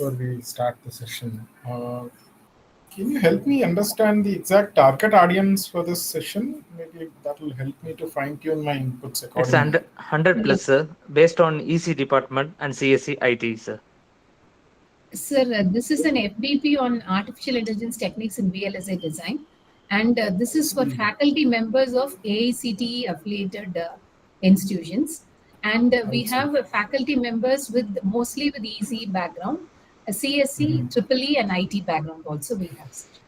Before we start the session, can you help me understand the exact target audience for this session? Maybe that will help me to fine tune my inputs It's accordingly. 100 plus, Yes, sir, based on EC department and CSC IT, sir. sir, this is an FDP on artificial intelligence techniques in VLSI design, and this is for See, faculty members of AICTE affiliated institutions. And I we see. have faculty members with mostly with EC background, a CSC, Mhm. Triple E, and IT background also we have, sir.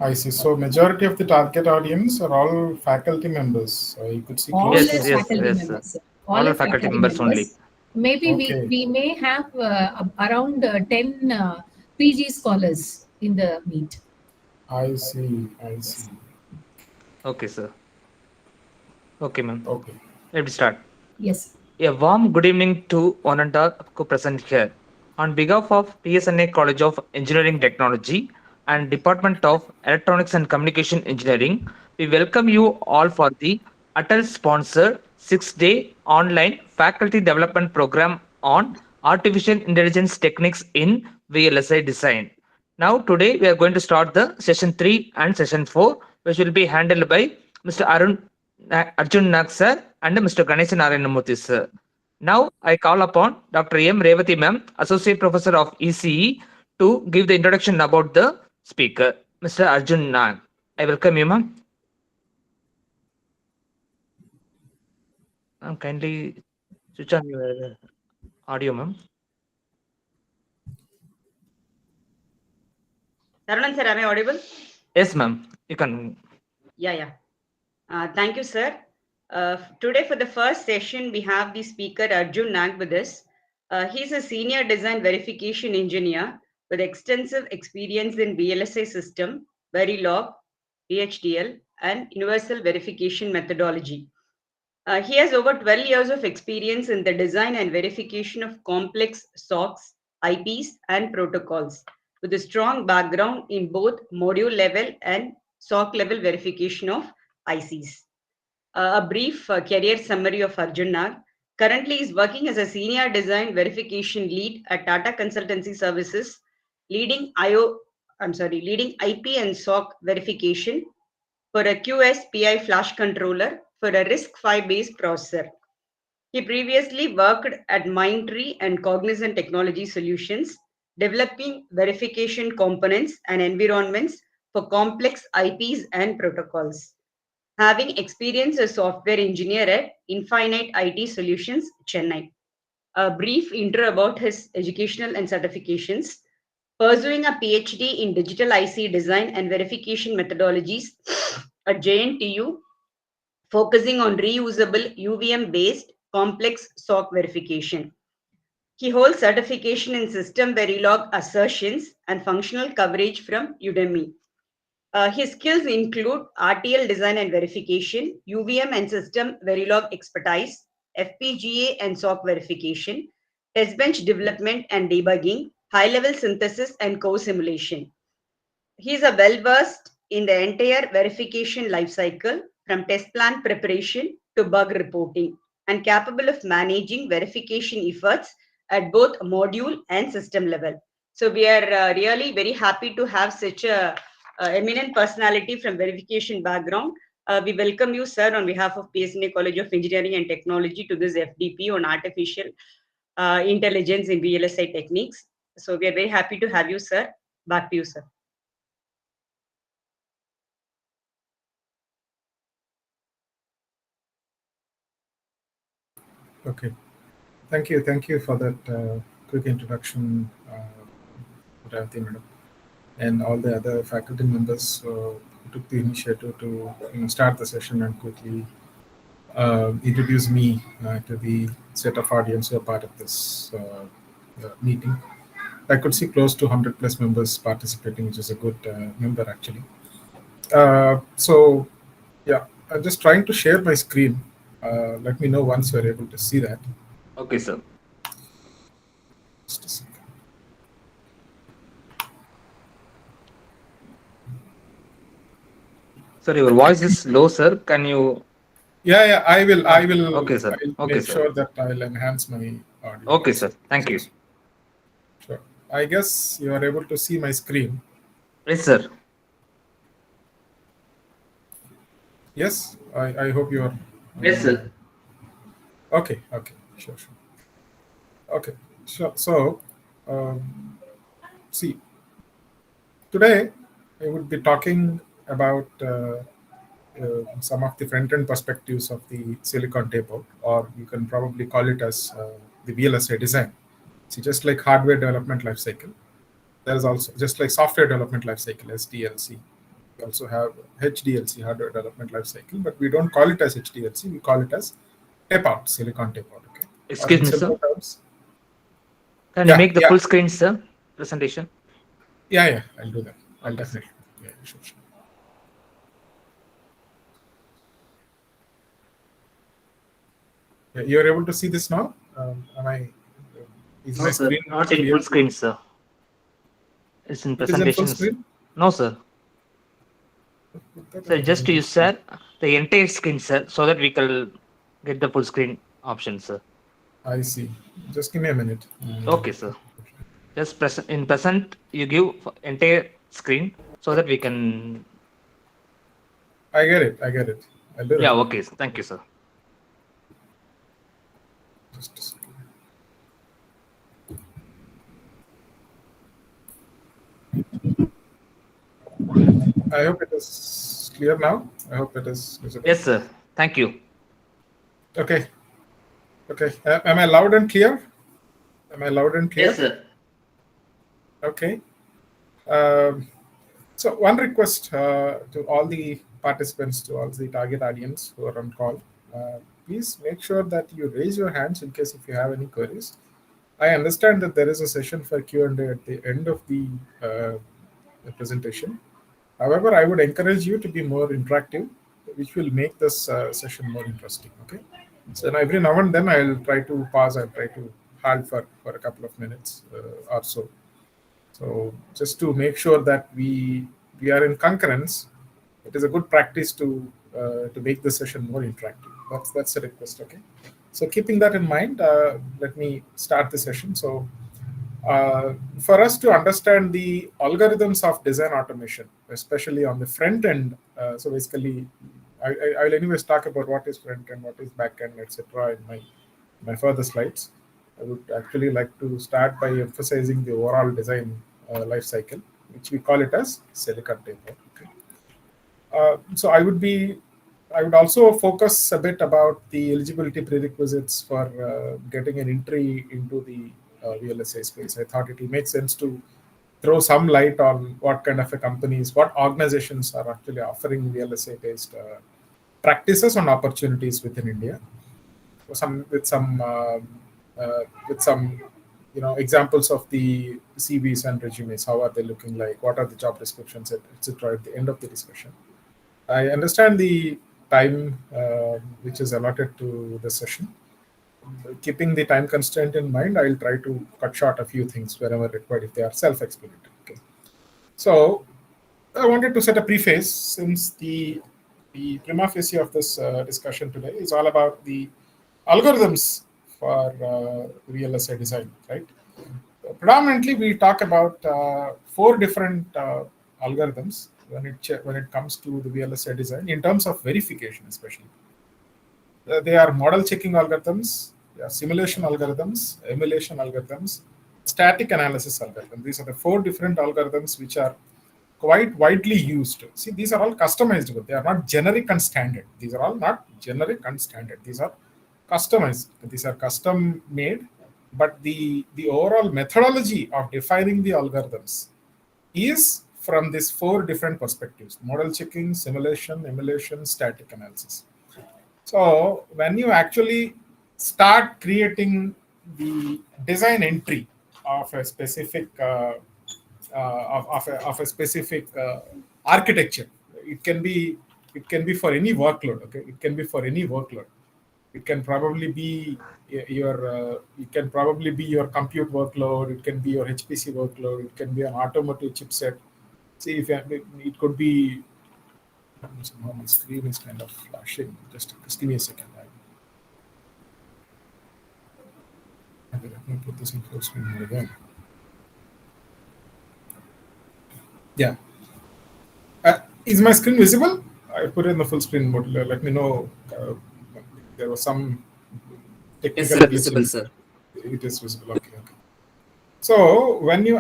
I see. So majority of the target audience are all faculty members. You could see All close Yes, are to yes, faculty yes, sir. members, sir. All All are are faculty faculty members only. members. Maybe okay. we may have around 10 PG scholars in the meet. I see. I Yes. see. Okay, sir. Okay, ma'am. Okay. Let me start. Yes. A warm good evening to one and all who present here. On behalf of PSNA College of Engineering Technology and Department of Electronics and Communication Engineering, we welcome you all for the ATAL sponsored 6-day online faculty development program on artificial intelligence techniques in VLSI design. Now, today we are going to start the session 3 and session 4, which will be handled by Mr. Arjun Nag sir and Mr. Ganesh Narayanamurthy sir. Now I call upon Dr. M. Revati ma'am, Associate Professor of ECE, to give the introduction about the speaker, Mr. Arjun Nag. I welcome you, ma'am. Ma'am, kindly switch on your audio, ma'am. Tarunan sir, am I audible? Yes, ma'am. You can. Yeah. Thank you, sir. Today, for the first session, we have the speaker Arjun Nag with us. He's a senior design verification engineer with extensive experience in VLSI system, Verilog, DHDL, and universal verification methodology. He has over 12 years of experience in the design and verification of complex SOCs, IPs, and protocols, with a strong background in both module level and SOC level verification of ICs. A brief career summary of Arjun Nag. Currently, is working as a senior design verification lead at Tata Consultancy Services, leading leading IP and SOC verification for a QSPI flash controller for a RISC-V based processor. He previously worked at Mindtree and Cognizant Technology Solutions, developing verification components and environments for complex IPs and protocols. Having experience as software engineer at Infinite IT Solutions, Chennai. A brief intro about his educational and certifications. Pursuing a PhD in digital IC design and verification methodologies at JNTU, focusing on reusable UVM based complex SOC verification. He holds certification in system Verilog assertions and functional coverage from Udemy. His skills include RTL design and verification, UVM and system Verilog expertise, FPGA and SOC verification, test bench development and debugging, high level synthesis and co-simulation. He is a well-versed in the entire verification lifecycle from test plan preparation to bug reporting and capable of managing verification efforts at both module and system level. So we are really very happy to have such a eminent personality from verification background. We welcome you, sir, on behalf of PSNA College of Engineering and Technology to this FDP on artificial intelligence in VLSI techniques. So we are very happy to have you, sir. Back to you, sir. Okay. Thank you. Thank you for that quick introduction, Revati madam, and all the other faculty members who took the initiative to start the session and quickly introduce me to the set of audience who are part of this meeting. I could see close to 100 plus members participating, which is a good number actually. So, yeah, I'm just trying to share my screen. Let me know once you're able to see that. Okay, sir. Just a second. Sir, your voice is low, sir. Can you? Yeah, I will. Okay, sir. I'll Okay, make sir. sure that I'll enhance my audio. Okay, sir. Thank you. Sure. I guess you are able to see my screen. Yes, sir. Yes, I hope you are. Yes, sir. Okay, sure. Okay, sure. So, see, today I would be talking about some of the front-end perspectives of the silicon tape-out, or you can probably call it as the VLSI design. See, just like hardware development lifecycle, there is also just like software development lifecycle, SDLC. We also have HDLC, hardware development lifecycle, but we don't call it as HDLC. We call it as tape-out, silicon tape-out. Okay, or Excuse in me, sir. simple terms, Can you yeah, make the full screen, sir? Presentation. yeah. I'll do that. I'll Okay, sir. definitely. Yeah, sure. Yeah, you're able to see this now. Am I? Is No, my sir. screen Not in clear? full screen, sir. It's in It is in full presentations. screen. No, sir. So just to use, sir, the entire screen, sir, so that we can get the full screen option, sir. I see. Just give me a minute. Okay, sir. Just present, you give entire screen so that we can. I get it. I'll do Yeah, that. okay. Thank you, sir. Just a second. I hope it is clear now. I hope it is visible. Yes, sir. Thank you. Okay. Am I loud and clear? Yes, sir. Okay. So one request to all the participants, to all the target audience who are on call, please make sure that you raise your hands in case if you have any queries. I understand that there is a session for Q&A at the end of the presentation. However, I would encourage you to be more interactive, which will make this session more interesting. Okay. So every now and then I'll try to pause and try to halt for a couple of minutes or so. So just to make sure that we are in concurrence, it is a good practice to make the session more interactive. That's a request. Okay. So keeping that in mind, let me start the session. So for us to understand the algorithms of design automation, especially on the front end, so basically, I will anyways talk about what is front end, what is back end, etc. in my further slides. I would actually like to start by emphasizing the overall design life cycle, which we call it as silicon tape-out. Okay. So I would also focus a bit about the eligibility prerequisites for getting an entry into the VLSI space. I thought it will make sense to throw some light on what kind of a companies, what organizations are actually offering VLSI-based practices and opportunities within India. With some examples of the CVs and resumes. How are they looking like? What are the job descriptions, etc. At the end of the discussion. I understand the time which is allotted to the session. Keeping the time constraint in mind, I'll try to cut short a few things wherever required if they are self-explanatory. Okay. So I wanted to set a preface since the prima facie of this discussion today is all about the algorithms for VLSI design, right? Predominantly, we talk about four different algorithms when it comes to the VLSI design in terms of verification, especially. They are model checking algorithms, they are simulation algorithms, emulation algorithms, static analysis algorithms. These are the four different algorithms which are quite widely used. See, these are all customized, but they are not generic and standard. These are all not generic and standard. These are customized. These are custom made, but the overall methodology of defining the algorithms is from these four different perspectives: model checking, simulation, emulation, static analysis. So when you actually start creating the design entry of a specific of a specific architecture, it can be for any workload. Okay, it can be for any workload. It can probably be your compute workload. It can be your HPC workload. It can be an automotive chipset. See, if it could be. Somehow my screen is kind of flashing. Just give me a second. Let me put this in full screen mode again. Yeah. Is my screen visible? I put it in the full screen mode. Let me know. There was some Yes, technical sir. glitch. Visible, sir. It is visible. Okay. Okay. So uh, when you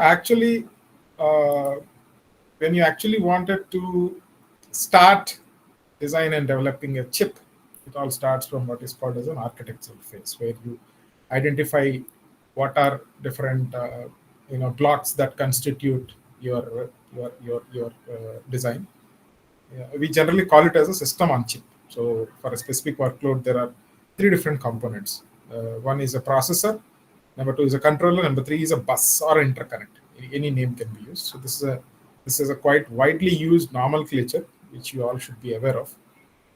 actually wanted to start design and developing a chip, it all starts from what is called as an architectural phase, where you identify what are different blocks that constitute your design. Yeah, we generally call it as a system on chip. So for a specific workload, there are three different components. One is a processor, number two is a controller, number three is a bus or interconnect. Any name can be used. So this is a quite widely used nomenclature which you all should be aware of.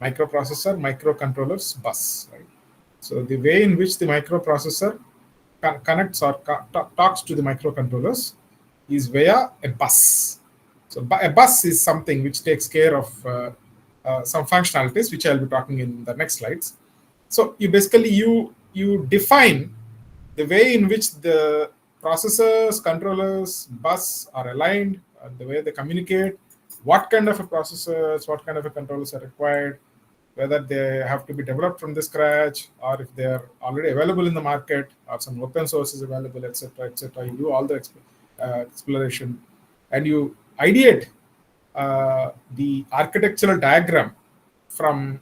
Microprocessor, microcontrollers, bus. Right. So the way in which the microprocessor connects or talks to the microcontrollers is via a bus. So a bus is something which takes care of some functionalities, which I'll be talking in the next slides. So you define the way in which the processors, controllers, bus are aligned, the way they communicate, what kind of a processors, what kind of a controllers are required, whether they have to be developed from the scratch or if they are already available in the market or some open source is available, etc., etc. You do all the exploration and you ideate the architectural diagram from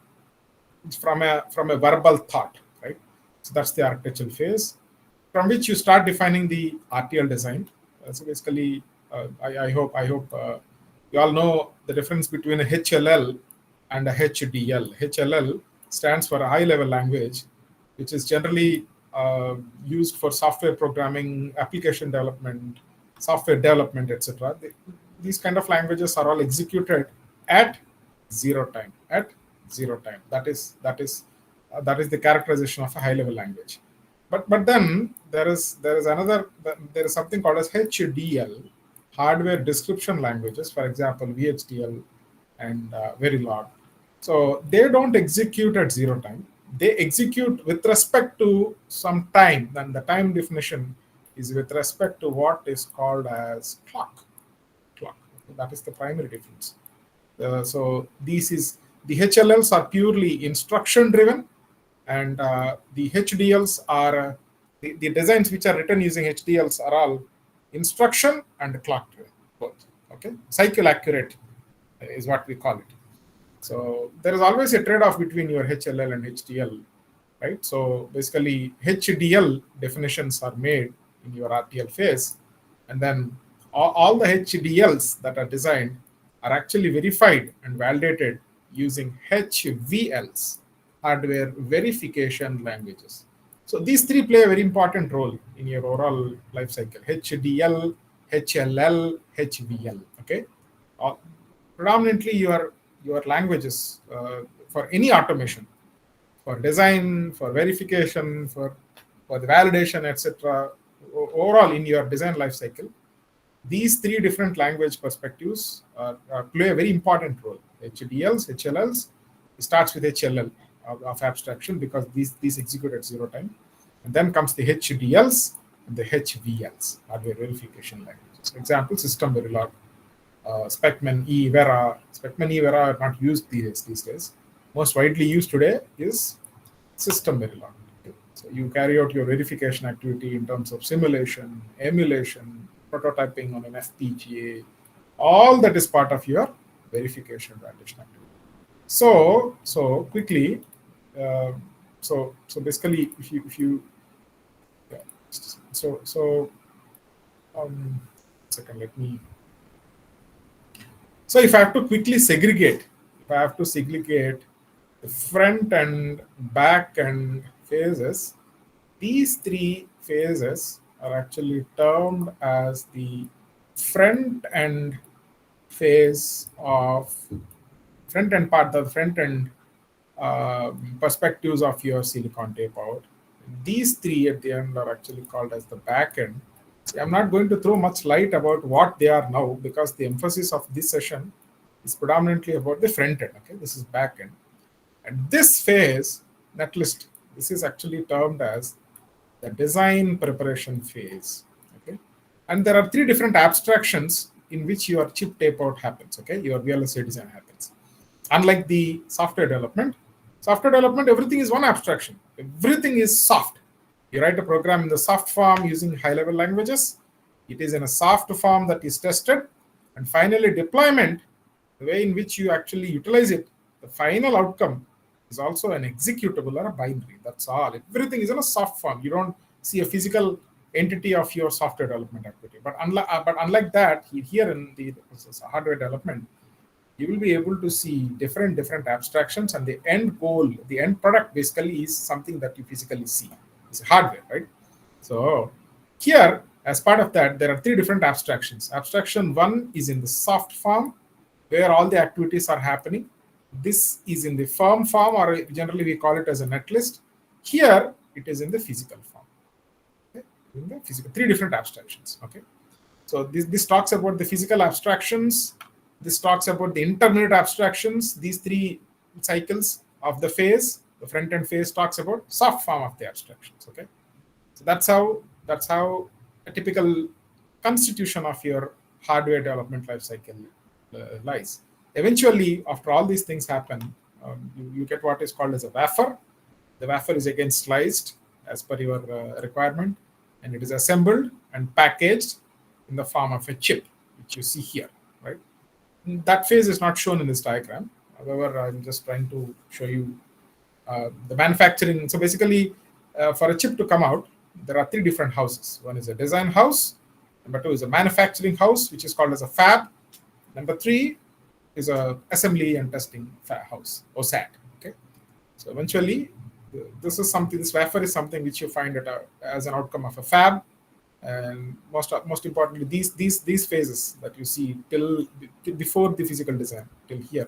a verbal thought, right? So that's the architectural phase, from which you start defining the RTL design. So basically, I hope you all know the difference between a HLL and a HDL. HLL stands for a high-level language, which is generally used for software programming, application development, software development, etc. These kind of languages are all executed at zero time. At zero time. That is the characterization of a high-level language. But then there is something called as HDL, hardware description languages. For example, VHDL and Verilog. So they don't execute at zero time. They execute with respect to some time. And the time definition is with respect to what is called as clock. That is the primary difference. So the HLLs are purely instruction driven, and the HDLs are the designs which are written using HDLs are all instruction and clock driven, both. Okay, cycle accurate is what we call it. So there is always a trade-off between your HLL and HDL, right? So basically, HDL definitions are made in your RTL phase, and then all the HDLs that are designed are actually verified and validated using HVLs, hardware verification languages. So these three play a very important role in your overall life cycle: HDL, HLL, HVL. Okay, predominantly your languages for any automation, for design, for verification, for the validation, etc. Overall, in your design life cycle, these three different language perspectives play a very important role. HDLs, HLLs, it starts with HLL of abstraction because these execute at zero time. And then comes the HDLs and the HVLs, hardware verification languages. Example, System Verilog, Specman E Vera. Specman E Vera are not used these days. Most widely used today is System Verilog. So you carry out your verification activity in terms of simulation, emulation, prototyping on an FPGA. All that is part of your verification validation activity. So quickly, so basically, if you yeah, second, let me. So if I have to quickly segregate, the front and back end phases, these three phases are actually termed as the front end phase of front end part, the front end perspectives of your silicon tape out. These three at the end are actually called as the back end. See, I'm not going to throw much light about what they are now because the emphasis of this session is predominantly about the front end. Okay, this is back end. And this phase, netlist, this is actually termed as the design preparation phase. Okay, and there are three different abstractions in which your chip tape out happens, okay? Your VLSI design happens. Unlike the software development, everything is one abstraction. Everything is soft. You write a program in the soft form using high-level languages. It is in a soft form that is tested. And finally, deployment, the way in which you actually utilize it, the final outcome is also an executable or a binary. That's all. Everything is in a soft form. You don't see a physical entity of your software development activity. But unlike that, here in the hardware development, you will be able to see different abstractions, and the end goal, the end product basically is something that you physically see. It's hardware, right? So here, as part of that, there are 3 different abstractions. Abstraction 1 is in the soft form, where all the activities are happening. This is in the firm form, or generally we call it as a netlist. Here, it is in the physical form. Okay? In the physical, 3 different abstractions. Okay. So this talks about the physical abstractions. This talks about the intermediate abstractions. These 3 cycles of the phase, the front-end phase talks about soft form of the abstractions. Okay, so that's how a typical constitution of your hardware development life cycle lies. Eventually, after all these things happen, you get what is called as a wafer. The wafer is again sliced as per your requirement, and it is assembled and packaged in the form of a chip, which you see here, right? That phase is not shown in this diagram. However, I'm just trying to show you the manufacturing. So basically, for a chip to come out, there are 3 different houses. One is a design house. Number 2 is a manufacturing house, which is called as a fab. Number 3 is a assembly and testing house, OSAT. Okay. So eventually, this wafer is something which you find as an outcome of a fab. And most importantly, these phases that you see till before the physical design till here,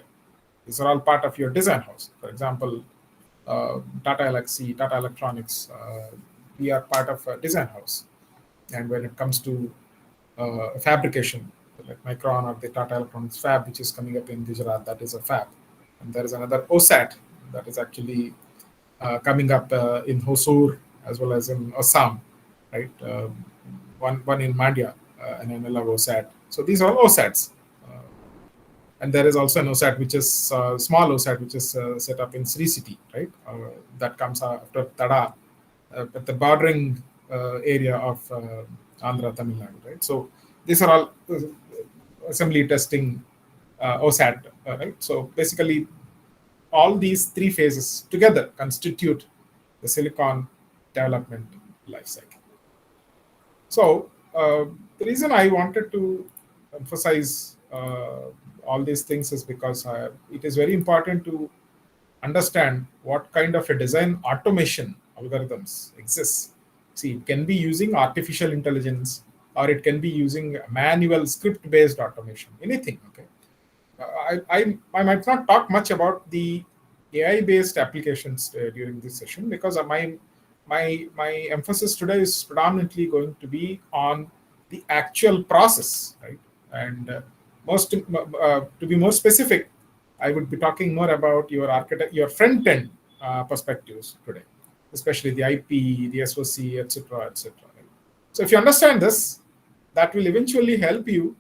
these are all part of your design house. For example, Tata LXC, Tata Electronics, we are part of a design house. And when it comes to fabrication, like Micron or the Tata Electronics fab, which is coming up in Gujarat, that is a fab. And there is another OSAT that is actually coming up in Hosur as well as in Assam, right? One in Mandya, and another OSAT. So these are all OSATs. And there is also an OSAT, which is small OSAT, which is set up in Sri City, right? That comes after Tada, at the bordering area of Andhra, Tamil Nadu, right? So these are all assembly testing OSAT, right? So basically, all these 3 phases together constitute the silicon development life cycle. So the reason I wanted to emphasize all these things is because it is very important to understand what kind of a design automation algorithms exists. See, it can be using artificial intelligence, or it can be using manual script-based automation, anything. Okay, I might not talk much about the AI-based applications during this session, because my emphasis today is predominantly going to be on the actual process, right? And to be more specific, I would be talking more about your front-end perspectives today, especially the IP, the SOC, etc., etc. Right? So if you understand this, that will eventually help you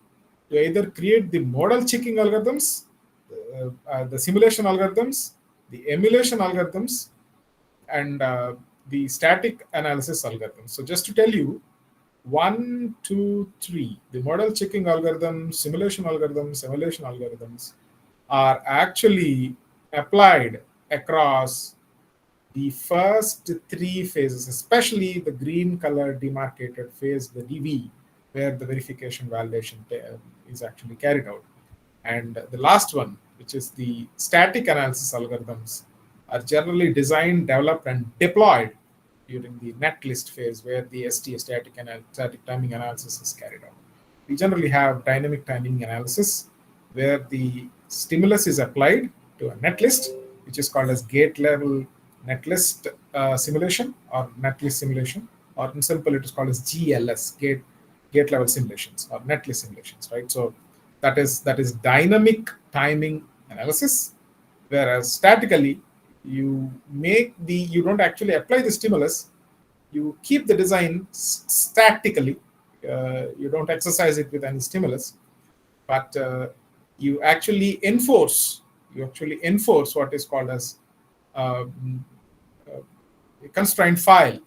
to either create the model checking algorithms, the simulation algorithms, the emulation algorithms, and the static analysis algorithms. So just to tell you, 1, 2, 3, the model checking algorithms, simulation algorithms, emulation algorithms are actually applied across the first 3 phases, especially the green color demarcated phase, the DV, where the verification validation is actually carried out. And the last one, which is the static analysis algorithms, are generally designed, developed, and deployed during the netlist phase, where the ST, static timing analysis, is carried out. We generally have dynamic timing analysis, where the stimulus is applied to a netlist, which is called as gate level netlist simulation, or netlist simulation, or in simple it is called as GLS, gate level simulations, or netlist simulations, right? So that is dynamic timing analysis, whereas statically you don't actually apply the stimulus, you keep the design statically, you don't exercise it with any stimulus, but you actually enforce what is called as a constraint file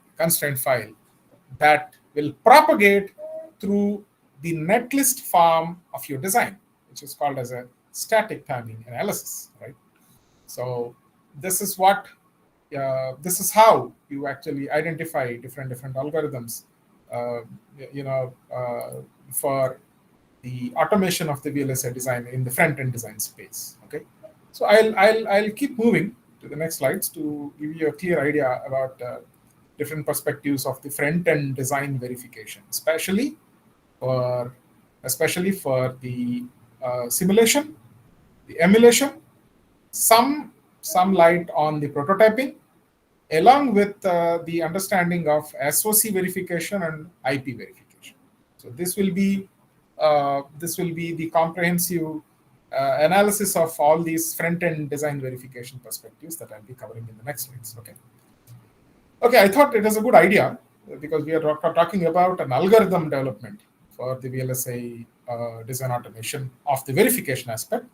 that will propagate through the netlist form of your design, which is called as a static timing analysis, right? So this is this is how you actually identify different algorithms, uh, for the automation of the VLSI design in the front end design space. Okay, so I'll keep moving to the next slides to give you a clear idea about different perspectives of the front end design verification, for especially for the simulation, the emulation, some light on the prototyping, along with the understanding of SOC verification and IP verification. So this will be the comprehensive analysis of all these front-end design verification perspectives that I'll be covering in the next slides. Okay, I thought it was a good idea because we are talking about an algorithm development for the VLSI design automation of the verification aspect.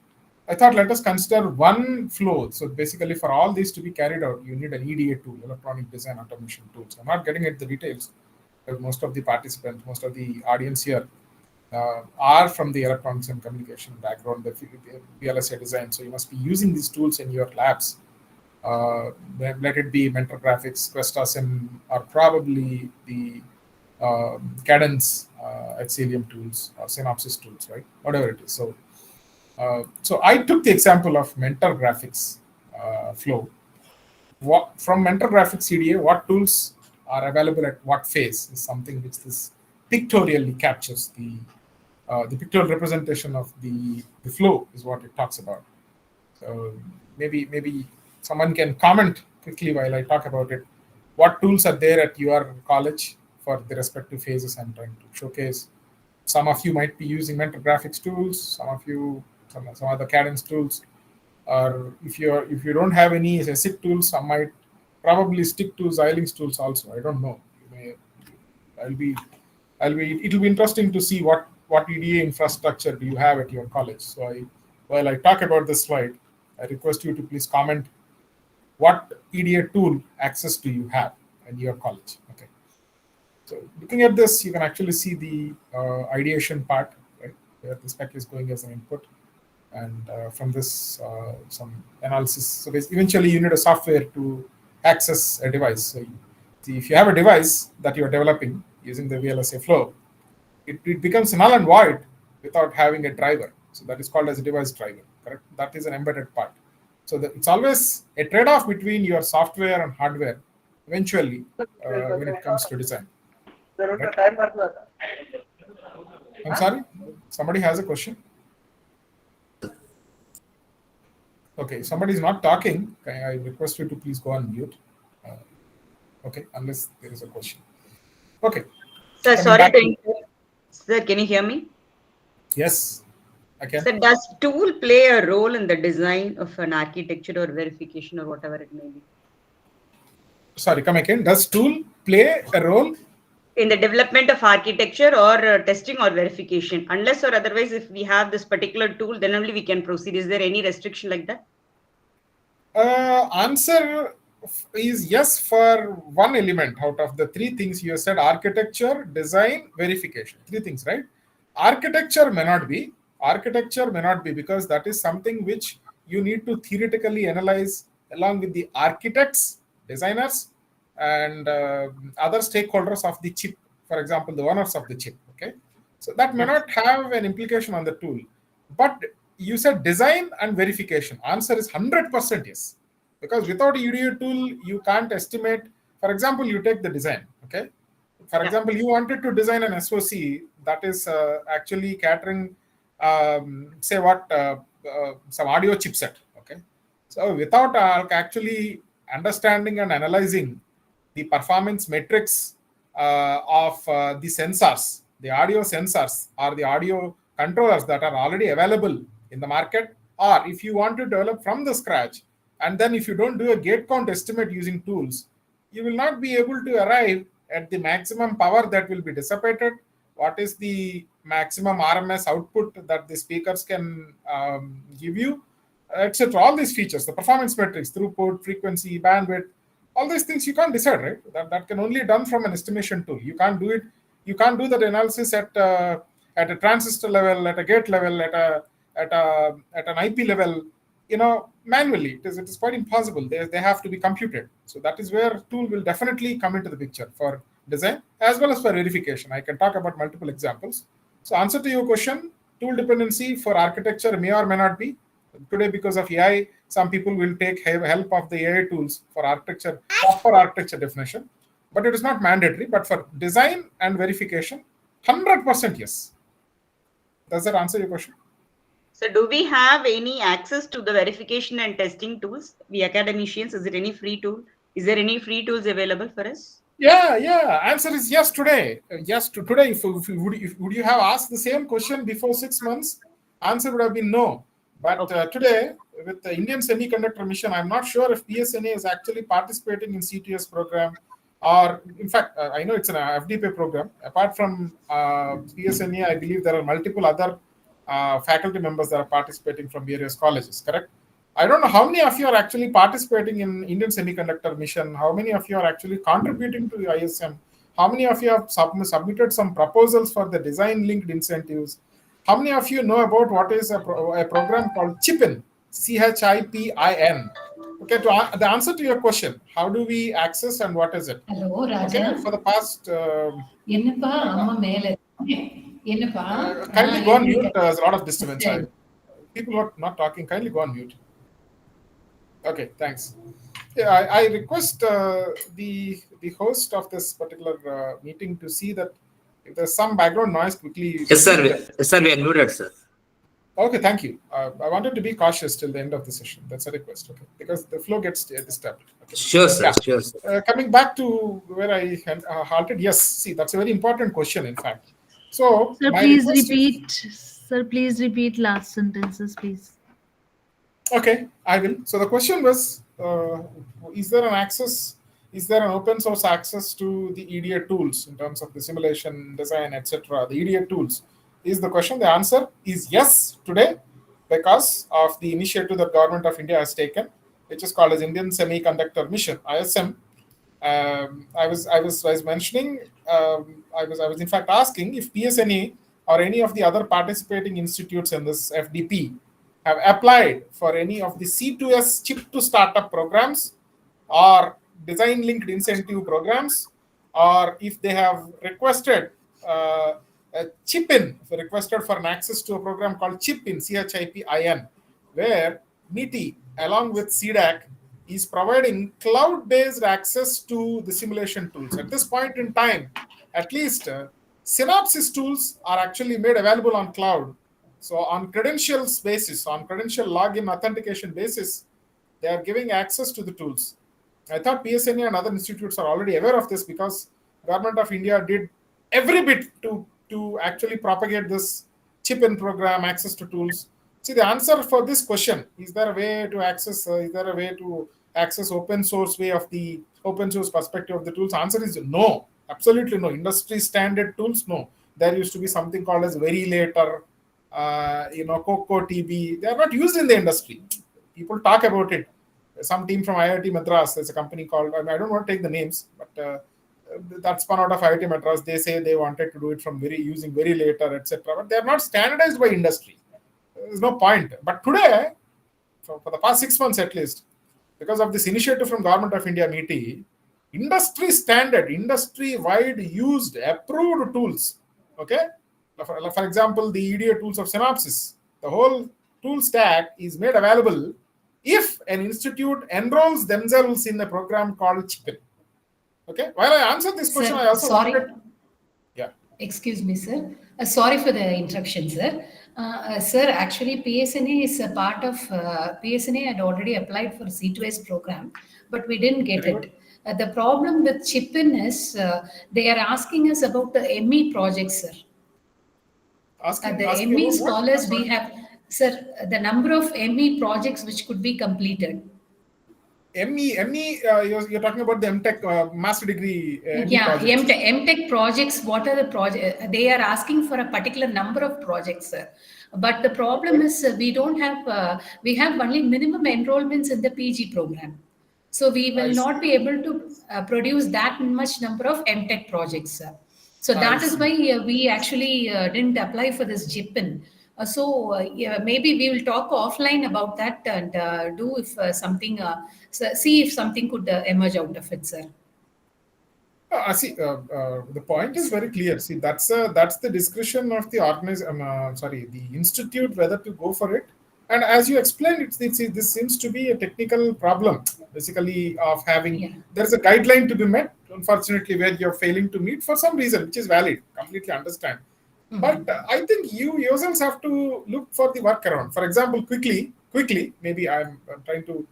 I thought let us consider one flow. So basically, for all these to be carried out, you need an EDA tool, electronic design automation tools. I'm not getting into the details, but most of the participants, most of the audience here are from the electronics and communication background, the VLSI design. So you must be using these tools in your labs. Let it be Mentor Graphics, QuestaSim, or probably the Cadence Xcelium tools or Synopsys tools, right? Whatever it is. So I took the example of Mentor Graphics flow. From Mentor Graphics CDA, what tools are available at what phase is something which this pictorially captures. The pictorial representation of the flow is what it talks about. So maybe someone can comment quickly while I talk about it. What tools are there at your college for the respective phases I'm trying to showcase? Some of you might be using Mentor Graphics tools. Some of you some other Cadence tools, or if you don't have any SIG tools, some might probably stick to Xilinx tools also. I don't know. It'll be interesting to see what EDA infrastructure do you have at your college. So while I talk about this slide, I request you to please comment what EDA tool access do you have in your college. Okay. So looking at this, you can actually see the ideation part, right, where the spec is going as an input. And from this, some analysis. So eventually, you need a software to access a device. So if you have a device that you are developing using the VLSI flow, it becomes null and void without having a driver. So that is called as a device driver, correct? That is an embedded part. So it's always a trade-off between your software and hardware, eventually, when it comes to design. Right? I'm sorry? Somebody has a question? Okay, somebody is not talking. I request you to please go on mute. Okay, unless there is a question. Okay. Sir, sorry to interrupt. Sir, can you hear me? Yes, I can. Sir, does tool play a role in the design of an architecture or verification or whatever it may be? Sorry, come again. Does tool play a role in the development of architecture or testing or verification? Unless or otherwise, if we have this particular tool, then only we can proceed. Is there any restriction like that? Answer is yes for one element out of the three things you said: architecture, design, verification. Three things, right? Architecture may not be. Because that is something which you need to theoretically analyze along with the architects, designers, and other stakeholders of the chip. For example, the owners of the chip. Okay, so that may not have an implication on the tool, but you said design and verification. Answer is 100% yes, because without a EDA tool, you can't estimate. For example, you take the design. Okay, for example, you wanted to design an SOC that is actually catering, say what, some audio chipset. Okay, so without actually understanding and analyzing the performance metrics of the sensors, the audio sensors or the audio controllers that are already available in the market, or if you want to develop from the scratch, and then if you don't do a gate count estimate using tools, you will not be able to arrive at the maximum power that will be dissipated, what is the maximum RMS output that the speakers can give you, etc. All these features, the performance metrics, throughput, frequency, bandwidth, all these things you can't decide, right? That can only be done from an estimation tool. You can't do it. You can't do that analysis at a transistor level, at a gate level, at an IP level, manually. It is quite impossible. They have to be computed. So that is where tool will definitely come into the picture for design as well as for verification. I can talk about multiple examples. So answer to your question, tool dependency for architecture may or may not be. Today, because of AI, some people will take help of the AI tools for architecture, proper architecture definition, but it is not mandatory. But for design and verification, 100% yes. Does that answer your question? So do we have any access to the verification and testing tools, we academicians? Is it any free tool? Is there any free tools available for us? Yeah. Answer is yes today. Yes to today. If would you have asked the same question before 6 months? Answer would have been no. But today, with the Indian Semiconductor Mission, I'm not sure if PSNA is actually participating in CTS program, or in fact, I know it's an FDP program. Apart from PSNA, I believe there are multiple other faculty members that are participating from various colleges, correct? I don't know how many of you are actually participating in Indian Semiconductor Mission, how many of you are actually contributing to the ISM, how many of you have submitted some proposals for the design-linked incentives, how many of you know about what is a program called CHIPIN, CHIPIN? Okay, the answer to your question, how do we access and what is it? Hello, Raja. Okay, for the past... kindly go on mute, there's a lot of disturbance. People are not talking, kindly go on mute. Okay, thanks. Yeah, I request the host of this particular meeting to see that if there's some background noise, quickly. Yes, sir. Yes, sir. We are muted, sir. Okay, thank you. I wanted to be cautious till the end of the session. That's a request, okay? Because the flow gets disturbed. Okay. Sure, sir. Yeah. Sure, sir. Coming back to where I halted, yes. See, that's a very important question, in fact. So, sir, please repeat. Sir, please repeat last sentences, please. Okay, I will. So the question was, is there an open source access to the EDA tools in terms of the simulation, design, etc., the EDA tools? Is the question. The answer is yes today, because of the initiative that Government of India has taken, which is called as Indian Semiconductor Mission, ISM. I was mentioning, I was in fact asking if PSNA or any of the other participating institutes in this FDP have applied for any of the C2S chip to startup programs or design linked incentive programs, or if they have requested a CHIPIN, requested for an access to a program called CHIPIN, CHIPIN, where MITI along with CDAC is providing cloud-based access to the simulation tools. At this point in time, at least Synopsys tools are actually made available on cloud. So on credentials basis, on credential login authentication basis, they are giving access to the tools. I thought PSNA and other institutes are already aware of this, because Government of India did every bit to actually propagate this CHIPIN program, access to tools. See, the answer for this question, is there a way to access open source way of the open source perspective of the tools? Answer is no, absolutely no. Industry standard tools, no. There used to be something called as Verilator, Coco TB. They are not used in the industry. People talk about it. Some team from IIT Madras, there's a company called, I don't want to take the names, but that spun out of IIT Madras. They say they wanted to do it from using Verilator, etc. But they are not standardized by industry. There's no point. But today, for the past 6 months at least, because of this initiative from Government of India, MITI, industry standard, industry-wide used, approved tools, okay? For example, the EDA tools of Synopsys, the whole tool stack is made available if an institute enrolls themselves in a program called CHIPIN. Okay? While I answer this question, I also wanted... Yeah. Excuse me, sir. Sorry for the interruption, sir. Sir, actually, PSNA is a part of... PSNA had already applied for C2S program, but we didn't get it. The problem with CHIPIN is they are asking us about the ME projects, sir. The ME scholars we have, sir, the number of ME projects which could be completed. ME, you're talking about the MTech master degree ME Yeah, projects. MTech projects, what are the projects? They are asking for a particular number of projects, sir. But the problem is we don't have, we have only minimum enrollments in the PG program. So we I will see. not be able to produce that much number of MTech projects, sir. So I that is see. why we actually didn't apply for this JIPIN. Yeah, maybe we will talk offline about that and do if something, see if something could emerge out of it, sir. See, the point is very clear. See, that's the discretion of the the institute whether to go for it. And as you explained, this seems to be a technical problem, basically of having. Yeah. There's a guideline to be met. Unfortunately, where you're failing to meet for some reason, which is valid. Completely understand. But I think you yourselves have to look for the workaround. For example, quickly, maybe I'm trying to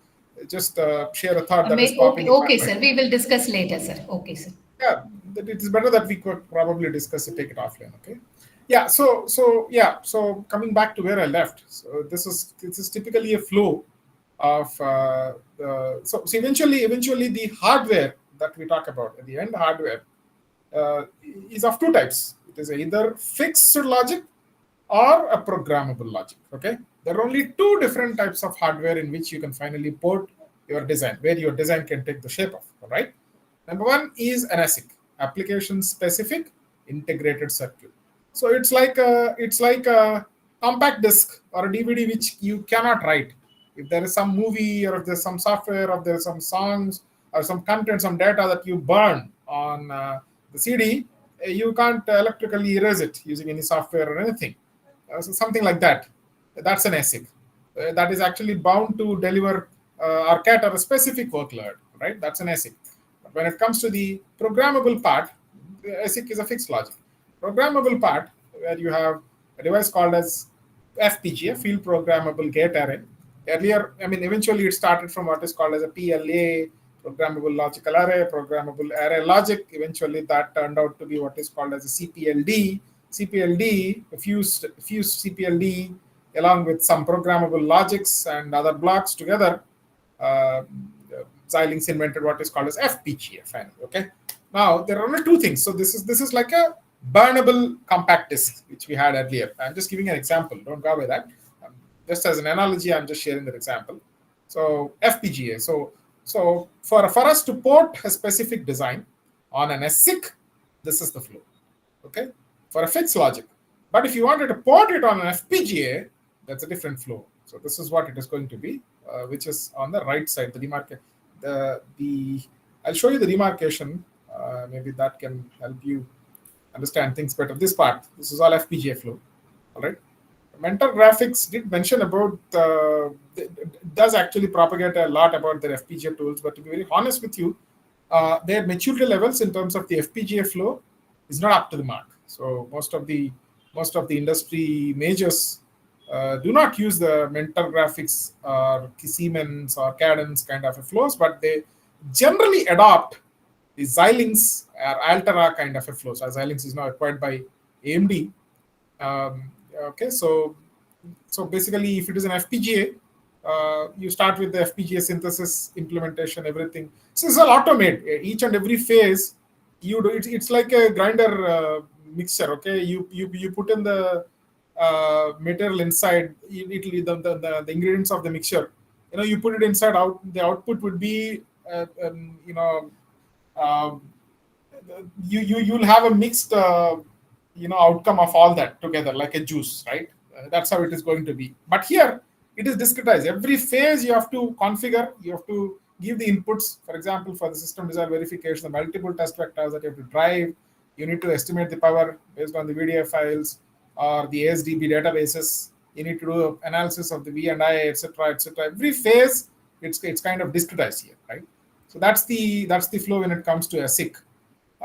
just share a thought that is popping Okay, in my okay, mind. sir. We will discuss later, sir. Okay, sir. Yeah, it is better that we could probably discuss it, take it offline. Okay. Yeah. So coming back to where I left. So this is typically a flow of so eventually the hardware that we talk about at the end, hardware is of two types. It is either fixed logic or a programmable logic. Okay, there are only two different types of hardware in which you can finally port your design, where your design can take the shape of. All right. Number one is an ASIC, application specific integrated circuit. So it's like a compact disc or a DVD which you cannot write. If there is some movie or if there's some software or there's some songs or some content, some data that you burn on the CD, you can't electrically erase it using any software or anything. So something like that. That's an ASIC. That is actually bound to deliver or cater a specific workload, right? That's an ASIC. But when it comes to the programmable part, the ASIC is a fixed logic. Programmable part, where you have a device called as FPGA, field programmable gate array. Earlier, eventually it started from what is called as a PLA, programmable logical array, programmable array logic. Eventually, that turned out to be what is called as a CPLD. CPLD, fused CPLD, along with some programmable logics and other blocks together. Xilinx invented what is called as FPGA. Finally, okay. Now there are only two things. So this is like a burnable compact disk, which we had earlier. I'm just giving an example. Don't go by that. Just as an analogy, I'm just sharing that example. So FPGA. So for us to port a specific design on an ASIC, this is the flow. Okay, for a fixed logic. But if you wanted to port it on an FPGA, that's a different flow. So this is what it is going to be, which is on the right side. The demarcation. I'll show you the demarcation. Maybe that can help you understand things better. This part. This is all FPGA flow. All right. Mentor Graphics did mention about does actually propagate a lot about their FPGA tools, but to be very honest with you, their maturity levels in terms of the FPGA flow is not up to the mark. So most of the industry majors do not use the Mentor Graphics or Siemens or Cadence kind of flows, but they generally adopt the Xilinx or Altera kind of a flow. So Xilinx is now acquired by AMD. Okay, so basically, if it is an FPGA, you start with the FPGA synthesis, implementation, everything. So it's all automate. Each and every phase, you do it. It's like a grinder mixture. Okay, you put in the material inside. The ingredients of the mixture. You put it inside. Out the output would be you'll have a mixed outcome of all that together, like a juice, right? That's how it is going to be. But here it is discretized. Every phase you have to configure, you have to give the inputs. For example, for the system design verification, the multiple test vectors that you have to drive, you need to estimate the power based on the VDA files or the ASDB databases. You need to do analysis of the V and I, etc., etc. Every phase, it's kind of discretized here, right? So that's the flow when it comes to ASIC.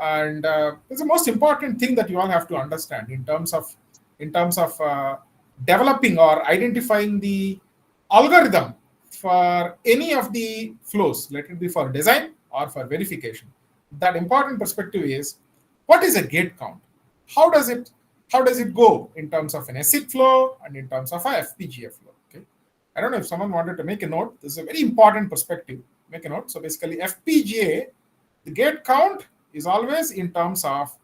And it's the most important thing that you all have to understand in terms of developing or identifying the algorithm for any of the flows, let it be for design or for verification. That important perspective is, what is a gate count? How does it go in terms of an ASIC flow and in terms of a FPGA flow? Okay, I don't know if someone wanted to make a note. This is a very important perspective. make a note. So basically FPGA, the gate count is always in terms of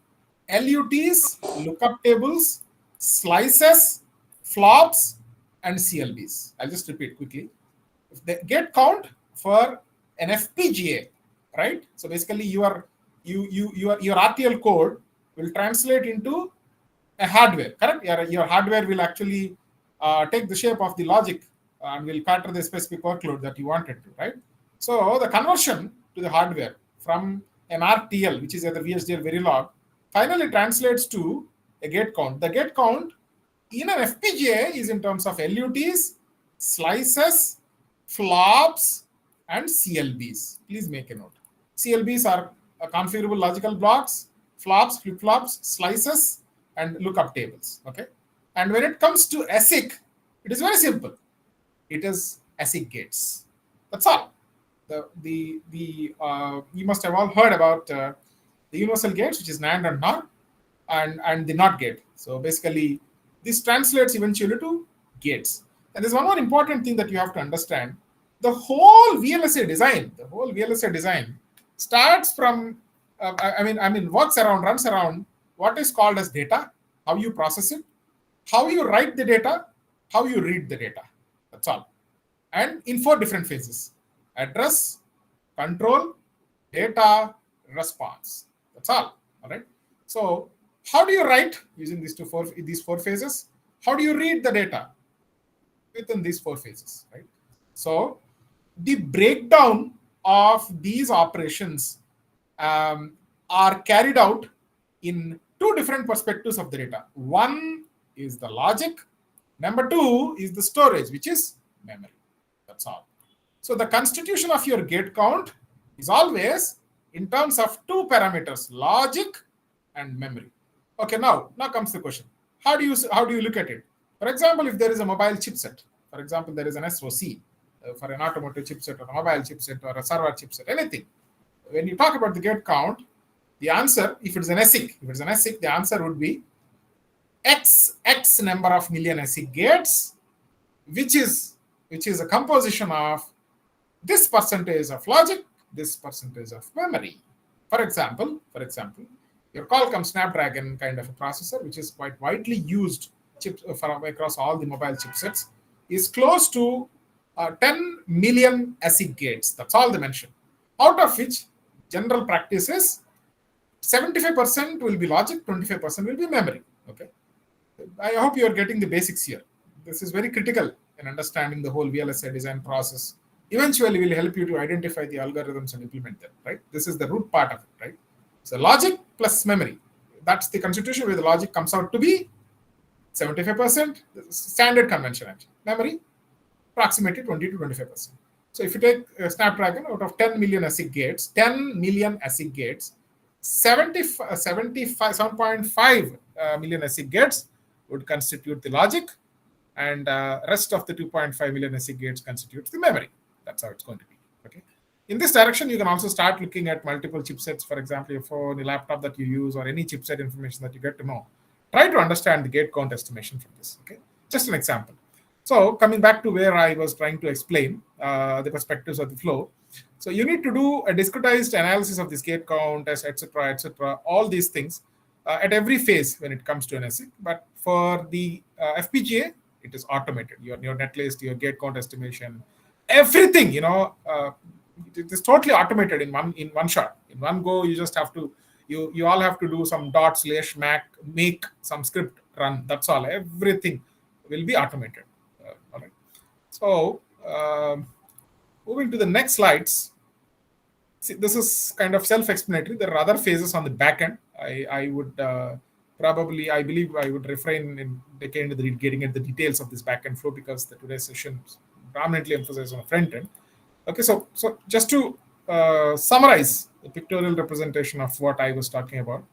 LUTs, lookup tables, slices, flops, and CLBs. I'll just repeat quickly. If the gate count for an FPGA, right? So basically your RTL code will translate into a hardware, correct? Your hardware will actually take the shape of the logic and will cater the specific workload that you wanted to, right? So the conversion to the hardware from an RTL, which is either VHDL Verilog, finally translates to a gate count. The gate count in an FPGA is in terms of LUTs, slices, flops, and CLBs. Please make a note. CLBs are configurable logical blocks, flops, flip-flops, slices, and lookup tables. Okay. And when it comes to ASIC, it is very simple. It is ASIC gates. That's all. You must have all heard about the universal gates, which is NAND and NOR, and the NOT gate. So basically, this translates eventually to gates. And there's one more important thing that you have to understand. The whole VLSI design starts from, runs around what is called as data, how you process it, how you write the data, how you read the data. That's all. And in 4 different phases: address, control, data, response. That's all. All right. So how do you write using these 4 phases? How do you read the data within these 4 phases? Right. So the breakdown of these operations are carried out in 2 different perspectives of the data. One is the logic. Number 2 is the storage, which is memory. That's all. So the constitution of your gate count is always in terms of 2 parameters, logic and memory. Okay, now comes the question. How do you look at it? For example, if there is a mobile chipset, for example, there is an SoC for an automotive chipset or a mobile chipset or a server chipset, anything. When you talk about the gate count, the answer, if it's an ASIC, the answer would be X number of million ASIC gates, which is a composition of this percentage of logic, this percentage of memory. For example, your Qualcomm Snapdragon kind of a processor, which is quite widely used across all the mobile chipsets, is close to 10 million ASIC gates. That's all they mention. Out of which, general practice is 75% will be logic, 25% will be memory. Okay. I hope you are getting the basics here. This is very critical in understanding the whole VLSI design process. Eventually, will help you to identify the algorithms and implement them. Right. This is the root part of it. Right. So logic plus memory. That's the constitution where the logic comes out to be 75%. Standard convention actually. Memory, approximately 20 to 25%. So if you take a Snapdragon, out of 10 million ASIC gates, 7.5 million ASIC gates would constitute the logic, and rest of the 2.5 million ASIC gates constitutes the memory. That's how it's going to be. Okay. In this direction, you can also start looking at multiple chipsets, for example, your phone, your laptop that you use, or any chipset information that you get to know. Try to understand the gate count estimation from this. Okay. Just an example. So coming back to where I was trying to explain the perspectives of the flow. So you need to do a discretized analysis of this gate count, etc., all these things at every phase when it comes to an ASIC. But for the FPGA, it is automated. Your netlist, your gate count estimation, everything, it is totally automated in one shot. In one go, you just have to, you all have to do some ./mac, make some script run. That's all. Everything will be automated. All right. So moving to the next slides. See, this is kind of self-explanatory. There are other phases on the back end. I would I believe I would refrain in getting into the details of this back end flow because today's session prominently emphasizes on the front end. Okay, so just to summarize the pictorial representation of what I was talking about.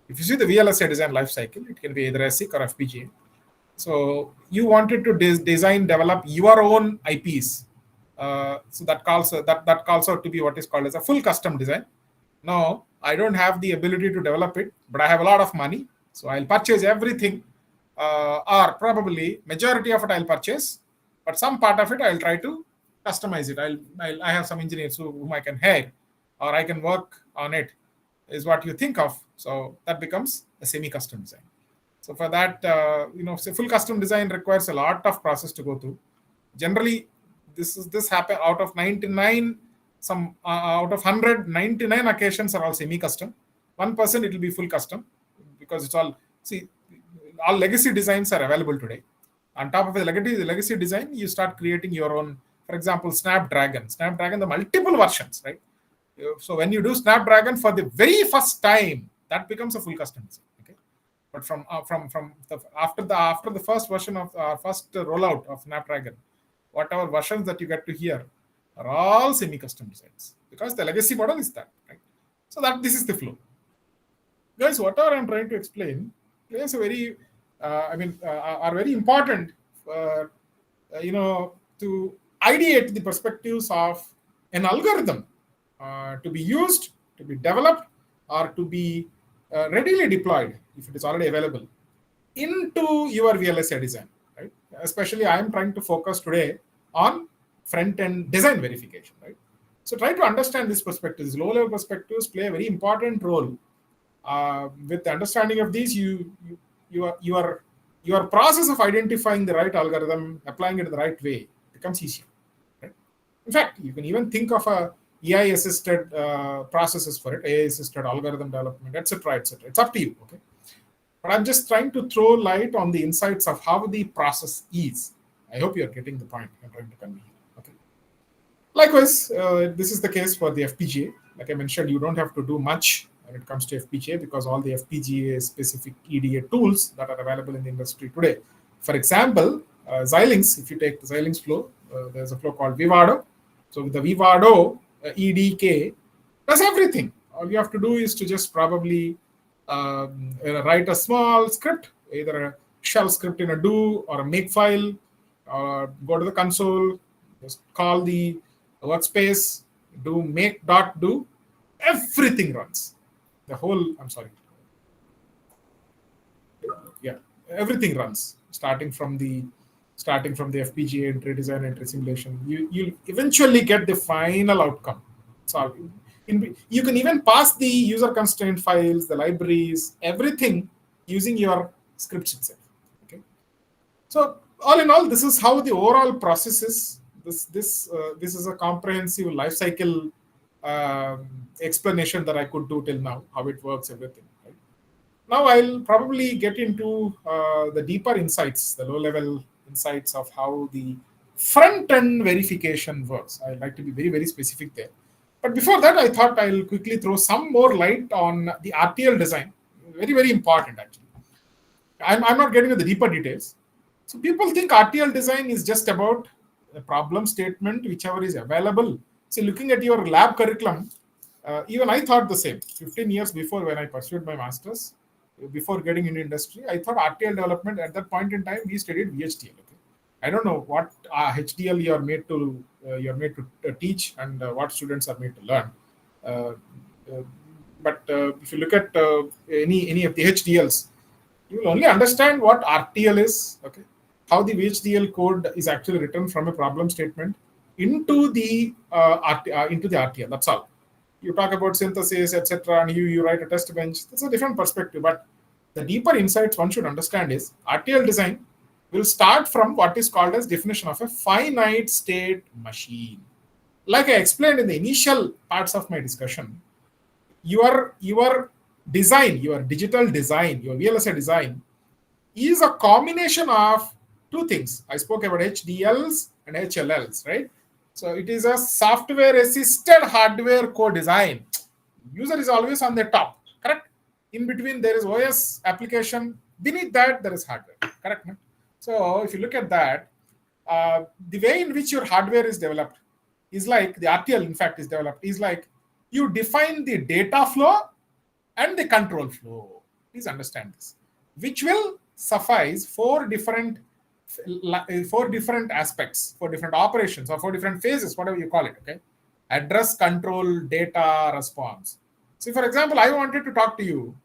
If you see the VLSI design life cycle, it can be either ASIC or FPGA. So you wanted to develop your own IPs. So that calls out to be what is called as a full custom design. Now, I don't have the ability to develop it, but I have a lot of money. So I'll purchase everything, or probably majority of it I'll purchase, but some part of it I'll try to customize it. I have some engineers whom I can hire, or I can work on it, is what you think of. So that becomes a semi-custom design. So for that, so full custom design requires a lot of process to go through. Generally, this happen out of 99, out of 100, 99 occasions are all semi-custom. 1% it will be full custom, because it's all legacy designs are available today. On top of the legacy design, you start creating your own. For example, Snapdragon, the multiple versions, right? So when you do Snapdragon for the very first time, that becomes a full custom design. Okay, but after the first version of first rollout of Snapdragon, whatever versions that you get to hear are all semi-custom designs, because the legacy model is that, right? So that this is the flow, guys. Whatever I'm trying to explain is are very important for to ideate the perspectives of an algorithm to be used, to be developed, or to be readily deployed if it is already available into your VLSI design, right? Especially I am trying to focus today on front-end design verification, right? So try to understand these perspectives. Low-level perspectives play a very important role. With the understanding of these, your process of identifying the right algorithm, applying it in the right way becomes easier. Right? In fact, you can even think of a AI-assisted processes for it, AI-assisted algorithm development, etc., etc. It's up to you. Okay, but I'm just trying to throw light on the insights of how the process is. I hope you're getting the point I'm trying to convey here. Okay. Likewise, this is the case for the FPGA. Like I mentioned, you don't have to do much when it comes to FPGA, because all the FPGA specific EDA tools that are available in the industry today. For example, Xilinx, if you take the Xilinx flow, there's a flow called Vivado. So with the Vivado EDK, does everything. All you have to do is to just probably write a small script, either a shell script in a do or a makefile, or go to the console, just call the workspace, do make.do, everything runs. Everything runs, starting from the FPGA entry design, entry simulation. You eventually get the final outcome. So you can even pass the user constraint files, the libraries, everything using your scripts itself. Okay. So all in all, this is how the overall process is. This is a comprehensive life cycle explanation that I could do till now, how it works, everything. Right? Now I'll probably get into the deeper insights, the low-level insights of how the front-end verification works. I like to be very, very specific there. But before that, I thought I'll quickly throw some more light on the RTL design. Very, very important, actually. I'm not getting into the deeper details. So people think RTL design is just about a problem statement, whichever is available. So looking at your lab curriculum, even I thought the same. 15 years before, when I pursued my master's, before getting into industry, I thought RTL development at that point in time, we studied VHDL. Okay? I don't know what HDL you're made to teach and what students are made to learn. But if you look at any of the HDLs, you will only understand what RTL is. Okay, how the VHDL code is actually written from a problem statement into the RTL. That's all. You talk about synthesis, etc., and you write a test bench. That's a different perspective. But the deeper insights one should understand is RTL design will start from what is called as definition of a finite state machine. Like I explained in the initial parts of my discussion, your design, your digital design, your VLSI design is a combination of two things. I spoke about HDLs and HLLs, right? So it is a software-assisted hardware co-design. User is always on the top, correct? In between, there is OS application. Beneath that, there is hardware, correct? So if you look at that, the way in which your hardware is developed is like the RTL, in fact, is developed, is like you define the data flow and the control flow. Please understand this, which will suffice for different aspects, for different operations, or for different phases, whatever you call it. Okay, address, control, data, response. So, for example, I wanted to talk to you,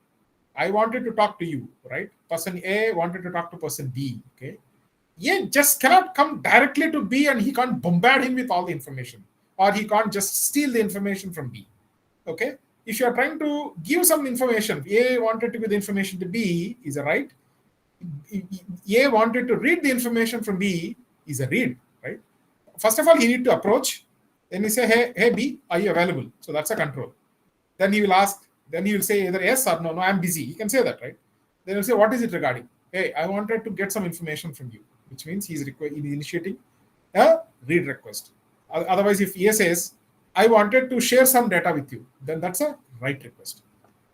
right? Person A wanted to talk to person B. Okay, A just cannot come directly to B and he can't bombard him with all the information, or he can't just steal the information from B. Okay? If you are trying to give some information, A wanted to give the information to B is a write. A wanted to read the information from B is a read, right? First of all, he need to approach. Then he say, hey B, are you available? So that's a control. Then he will ask, then he will say either yes or no, I'm busy. He can say that, right? Then he'll say, what is it regarding? Hey, I wanted to get some information from you, which means he's initiating a read request. Otherwise, if A says, I wanted to share some data with you, then that's a write request.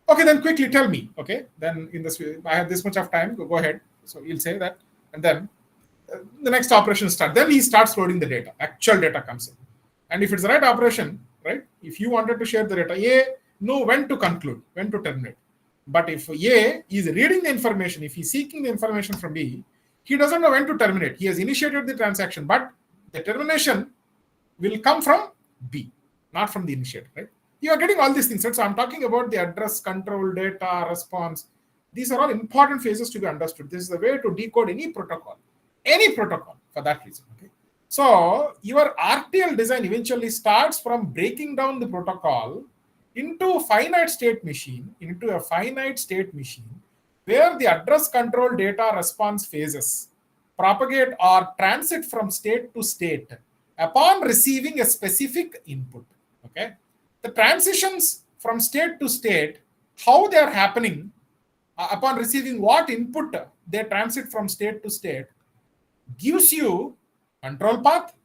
Okay, then quickly tell me. Okay, then in this, I have this much of time. Go ahead. So he'll say that, and then the next operation starts. Then he starts loading the data. Actual data comes in, and if it's the right operation, right? If you wanted to share the data, A know when to conclude, when to terminate. But if A is reading the information, if he's seeking the information from B, he doesn't know when to terminate. He has initiated the transaction, but the termination will come from B, not from the initiator, right? You are getting all these things, right? So I'm talking about the address, control, data, response. These are all important phases to be understood. This is the way to decode any protocol for that reason, okay? So your RTL design eventually starts from breaking down the protocol into a finite state machine, where the address, control, data, response phases propagate or transit from state to state upon receiving a specific input, okay? The transitions from state to state, how they are happening upon receiving what input they transit from state to state, gives you control path,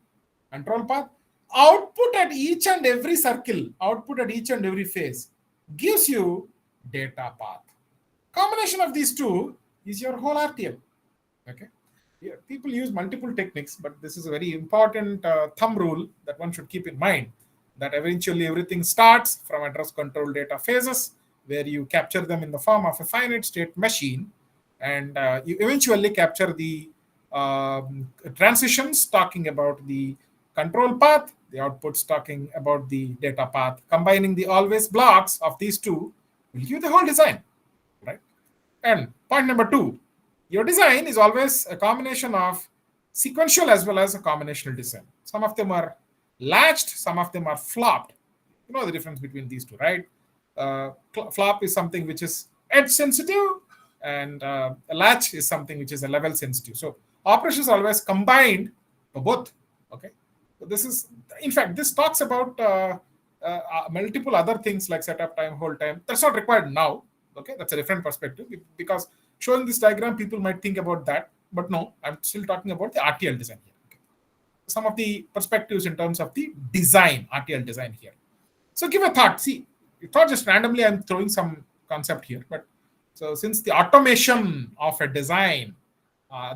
output at each and every circle, output at each and every phase, gives you data path. Combination of these two is your whole RTL. Okay. Yeah, people use multiple techniques, but this is a very important thumb rule that one should keep in mind, that eventually everything starts from address, control, data phases, where you capture them in the form of a finite state machine, and you eventually capture the transitions talking about the control path, the outputs talking about the data path. Combining the always blocks of these two will give the whole design, right? And point number 2, your design is always a combination of sequential as well as a combinational design. Some of them are latched, some of them are flopped. You know the difference between these two, right? Flop is something which is edge sensitive, and a latch is something which is a level sensitive. So operations are always combined for both. Okay. So this is, in fact, this talks about multiple other things like setup time, hold time. That's not required now. Okay, that's a different perspective, because showing this diagram, people might think about that, but no, I'm still talking about the RTL design here. Okay. Some of the perspectives in terms of the design, RTL design here. So give a thought. See, it's not just randomly I'm throwing some concept here, but so since the automation of a design,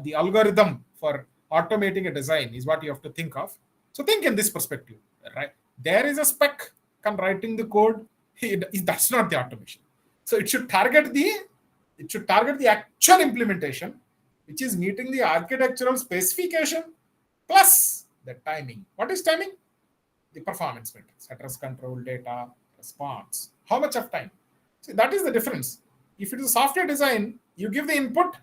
the algorithm for automating a design is what you have to think of. So think in this perspective, right? There is a spec writing the code. That's not the automation. So it should target the actual implementation, which is meeting the architectural specification plus the timing. What is timing? The performance metrics, address, control, data, response. How much of time? See, that is the difference. If it is a software design, you give the input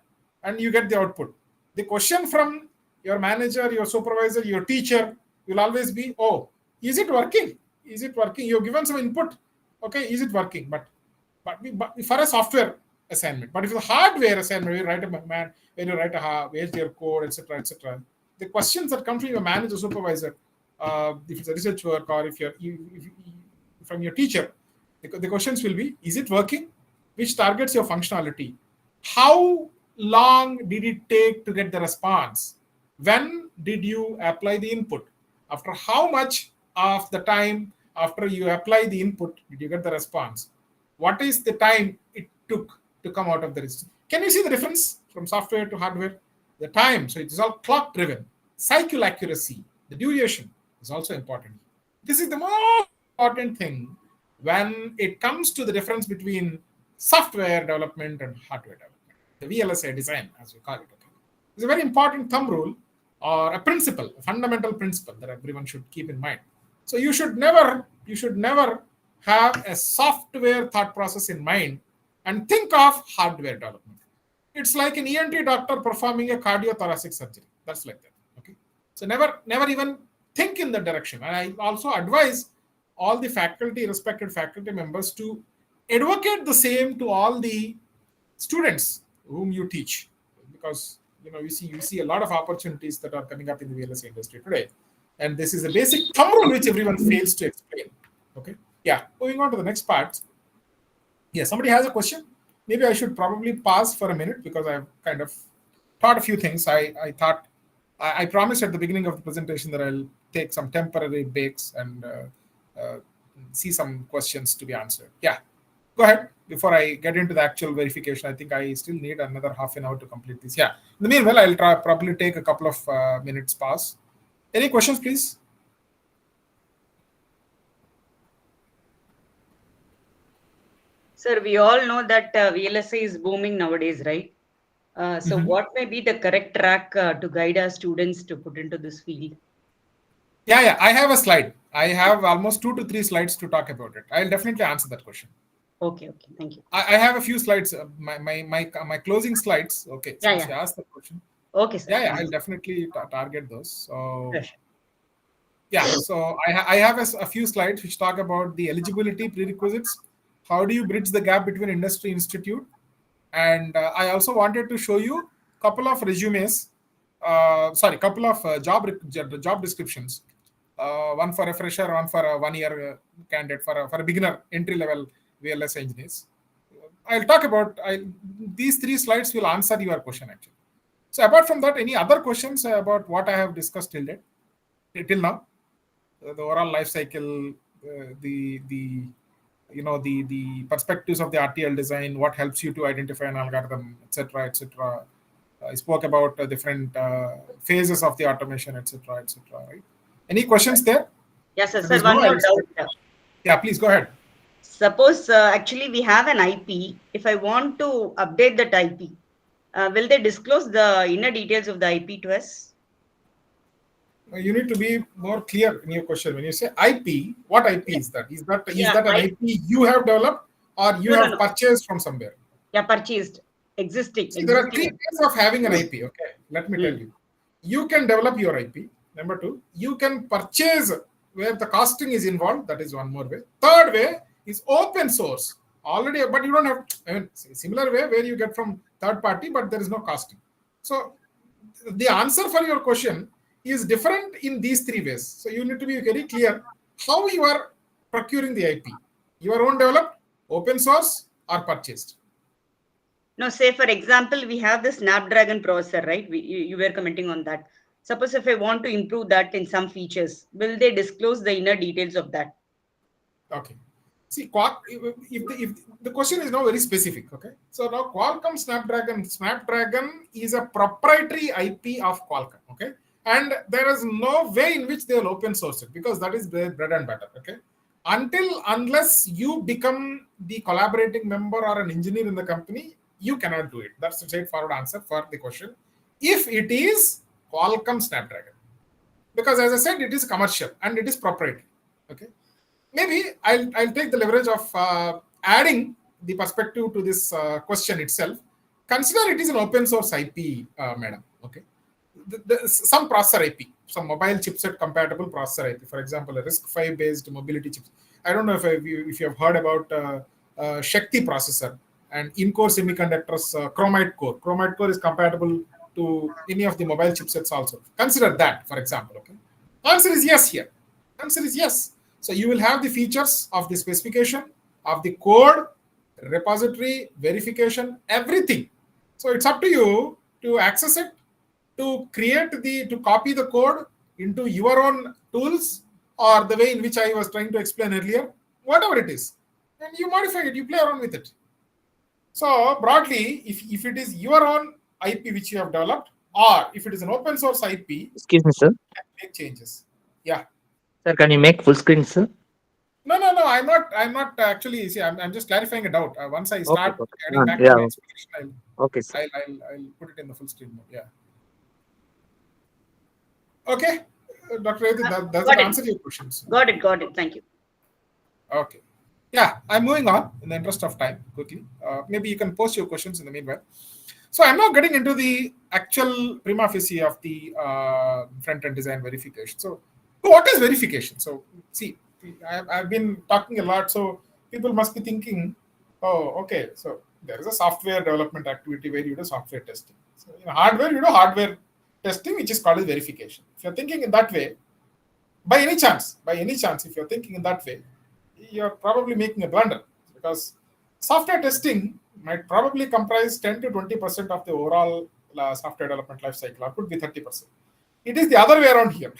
and you get the output. The question from your manager, your supervisor, your teacher will always be, oh, is it working? Is it working? You've given some input. Okay, is it working? But for a software assignment, but if it's a hardware assignment, when you write a where's your code, etc., the questions that come from your manager, supervisor, if it's a research work, or if from your teacher, the questions will be: is it working? Which targets your functionality? How long did it take to get the response? When did you apply the input? After how much of the time after you apply the input did you get the response? What is the time it took to come out of the result? Can you see the difference from software to hardware? The time, so it is all clock driven. Cycle accuracy, the duration is also important. This is the most important thing when it comes to the difference between software development and hardware development. The VLSI design, as we call it. Okay. It's a very important thumb rule or a principle, a fundamental principle that everyone should keep in mind. So you should never have a software thought process in mind and think of hardware development. It's like an ENT doctor performing a cardiothoracic surgery. That's like that. Okay. So never even think in that direction. And I also advise all the respected faculty members to advocate the same to all the students whom you teach, because you see a lot of opportunities that are coming up in the VLSI industry today, and this is a basic thumb rule which everyone fails to explain. Okay, yeah. Moving on to the next part. Yeah, somebody has a question. Maybe I should probably pause for a minute because I've kind of thought a few things. I thought I promised at the beginning of the presentation that I'll take some temporary breaks and see some questions to be answered. Yeah, go ahead. Before I get into the actual verification, I think I still need another half an hour to complete this. Yeah. In the meanwhile, I'll probably take a couple of minutes pause. Any questions, please? Sir, we all know that VLSI is booming nowadays, right? So what may be the correct track to guide our students to put into this field? Yeah. I have a slide. I have almost 2 to 3 slides to talk about it. I'll definitely answer that question. Okay, thank you. I have a few slides, my closing slides. Okay, since you asked the question. Okay, sir. Yeah, I'll definitely target those. So, Sure. yeah, so I have a few slides which talk about the eligibility prerequisites. How do you bridge the gap between industry institute? And I also wanted to show you a couple of resumes, couple of job descriptions. One for a fresher, one for a 1-year candidate, for a beginner entry-level VLSI engineers. I'll talk about these 3 slides will answer your question actually. So apart from that, any other questions about what I have discussed till now? The overall life cycle, the perspectives of the RTL design, what helps you to identify an algorithm, etc., etc. I spoke about different phases of the automation, etc., etc. Right? Any questions there? Yes, sir. Sir, one more doubt. Yeah, please go ahead. Suppose actually we have an IP. If I want to update that IP, will they disclose the inner details of the IP to us? You need to be more clear in your question. When you say IP, what IP is that? Is that an IP you have developed or you have purchased from somewhere? Yeah, purchased. Existing. See, there are 3 ways of having an IP. Okay, let me tell you. You can develop your IP. Number 2, you can purchase where the costing is involved. That is one more way. Third way is open source. Already, but you don't have, similar way where you get from third party, but there is no costing. So the answer for your question is different in these 3 ways. So you need to be very clear how you are procuring the IP. Your own developed, open source, or purchased. No, say for example, we have the Snapdragon processor, right? You were commenting on that. Suppose if I want to improve that in some features, will they disclose the inner details of that? Okay. See, if the question is now very specific, okay? So now Qualcomm Snapdragon is a proprietary IP of Qualcomm, okay? And there is no way in which they will open source it because that is their bread and butter, okay? Unless you become the collaborating member or an engineer in the company, you cannot do it. That's the straightforward answer for the question. If it is Qualcomm Snapdragon, because as I said, it is commercial and it is proprietary. Okay, maybe I'll take the leverage of adding the perspective to this question itself. Consider it is an open source IP, madam. Okay, some processor IP, some mobile chipset compatible processor IP. For example, a RISC-V based mobility chip. I don't know if you have heard about Shakti processor and in-core semiconductors, Chromite core. Chromite core is compatible to any of the mobile chipsets also. Consider that, for example. Okay. Answer is yes here. Answer is yes. So you will have the features of the specification, of the code, repository, verification, everything. So it's up to you to access it, to copy the code into your own tools or the way in which I was trying to explain earlier, whatever it is. And you modify it, you play around with it. So broadly, if it is your own IP which you have developed, or if it is an open source IP, excuse me, sir. You can make changes. Yeah. Sir, can you make full screen, sir? No. I'm not actually. See, I'm just clarifying a doubt. Once I start getting back to my explanation, I'll put it in the full screen mode. Yeah. Okay, Dr. Reddy, does that answer your questions? Got it. Thank you. Okay. Yeah, I'm moving on in the interest of time quickly. Maybe you can post your questions in the meanwhile. So I'm not getting into the actual prima facie of the front-end design verification. So what is verification? So see, I've been talking a lot, so people must be thinking, oh, okay, so there is a software development activity where you do software testing. So in hardware, you do hardware testing, which is called as verification. If you're thinking in that way, by any chance, if you're thinking in that way, you're probably making a blunder, because software testing might probably comprise 10 to 20% of the overall software development life cycle, or could be 30%. It is the other way around here.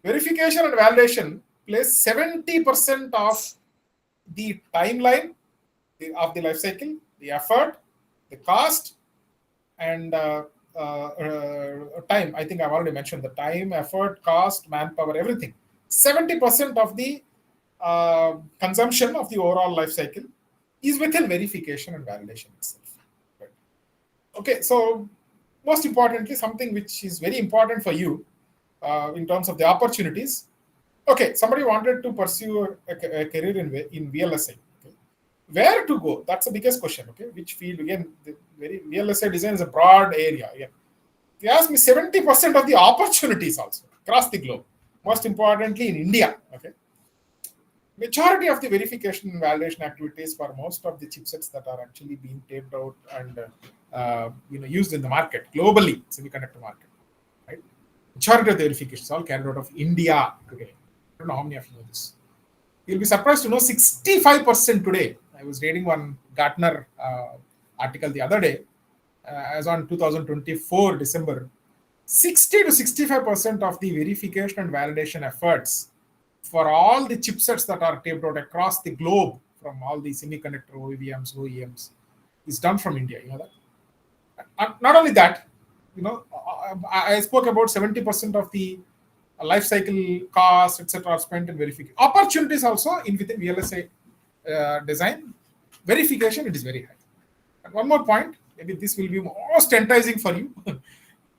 Verification and validation plays 70% of the timeline of the life cycle, the effort, the cost, and time. I think I've already mentioned the time, effort, cost, manpower, everything. 70% of the consumption of the overall life cycle is within verification and validation itself. Right. Okay, so most importantly, something which is very important for you in terms of the opportunities. Okay, somebody wanted to pursue a career in VLSI. Okay. Where to go? That's the biggest question. Okay, which field? Again, the VLSI design is a broad area. Again, if you ask me, 70% of the opportunities also across the globe. Most importantly, in India. Okay, majority of the verification and validation activities for most of the chipsets that are actually being taped out and used in the market globally, semiconductor market. Right, majority of the verifications all carried out of India today. I don't know how many of you know this. You'll be surprised to know 65% today. I was reading one Gartner article the other day, as on 2024 December, 60 to 65% of the verification and validation efforts for all the chipsets that are taped out across the globe from all the semiconductor OEMs is done from India. You know that. And not only that, I spoke about 70% of the life cycle costs, etc., are spent in verification. Opportunities also within VLSI design verification, it is very high. And one more point, maybe this will be most enticing for you.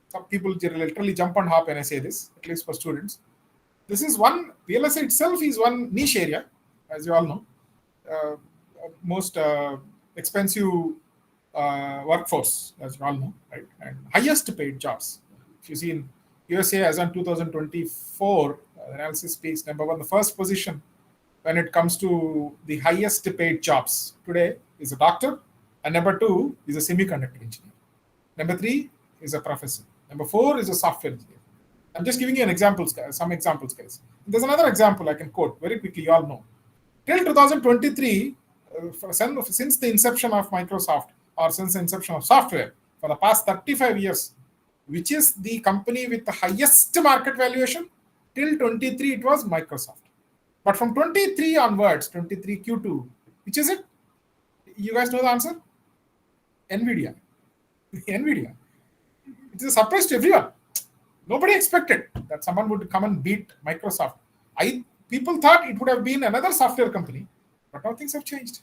Some people literally jump and hop when I say this, at least for students. This is one, VLSI itself is one niche area, as you all know. Most expensive workforce, as you all know, right? And highest paid jobs. If you see in USA as on 2024, analysis speaks, number one, the first position when it comes to the highest paid jobs today is a doctor, and number two is a semiconductor engineer. Number three is a professor. Number four is a software engineer. I'm just giving you some examples, guys. There's another example I can quote very quickly. You all know. Till 2023, since the inception of Microsoft, or since the inception of software, for the past 35 years, which is the company with the highest market valuation, till 23 it was Microsoft. But from 23 onwards, 23 Q2, which is it? You guys know the answer? NVIDIA. NVIDIA. It is a surprise to everyone. Nobody expected that someone would come and beat Microsoft. People thought it would have been another software company, but now things have changed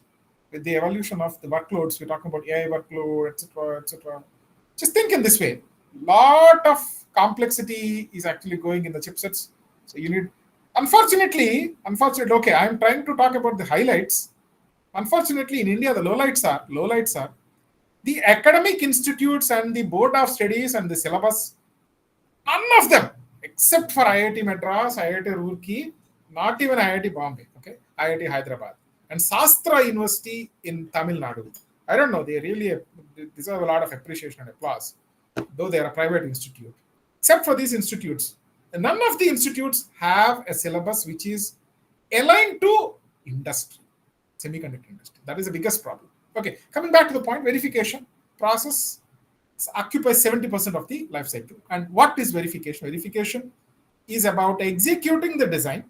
with the evolution of the workloads. We're talking about AI workload, etc., etc. Just think in this way. Lot of complexity is actually going in the chipsets. So you need, unfortunately, okay, I'm trying to talk about the highlights. Unfortunately, in India, the lowlights are the academic institutes and the board of studies and the syllabus. None of them, except for IIT Madras, IIT Roorkee, not even IIT Bombay, okay, IIT Hyderabad, and Sastra University in Tamil Nadu. I don't know, they really deserve a lot of appreciation and applause, though they are a private institute. Except for these institutes, none of the institutes have a syllabus which is aligned to industry, semiconductor industry. That is the biggest problem. Okay, coming back to the point, verification process occupies 70% of the life cycle. And what is verification? Verification is about executing the design,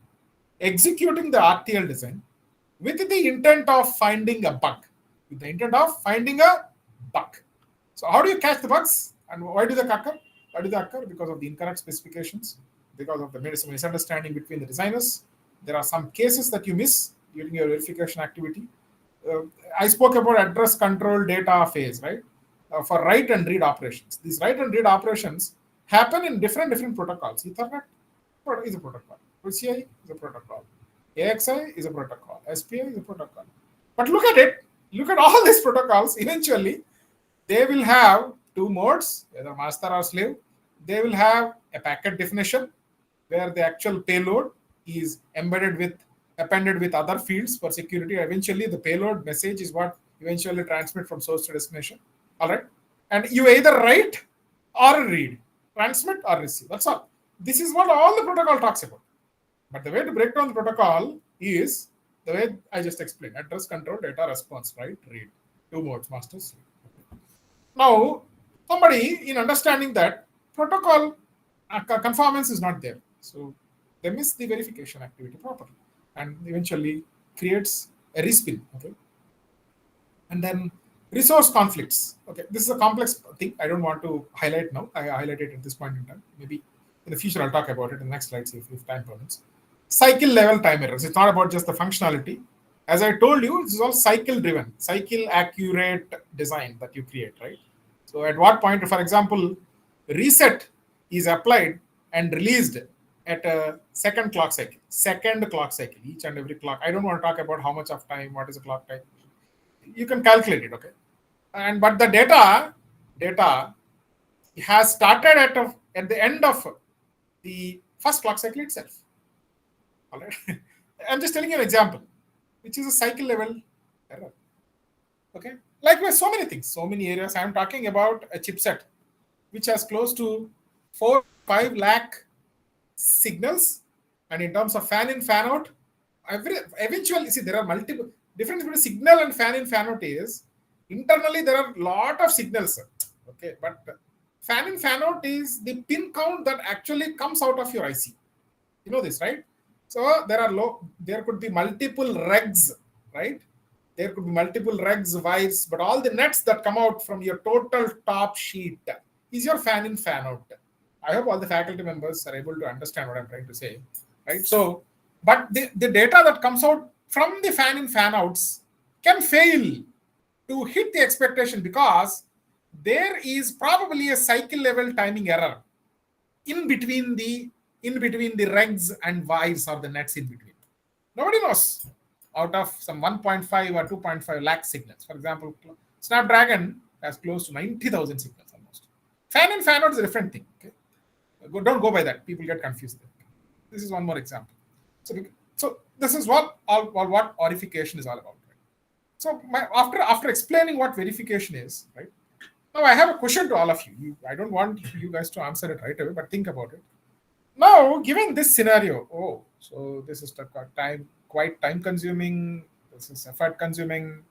executing the RTL design with the intent of finding a bug. So how do you catch the bugs? And why do they occur? Because of the incorrect specifications, because of the misunderstanding between the designers. There are some cases that you miss during your verification activity. I spoke about address control data phase, right? For write and read operations. These write and read operations happen in different protocols. Ethernet is a protocol. PCI is a protocol. AXI is a protocol. SPI is a protocol. But look at it. Look at all these protocols. Eventually, They will have two modes, either master or slave. They will have a packet definition where the actual payload is appended with other fields for security. Eventually, the payload message is what eventually transmit from source to destination. All right, and you either write or read, transmit or receive. That's all. This is what all the protocol talks about. But the way to break down the protocol is the way I just explained: address, control, data, response, write, read. Two modes, master, slave. Now, somebody in understanding that protocol conformance is not there, so they miss the verification activity properly, and eventually creates a respin. Okay, and then resource conflicts. Okay, this is a complex thing. I don't want to highlight now. I highlight it at this point in time. Maybe in the future I'll talk about it in the next slides if time permits. Cycle level time errors. It's not about just the functionality. As I told you, this is all cycle driven, cycle accurate design that you create, right? So at what point, for example, reset is applied and released at a second clock cycle, each and every clock. I don't want to talk about how much of time, what is the clock time. You can calculate it, okay? But the data has started at the end of the first clock cycle itself. All right. I'm just telling you an example, which is a cycle level error. Okay. Likewise, so many things, so many areas. I'm talking about a chipset which has close to 4-5 lakh signals, and in terms of fan in, fan out, eventually, see, there are multiple difference between signal and fan in, fan out is internally there are a lot of signals. Okay, but fan in, fan out is the pin count that actually comes out of your IC. You know this, right? So there could be multiple regs, right? There could be multiple regs, wires, but all the nets that come out from your total top sheet is your fan in, fan out. I hope all the faculty members are able to understand what I'm trying to say, right? So, but the data that comes out from the fan in, fan outs can fail to hit the expectation because there is probably a cycle level timing error in between the regs and wires or the nets in between. Nobody knows. Out of some 1.5 or 2.5 lakh signals, for example, Snapdragon has close to 90,000 signals almost. Fan in, fan out is a different thing. Okay, don't go by that. People get confused. This is one more example. So this is what verification is all about. Right? So after explaining what verification is, right? Now I have a question to all of you. I don't want you guys to answer it right away, but think about it. Now, given this scenario, so this is quite time consuming, this is effort consuming,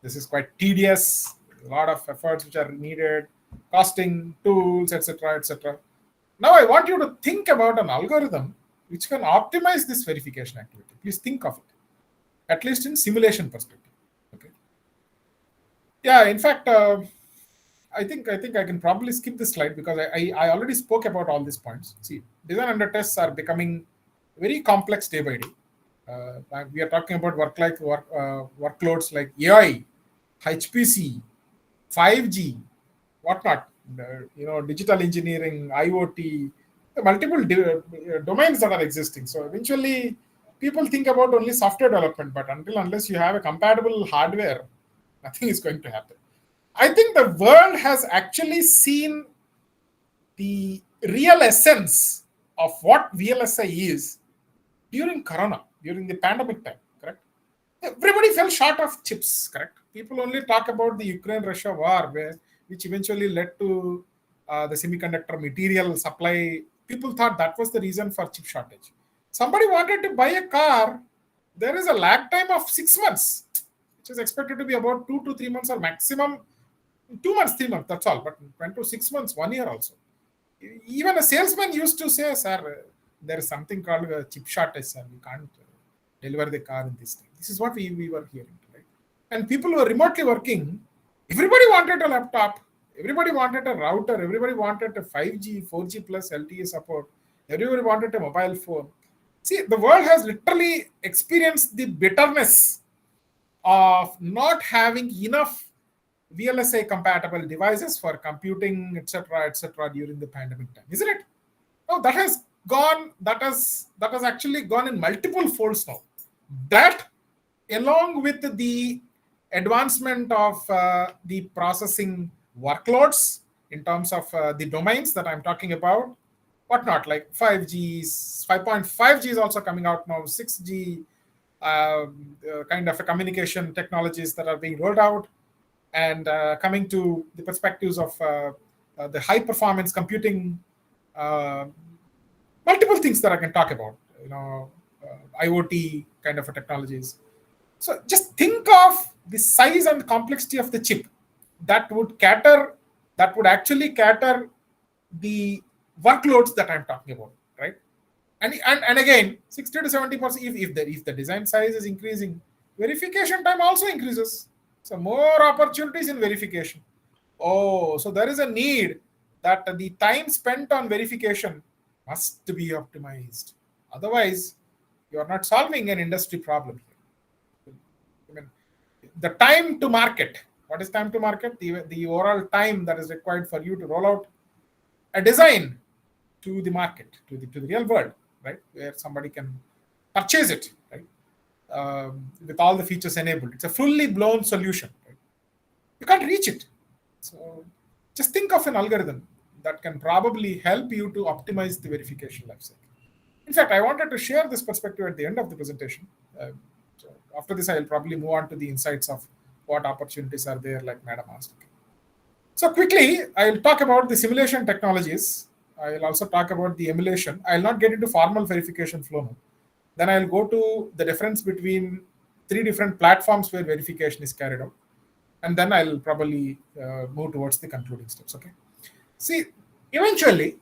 this is quite tedious, a lot of efforts which are needed, costing, tools, etc., etc. Now I want you to think about an algorithm which can optimize this verification activity. Please think of it, at least in simulation perspective. Okay. Yeah, in fact, I think I can probably skip this slide because I already spoke about all these points. See, design under tests are becoming very complex day by day. We are talking about workloads like AI, HPC, 5G, whatnot. Digital engineering, IoT, the multiple domains that are existing. So eventually, people think about only software development, but unless you have a compatible hardware, nothing is going to happen. I think the world has actually seen the real essence of what VLSI is during Corona, during the pandemic time, correct? Everybody fell short of chips, correct? People only talk about the Ukraine-Russia war, which eventually led to the semiconductor material supply. People thought that was the reason for chip shortage. Somebody wanted to buy a car, there is a lag time of 6 months, which is expected to be about 2 to 3 months or maximum 2 months, 3 months, that's all. But went to 6 months, 1 year also. Even a salesman used to say, sir, there is something called a chip shortage, sir. We can't deliver the car in this time. This is what we were hearing, right? And people who were remotely working, everybody wanted a laptop. Everybody wanted a router. Everybody wanted a 5G, 4G plus LTE support. Everybody wanted a mobile phone. See, the world has literally experienced the bitterness of not having enough VLSI compatible devices for computing, etc., during the pandemic time, isn't it? No, that has actually gone in multiple folds now. That, along with the advancement of the processing workloads, in terms of the domains that I'm talking about, whatnot, like 5Gs, 5.5G is also coming out now, 6G, kind of a communication technologies that are being rolled out, and coming to the perspectives of the high performance computing, multiple things that I can talk about, IoT kind of technologies. So just think of the size and complexity of the chip that would actually cater the workloads that I'm talking about, right? And again, 60 to 70%, if the design size is increasing, verification time also increases. So more opportunities in verification. Oh, so there is a need that the time spent on verification must be optimized. Otherwise, you are not solving an industry problem here. I mean, the time to market. What is time to market? The overall time that is required for you to roll out a design to the market, to the real world, right? Where somebody can purchase it, right? With all the features enabled. It's a fully blown solution, right? You can't reach it. So just think of an algorithm that can probably help you to optimize the verification lifecycle. In fact, I wanted to share this perspective at the end of the presentation. So after this, I will probably move on to the insights of what opportunities are there, like Madam asked. So quickly, I will talk about the simulation technologies. I will also talk about the emulation. I will not get into formal verification flow now. Then I will go to the difference between 3 different platforms where verification is carried out. And then I'll probably move towards the concluding steps, okay? See, eventually,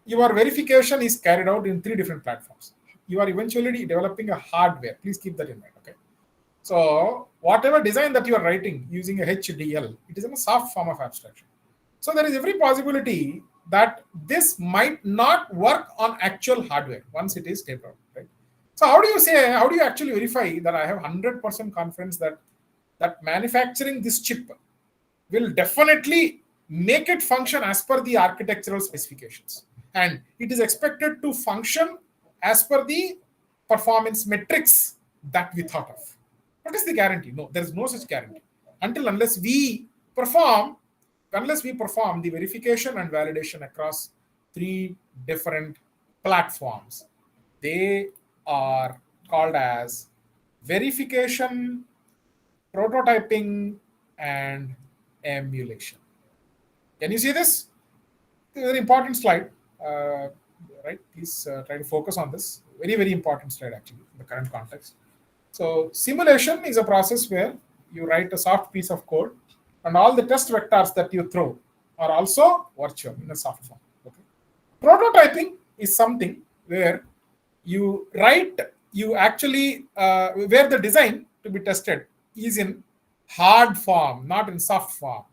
your verification is carried out in 3 different platforms. You are eventually developing a hardware. Please keep that in mind, okay? So whatever design that you are writing using a HDL, it is in a soft form of abstraction. So there is every possibility that this might not work on actual hardware once it is taped out, right? So how do you actually verify that I have 100% confidence that manufacturing this chip will definitely make it function as per the architectural specifications, and it is expected to function as per the performance metrics that we thought of? What is the guarantee? No, there is no such guarantee unless we perform the verification and validation across 3 different platforms. They are called as verification, prototyping, and emulation. Can you see this? It's a very important slide, right? Please try to focus on this. Very, very important slide actually in the current context. So simulation is a process where you write a soft piece of code and all the test vectors that you throw are also virtual in a soft form. Okay. Prototyping is something where you where the design to be tested is in hard form, not in soft form.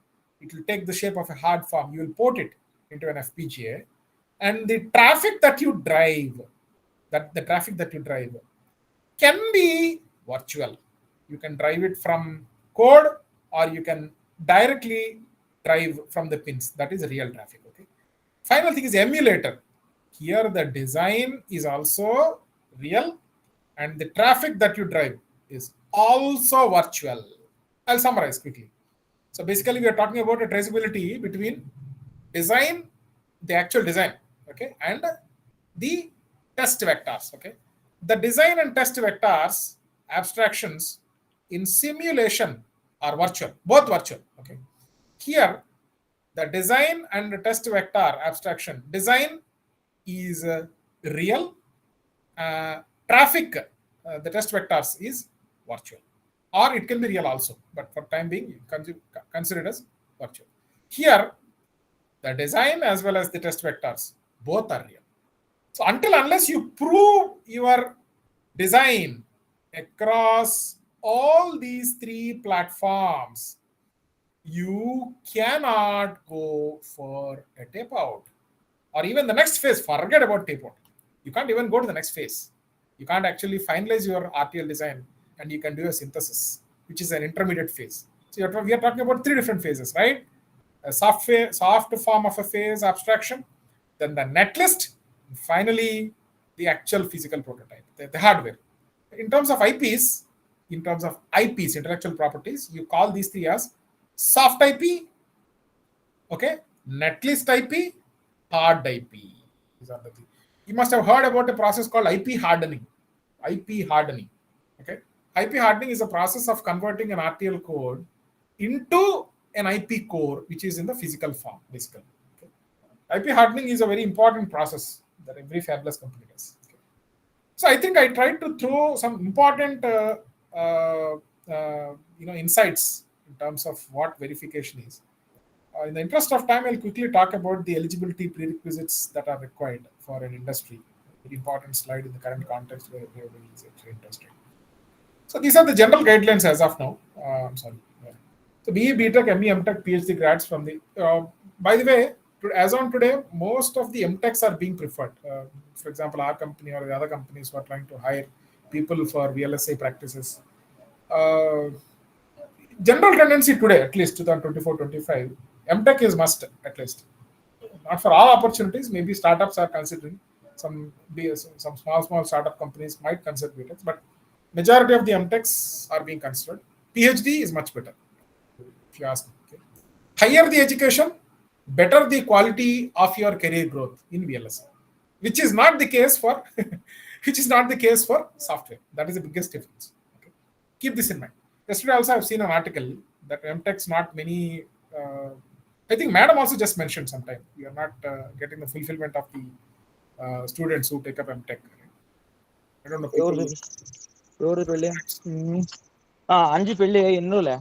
It will take the shape of a hard form. You will port it into an FPGA, and the traffic that you drive, can be virtual. You can drive it from code, or you can directly drive from the pins. That is real traffic. Okay. Final thing is emulator. Here the design is also real, and the traffic that you drive is also virtual. I'll summarize quickly. So basically, we are talking about a traceability between design, the actual design, okay, and the test vectors. Okay. The design and test vectors abstractions in simulation are virtual, both virtual. Okay. Here, the design and the test vector abstraction, design is real, traffic, the test vectors is virtual, or it can be real also, but for time being, consider it as virtual. Here, the design as well as the test vectors, both are real. So unless you prove your design across all these 3 platforms, you cannot go for a tape out, or even the next phase. Forget about tape out. You can't even go to the next phase. You can't actually finalize your RTL design, and you can do a synthesis, which is an intermediate phase. So we are talking about 3 different phases, right? A soft form of a phase abstraction, then the netlist, and finally the actual physical prototype, the hardware. In terms of IPs, intellectual properties, you call these 3 as soft IP, Okay, netlist IP, hard IP. These are the things. You must have heard about a process called IP hardening. IP hardening. Okay, IP hardening is a process of converting an RTL code into an IP core, which is in the physical form, basically. Okay. IP hardening is a very important process that every fabless company does. Okay. So I think I tried to throw some important, insights in terms of what verification is. In the interest of time, I'll quickly talk about the eligibility prerequisites that are required for an industry. Very important slide in the current context where everybody is actually interested. So these are the general guidelines as of now. I'm sorry. Yeah. So BE, BTech, ME, MTech, PhD grads from the. By the way, as on today, most of the MTechs are being preferred. For example, our company or the other companies who are trying to hire people for VLSI practices. General tendency today, at least 2024-25, MTech is must, at least. Not for all opportunities, maybe startups are considering, some small startup companies might consider BTech, but majority of the MTechs are being considered. PhD is much better, if you ask me. Okay. Higher the education, better the quality of your career growth in VLSI, which is not the case for software. That is the biggest difference. Okay. Keep this in mind. Yesterday also I've seen an article that MTech's not many. I think Madam also just mentioned sometime we are not getting the fulfillment of the students who take up MTech. I don't know. ఎవరు పెళ్ళి అంజి పెళ్ళి ఎన్ని రోజులే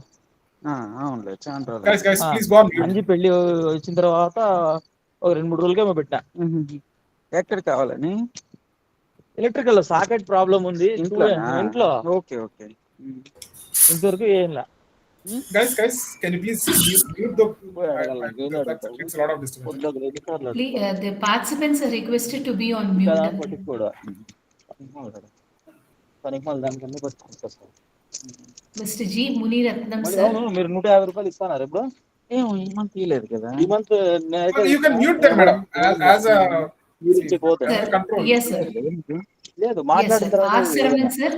అవునులే చాలా రోజులు Guys, please go on mute. Anji పెళ్ళి వచ్చిన తర్వాత ఒక 2-3 రోజులకేమో పెట్టా ఎక్కడ కావాలని ఎలక్ట్రికల్ సాకెట్ ప్రాబ్లం ఉంది ఇంట్లో ఓకే ఓకే ఇంతవరకు ఏం లా Guys, can you please mute the? That creates a lot of disturbance. The participants are requested to be on mute. Mr. G. Muniratnam, sir. మీరు 150 రూపాయలు ఇస్తారా ఇప్పుడు ఈ మంత్ తీయలేదు కదా ఈ month You can mute them, madam, as a control. Yes, sir. లేదు Yes, మాట్లాడిన sir. తర్వాత R. Saravanan, sir.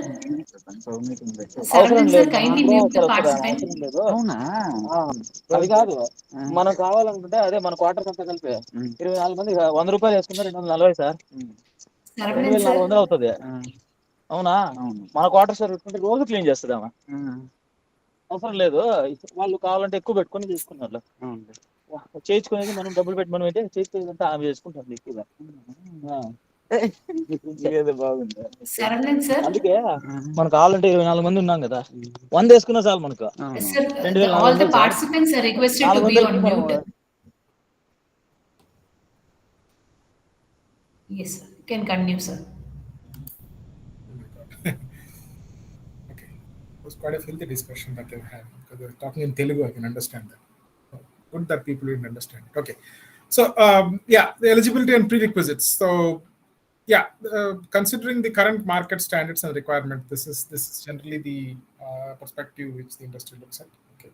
అవసరం Saravanan, sir, లేదు kindly mute the participant. అవసరం లేదు అవునా అది కాదు మనం కావాలనుకుంటే అదే మన క్వార్టర్ అంతా కలిపి 24 మంది 100 రూపాయలు వేసుకున్నా 240 సార్ Saravanan, sir. 2400 అవుతుంది అవునా మన క్వార్టర్ సార్ పెట్టుకుంటే రోజు క్లీన్ చేస్తుందామా అవసరం లేదు వాళ్ళు కావాలంటే ఎక్కువ పెట్టుకొని తీసుకున్నారు చేయించుకునేది మనం డబ్బులు పెట్టి మనం అయితే చేయించుకునేదంతా ఆమె చేసుకుంటాం ఎక్కువగా బాగుంది Saravanan, sir. అందుకే మనకు కావాలంటే 24 మంది ఉన్నాం కదా 100 వేసుకున్నా చాలు మనకు Sir, all the participants are requested to be on mute. Yes, sir. You can continue, sir. Okay. It was quite a filthy discussion that they had because they were talking in Telugu. I can understand that. Good that people didn't understand it. Okay. So, the eligibility and prerequisites. So, considering the current market standards and requirements, this is generally the perspective which the industry looks at. Okay.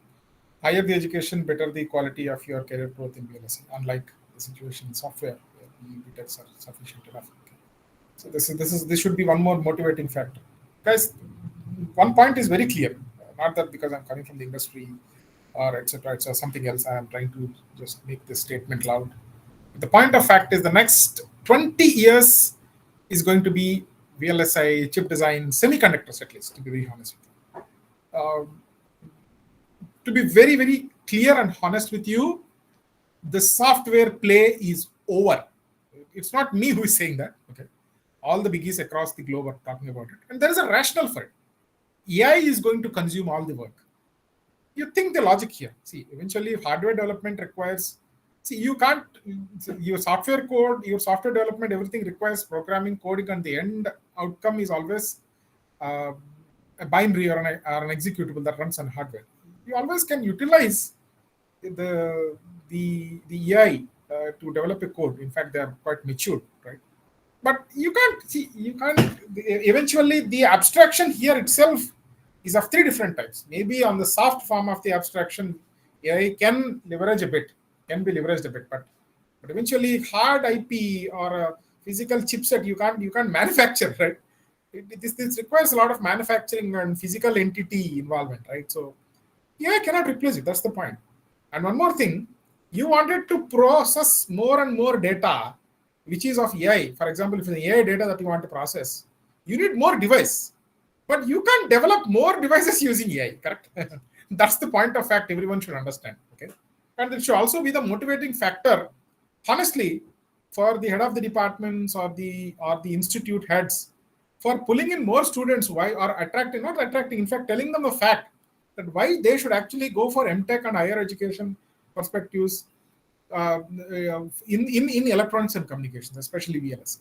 Higher the education, better the quality of your career growth in VLSI, unlike the situation in software where the BTechs are sufficient enough. Okay. So this should be one more motivating factor. Guys, one point is very clear. Not that because I'm coming from the industry or etc. It's something else. I am trying to just make this statement loud. But the point of fact is the next 20 years is going to be VLSI, chip design, semiconductors at least, to be very honest with you. To be very, very clear and honest with you, the software play is over. It's not me who is saying that. Okay, all the biggies across the globe are talking about it, and there is a rationale for it. AI is going to consume all the work. You think the logic here. See, eventually, if hardware development requires. See, you can't. Your software code, your software development, everything requires programming, coding, and the end outcome is always a binary or an executable that runs on hardware. You always can utilize the AI to develop a code. In fact, they are quite mature, right? But you can't see. You can't. Eventually, the abstraction here itself is of 3 different types. Maybe on the soft form of the abstraction, AI can leverage a bit. Can be leveraged a bit, but eventually hard IP or a physical chipset you can't manufacture, right? This requires a lot of manufacturing and physical entity involvement, right? So AI cannot replace it. That's the point. And one more thing, You wanted to process more and more data, which is of AI. For example, if it's AI data that you want to process, you need more device. But you can't develop more devices using AI, correct? That's the point of fact everyone should understand. Okay. And it should also be the motivating factor, honestly, for the head of the departments or the institute heads for pulling in more students. Why? Or attracting, not attracting, in fact, telling them the fact that why they should actually go for MTech and higher education perspectives in electronics and communications, especially VLSI.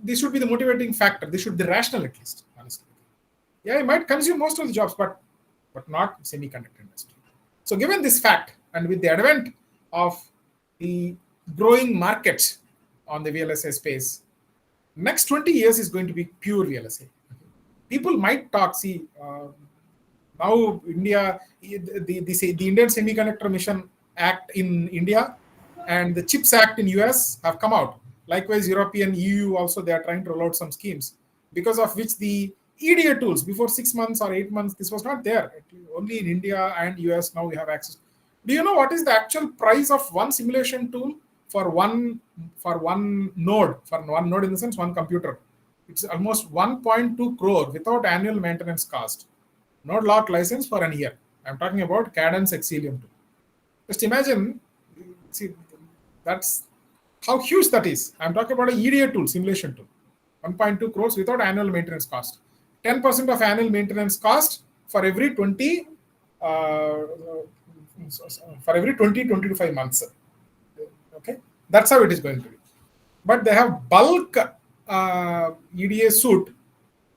This should be the motivating factor. This should be rational, at least, honestly. Yeah, it might consume most of the jobs, but not semiconductor industry. So given this fact, and with the advent of the growing market on the VLSI space, next 20 years is going to be pure VLSI. People might talk, now India, the Indian Semiconductor Mission Act in India and the CHIPS Act in US have come out. Likewise, European EU also, they are trying to roll out some schemes, because of which the EDA tools before 6 months or 8 months, this was not there. Only in India and US now we have access. Do you know what is the actual price of one simulation tool for one node? For one node in the sense, one computer. It's almost 1.2 crore without annual maintenance cost. Node lock license for an year. I'm talking about Cadence Xcelium 2. Just imagine, see, that's how huge that is. I'm talking about a EDA tool, simulation tool. 1.2 crores without annual maintenance cost. 10% of annual maintenance cost for every 20 to 5 months. Okay, that's how it is going to be. But they have bulk EDA suite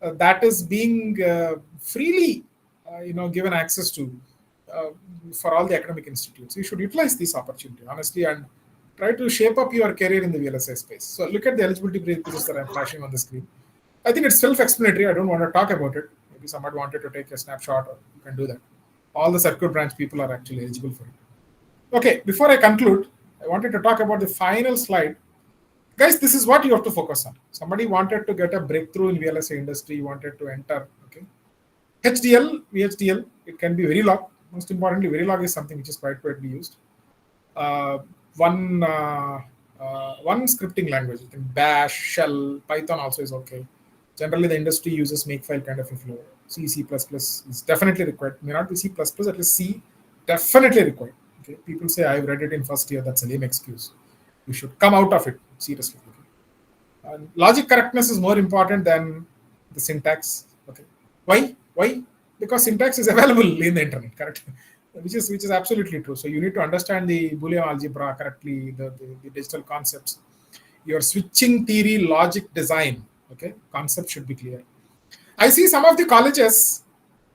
that is being freely given access to for all the academic institutes. You should utilize this opportunity, honestly, and try to shape up your career in the VLSI space. So look at the eligibility prerequisites that I'm flashing on the screen. I think it's self-explanatory. I don't want to talk about it. Maybe somebody wanted to take a snapshot, or you can do that. All the circuit branch people are actually eligible for it. Okay, before I conclude, I wanted to talk about the final slide. Guys, this is what you have to focus on. Somebody wanted to get a breakthrough in VLSI industry, wanted to enter. Okay, HDL, VHDL, it can be Verilog. Most importantly, Verilog is something which is quite widely used. One scripting language, I think Bash, Shell, Python also is okay. Generally, the industry uses Makefile kind of a flow. C, C++ is definitely required. May not be C++, at least C, definitely required. Okay, people say I've read it in first year. That's a lame excuse. You should come out of it seriously. Okay? And logic correctness is more important than the syntax. Okay, why? Because syntax is available in the internet, correct? Which is absolutely true. So you need to understand the Boolean algebra correctly, the digital concepts. Your switching theory, logic, design. Okay, concept should be clear. I see some of the colleges,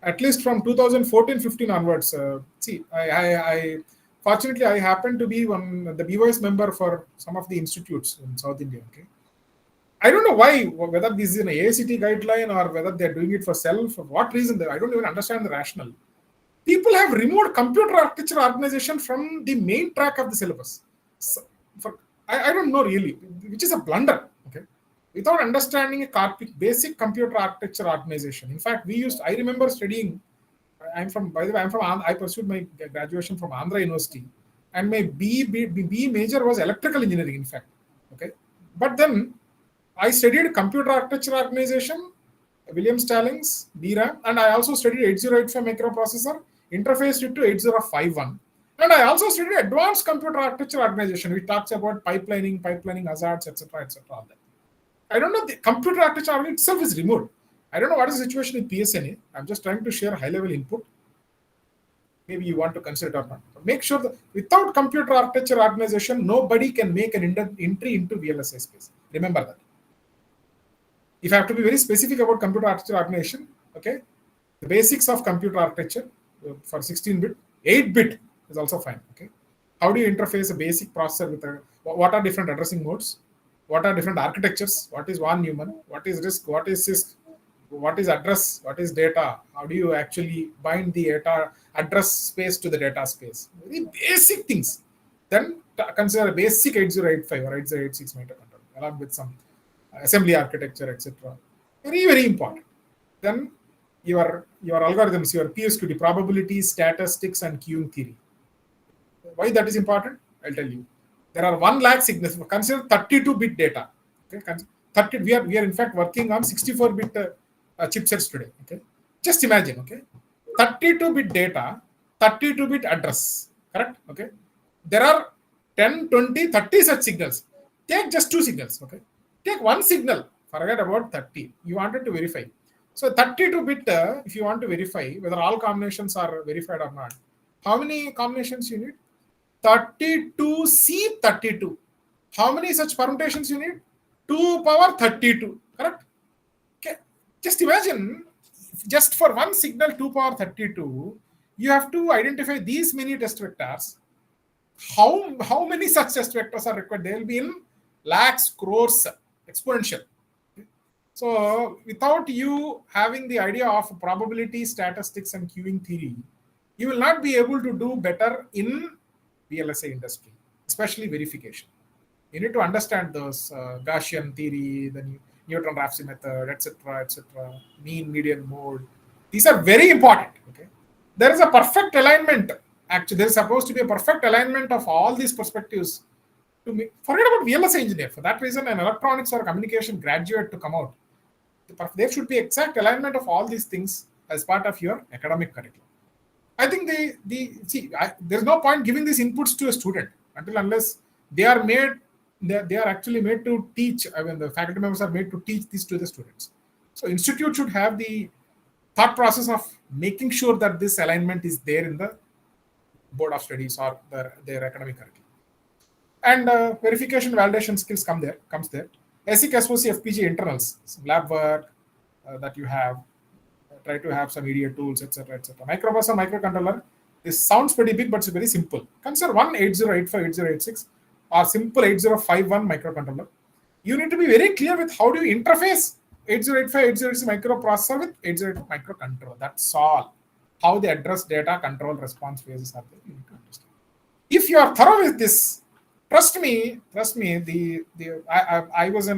at least from 2014-15 onwards. I fortunately I happen to be the BYS member for some of the institutes in South India. Okay, I don't know why, whether this is an AICT guideline or whether they're doing it for self, for what reason. I don't even understand the rationale. People have removed computer architecture organization from the main track of the syllabus. So, I don't know really, which is a blunder. Okay, without understanding a basic computer architecture organization. In fact, I remember studying. I pursued my graduation from Andhra University, and my B major was electrical engineering. In fact, okay, but then I studied computer architecture organization, William Stallings, DRAM, and I also studied 8085 microprocessor, interfaced it to 8051. And I also studied advanced computer architecture organization, which talks about pipelining hazards, etc., etc. All that. I don't know, the computer architecture itself is removed. I don't know what is the situation with PSNA. I'm just trying to share high-level input. Maybe you want to consider it or not. But make sure that without computer architecture organization, nobody can make an entry into VLSI space. Remember that. If I have to be very specific about computer architecture organization, okay, the basics of computer architecture for 16-bit, 8-bit is also fine. Okay, how do you interface a basic processor with what are different addressing modes? What are different architectures? What is von Neumann? What is RISC? What is CISC? What is address? What is data? How do you actually bind the data address space to the data space? Very basic things. Then consider a basic 8085 or 8086 microcontroller along with some assembly architecture, etc. Very, very important. Then your algorithms, your PSQD, probability, statistics, and queuing theory. Why that is important? I'll tell you. There are 1 lakh signals. Consider 32-bit data. Okay, 30. We are in fact working on 64-bit chipsets today. Okay, just imagine. Okay, 32-bit data, 32-bit address. Correct. Okay, there are 10, 20, 30 such signals. Take just 2 signals. Okay, take 1 signal. Forget about 30. You wanted to verify. So 32-bit, if you want to verify whether all combinations are verified or not, how many combinations you need? 32C32. How many such permutations you need? 2 power 32. Correct? Okay. Just imagine, just for one signal 2 power 32, you have to identify these many test vectors. How many such test vectors are required? They will be in lakhs, crores, exponential. So without you having the idea of probability, statistics, and queuing theory, you will not be able to do better in VLSI industry, especially verification. You need to understand those Gaussian theory, the Newton-Raphson method, etc., mean, median, mode. These are very important. Okay, there is a perfect alignment. Actually, there is supposed to be a perfect alignment of all these perspectives. Forget about VLSI engineer. For that reason, an electronics or communication graduate to come out, there should be exact alignment of all these things as part of your academic curriculum. I think there's no point giving these inputs to a student unless they are actually made to teach. I mean, the faculty members are made to teach this to the students. So institute should have the thought process of making sure that this alignment is there in the board of studies or their academic curriculum. And verification validation skills comes there. ASIC, SOC, FPG internals, some lab work that you have. Try to have some EDA tools, etc. Microprocessor, microcontroller. This sounds pretty big, but it's very simple. Consider one 8085, 8086, or simple 8051 microcontroller. You need to be very clear with how do you interface 8085, 8086 microprocessor with 8085 microcontroller. That's all. How they address data, control, response phases are there. You need to understand. If you are thorough with this, trust me. I was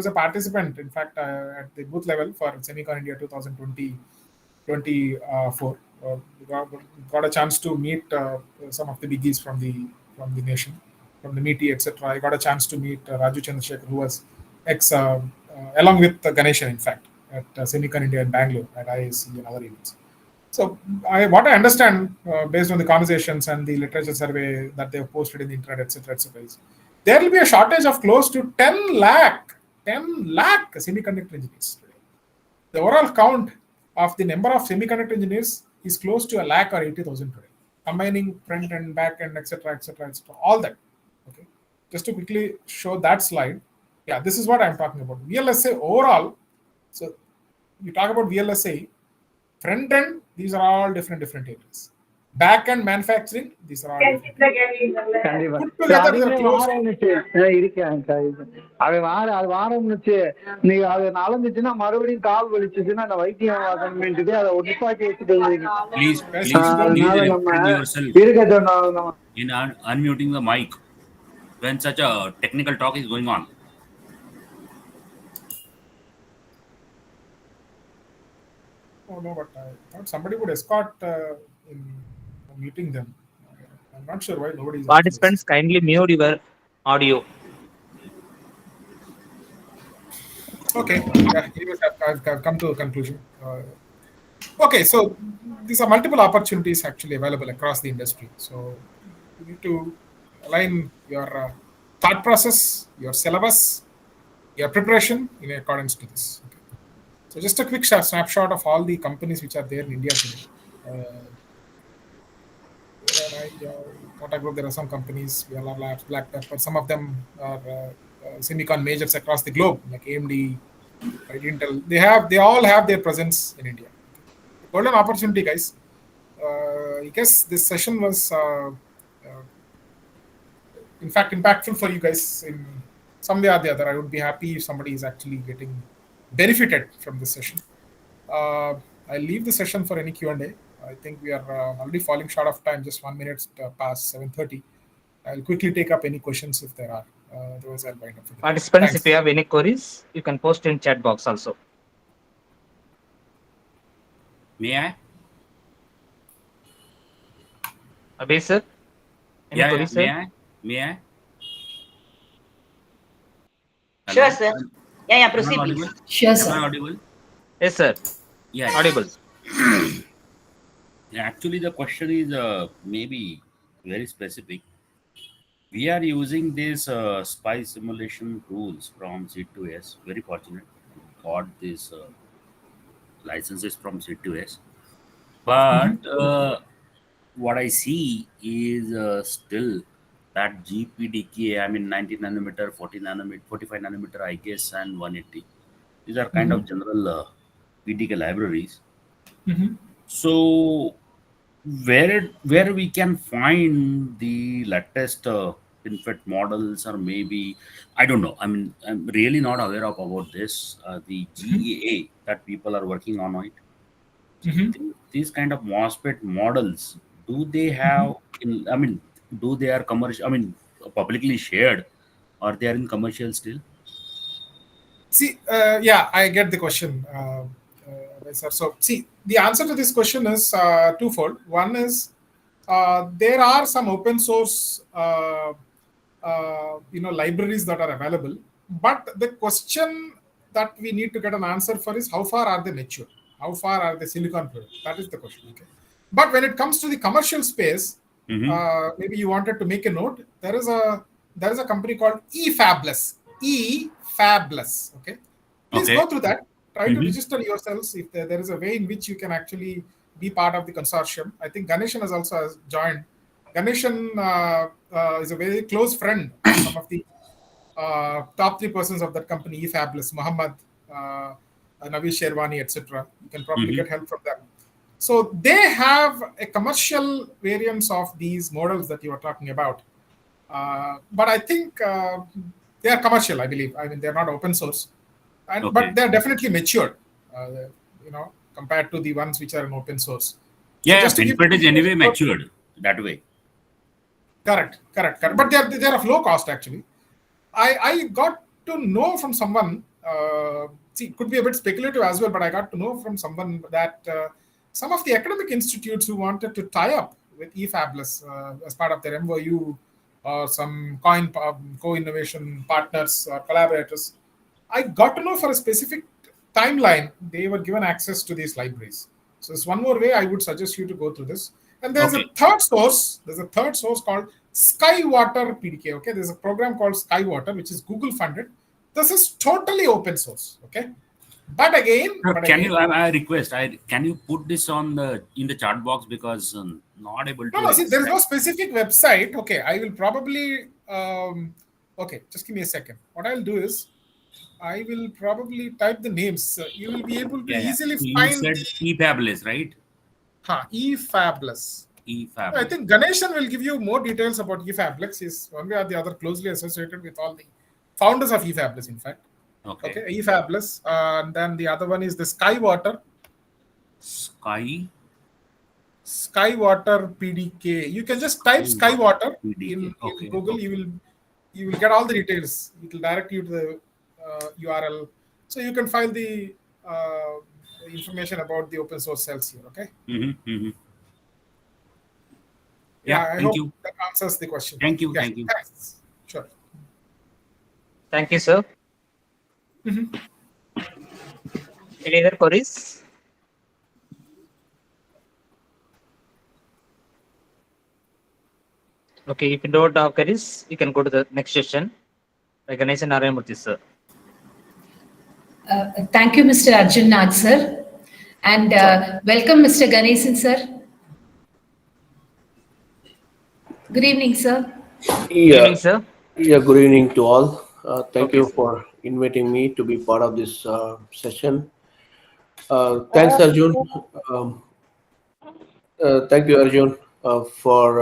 a participant, in fact, at the booth level for Semicon India 2024. Got a chance to meet some of the biggies from the nation, from the MITI, etc. I got a chance to meet Raju Chandrasekhar, who was along with Ganeshan, in fact, at Semicon India in Bangalore at IISc and other events. So what I understand based on the conversations and the literature survey that they have posted in the internet, etc., is there will be a shortage of close to 10 lakh semiconductor engineers today. The overall count of the number of semiconductor engineers is close to 1 lakh or 80,000 today, combining front end, back end, etc., all that. Okay, just to quickly show that slide. Yeah, this is what I'm talking about. VLSI overall. So you talk about VLSI. Front end, these are all different areas. Back end manufacturing, these are all different areas. Put together, they are close. Please restrain yourself in unmuting the mic when such a technical talk is going on. Oh no, but I thought somebody would escort in muting them. I'm not sure why nobody is. Participants, kindly mute your audio. Okay, yeah, anyways, I've come to a conclusion. Okay, so these are multiple opportunities actually available across the industry. So you need to align your thought process, your syllabus, your preparation in accordance to this. Okay. So just a quick snapshot of all the companies which are there in India today. Tata Group, there are some companies, VLR Labs, Black Pepper. Some of them are semicon majors across the globe, like AMD, right, Intel. They all have their presence in India. Golden opportunity, guys. I guess this session was, in fact, impactful for you guys in some way or the other. I would be happy if somebody is actually getting benefited from this session. I'll leave the session for any Q&A. I think we are already falling short of time, just 1 minute past 7:30. I'll quickly take up any questions if there are. Otherwise, I'll wind up for the Participants, Thanks. if you have any queries, you can post in chat box also. May I? Abhay sir, Any Yeah, queries, may sir? I? May I? Sure, Hello? sir. Yeah, Am I proceed, audible? please. Sure, Am I sir. audible? Yes, sir. Yeah. Audible. Actually, the question is maybe very specific. We are using these spy simulation tools from C2S. Very fortunate. Got these licenses from C2S. But what I see is still that GPDK, I mean 90 nanometer, 40 nanometer, 45 nanometer, I guess, and 180. These are kind of general PDK libraries. So where we can find the latest FinFET models, or maybe I don't know. I mean, I'm really not aware of about this. The GAA that people are working on it. So these kind of MOSFET models, do they have? I mean, do they are commercial? I mean, publicly shared, or they are in commercial still? See, yeah, I get the question, sir. So, see, the answer to this question is twofold. One is there are some open source, libraries that are available, but the question that we need to get an answer for is how far are they mature? How far are they silicon product? That is the question. Okay. But when it comes to the commercial space, Mm-hmm. maybe you wanted to make a note. There is a company called eFabless. eFabless. Okay, please Okay. go through that. Try to Mm-hmm. register yourselves if there is a way in which you can actually be part of the consortium. I think Ganeshan has also joined. Ganeshan is a very close friend of some of the top 3 persons of that company, eFabless, Muhammad, Navi Sherwani, etc. You can probably Mm-hmm. get help from them. So they have a commercial variants of these models that you are talking about. But I think they are commercial, I believe. I mean, they're not open source, but Okay. they're definitely matured, compared to the ones which are in open source. So Yeah, just to give FinFET is anyway you matured that way. correct. But they're of low cost actually. I got to know from someone. See, it could be a bit speculative as well, but I got to know from someone that some of the academic institutes who wanted to tie up with eFabless as part of their MOU or some co-innovation partners or collaborators, I got to know for a specific timeline they were given access to these libraries. So it's one more way I would suggest you to go through this. And there's a Okay. third source. There's a third source called Skywater PDK. Okay, there's a program called Skywater which is Google funded. This is totally open source. Okay, but again, Can you? I request. Can you put this on the in the chat box, because not able to no. See, there is no extract. specific website. Okay, I will probably. Okay, just give me a second. What I'll do is I will probably type the names. You will be able to Yeah, yeah. easily So you find said eFabless, right? eFabless. I eFabless. think Ganeshan will give you more details about eFabless. He's one way or the other closely associated with all the founders of eFabless, in fact. Okay. Okay, eFabless. And then the other one is the Skywater PDK. You can just type Skywater PDK. in Okay. Google. Okay. You will get all the details. It will direct you to the URL, so you can find the information about the open source cells here. Okay. Mm-hmm. Mm-hmm. Yeah, Yeah. I Thank hope you. that answers the question. Thank you. Yeah, Thank you. thanks. Sure. Thank you, sir. Any other queries? Okay, if you don't have queries, you can go to the next session. By Ganesh and Narayamurthy, sir. Thank you, Mr. Arjun Nag, sir. And welcome, Mr. Ganesan, sir. Good evening, sir. Good evening, Yeah, sir. good evening to all. Thank Okay, you sir. for inviting me to be part of this session. Thanks, Arjun. Um, Thank you, Arjun, for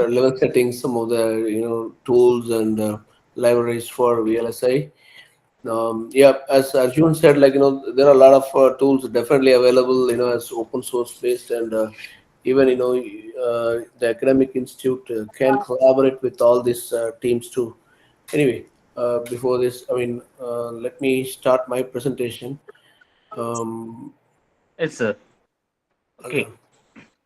level setting some of the tools and libraries for VLSI. Yeah, as Arjun said, there are a lot of tools definitely available, as open source based, and even the academic institute can collaborate with all these teams too. Anyway, before this, let me start my presentation. Yes, sir. Okay.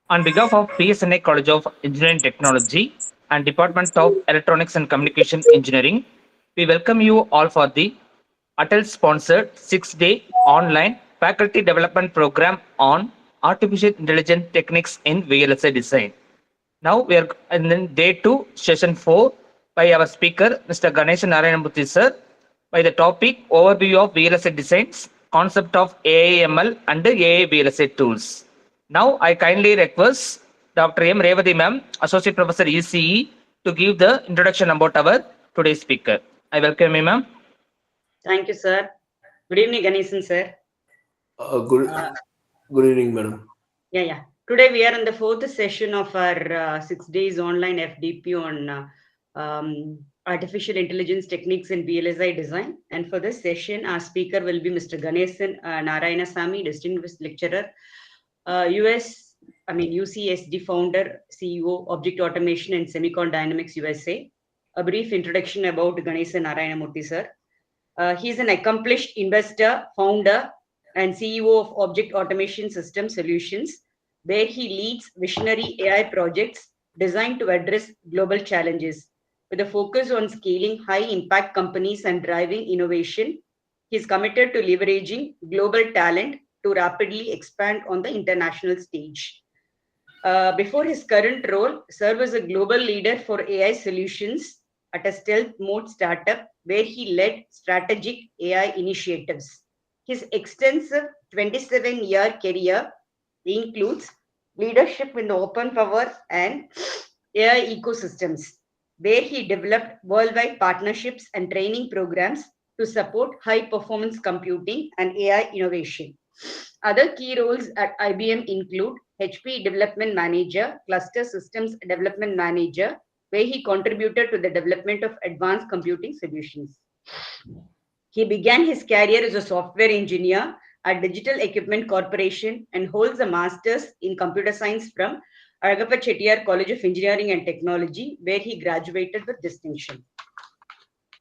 On behalf of PSNA College of Engineering Technology and Department of Electronics and Communication Engineering. We welcome you all for the ATAL sponsored 6-day online faculty development program on artificial intelligence techniques in VLSI design. Now we are in day 2, session 4 by our speaker, Mr. Ganesh Narayanamurthy sir, by the topic overview of VLSI designs, concept of AIML and AI VLSI tools. Now I kindly request Dr. M. Revati ma'am, Associate Professor ECE, to give the introduction about our today's speaker. I welcome you ma'am. Thank you, sir. Good evening, Ganesan, sir. Good evening, madam. Yeah. Today we are in the 4th session of our 6 days online FDP on artificial intelligence techniques in VLSI design. And for this session, our speaker will be Mr. Ganesan Narayanasamy, distinguished lecturer, UCSD founder, CEO, Object Automation and Semicon Dynamics USA. A brief introduction about Ganesan Narayanamurthy, sir. He is an accomplished investor, founder, and CEO of Object Automation System Solutions, where he leads visionary AI projects designed to address global challenges. With a focus on scaling high-impact companies and driving innovation, he is committed to leveraging global talent to rapidly expand on the international stage. Before his current role, Sir was a global leader for AI solutions at a stealth mode startup where he led strategic AI initiatives. His extensive 27-year career includes leadership in the open power and AI ecosystems, where he developed worldwide partnerships and training programs to support high-performance computing and AI innovation. Other key roles at IBM include HP Development Manager, Cluster Systems Development Manager, where he contributed to the development of advanced computing solutions. He began his career as a software engineer at Digital Equipment Corporation and holds a master's in computer science from Aragappa Chettiar College of Engineering and Technology, where he graduated with distinction.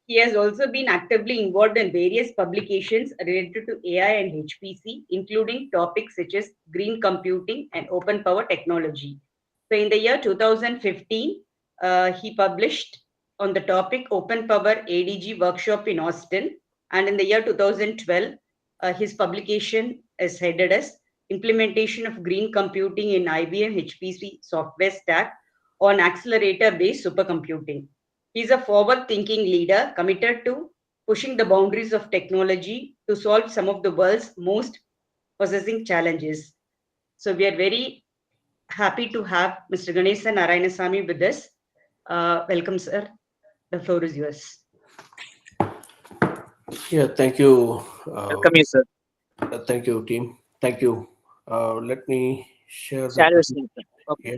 He has also been actively involved in various publications related to AI and HPC, including topics such as green computing and open power technology. So in the year 2015, he published on the topic Open Power ADG Workshop in Austin. And in the year 2012, his publication is headed as Implementation of Green Computing in IBM HPC Software Stack on Accelerator-Based Supercomputing. He's a forward-thinking leader committed to pushing the boundaries of technology to solve some of the world's most possessing challenges. So we are very happy to have Mr. Ganesan Narayanasamy with us. Welcome, sir. The floor is yours. Yeah, thank you. Welcome you sir. Thank you, team. Thank you. Let me share Share your the screen, sir. Okay. yeah.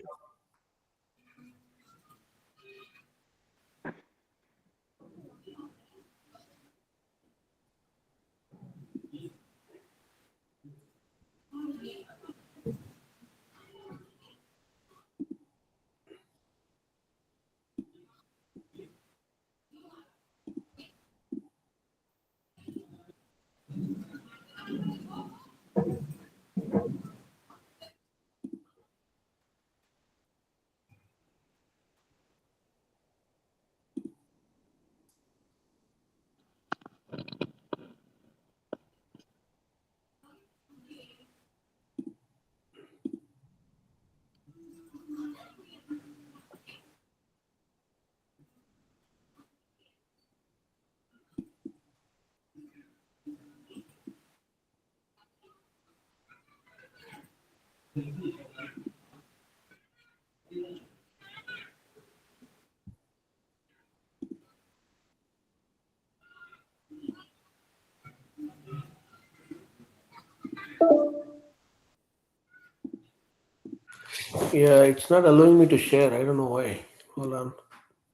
Yeah, it's not allowing me to share. I don't know why. Hold on.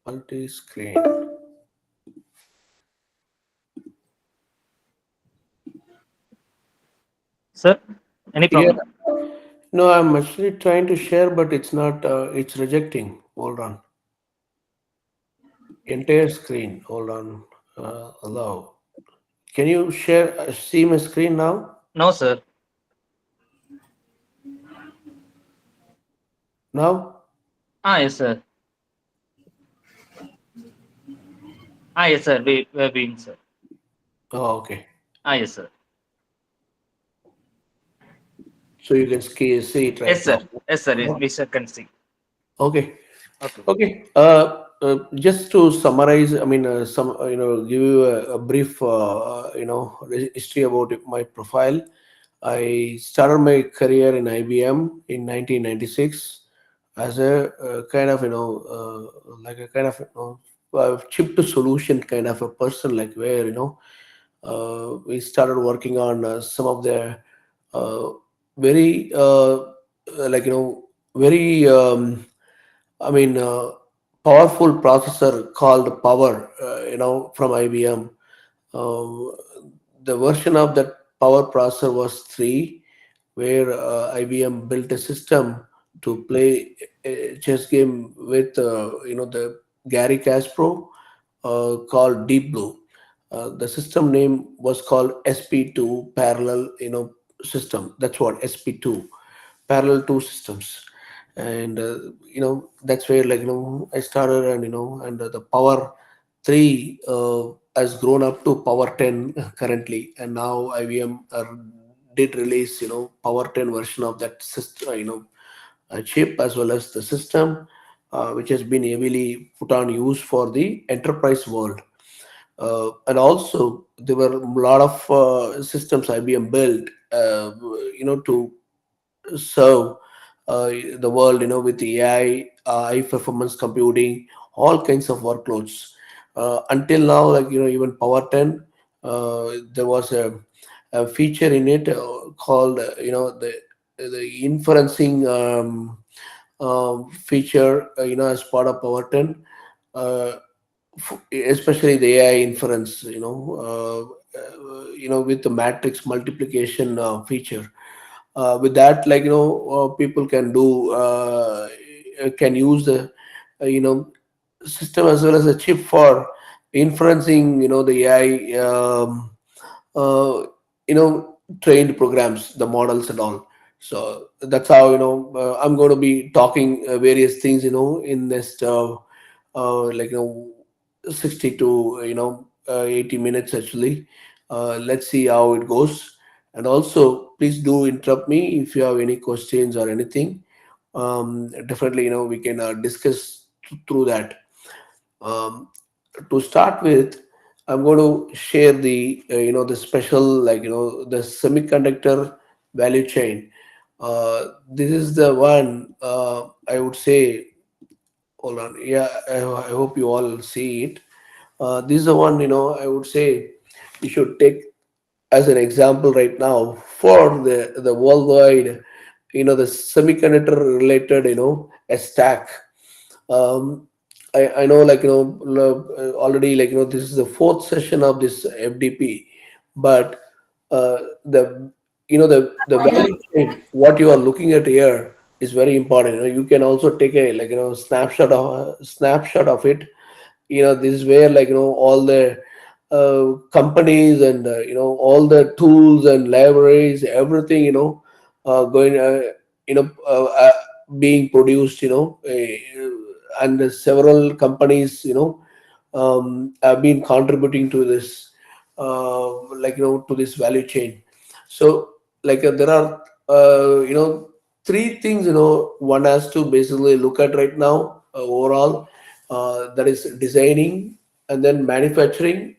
Multi-screen. Sir, any Yeah. problem? No, I'm actually trying to share, but it's not. It's rejecting. Hold on. Entire screen. Hold on. Allow. Can you share? See my screen now? No, sir. Now? Yes, sir. Yes, sir. We're being, sir. Oh, okay. Yes, sir. So you can see it Yes, right sir. now. Yes, sir. Yes, we sir can see. Okay. Okay. Okay. Just to summarize, I mean, give you a brief, history about my profile. I started my career in IBM in 1996 as a kind of, like a kind of, chip to solution kind of a person, like where, we started working on some of the uh, very, like, very, I mean, powerful processor called Power, from IBM. Um, the version of that Power processor was 3, where IBM built a system to play a chess game with, the Gary Kasparov, called Deep Blue. The system name was called SP2 parallel, system. That's what SP2 parallel 2 systems. And that's where, like, I started, and the Power 3 has grown up to Power 10 currently, and now IBM did release, Power 10 version of that system, chip, as well as the system, which has been heavily put on use for the enterprise world. And also there were a lot of systems IBM built, to serve the world, with AI, high performance computing, all kinds of workloads. Until now, like, even Power 10, there was a feature in it called, the inferencing feature, as part of Power 10. Uh, Especially the AI inference, with the matrix multiplication feature. With that, like, people can use the, system as well as a chip for inferencing, the AI, uh, trained programs, the models and all. So that's how, I'm going to be talking various things, in next, like, 60 to, 80 minutes actually. Let's see how it goes. And also, please do interrupt me if you have any questions or anything. Definitely, we can discuss through that. um, to start with, I'm going to share the, the special, like, the semiconductor value chain. This is the one, I would say. Hold on. Yeah, I hope you all see it. This is the one, I would say you should take as an example right now for the worldwide, the semiconductor related, a stack. I know, like, already, like, this is the fourth session of this FDP, but the, the value chain, what you are looking at here is very important. You can also take a, like, snapshot of it. This is where, like, all the companies and, all the tools and libraries, everything, going, being produced, and several companies, have been contributing to this, like, to this value chain. So, like, there are, three things, one has to basically look at right now, overall. That is designing, and then manufacturing,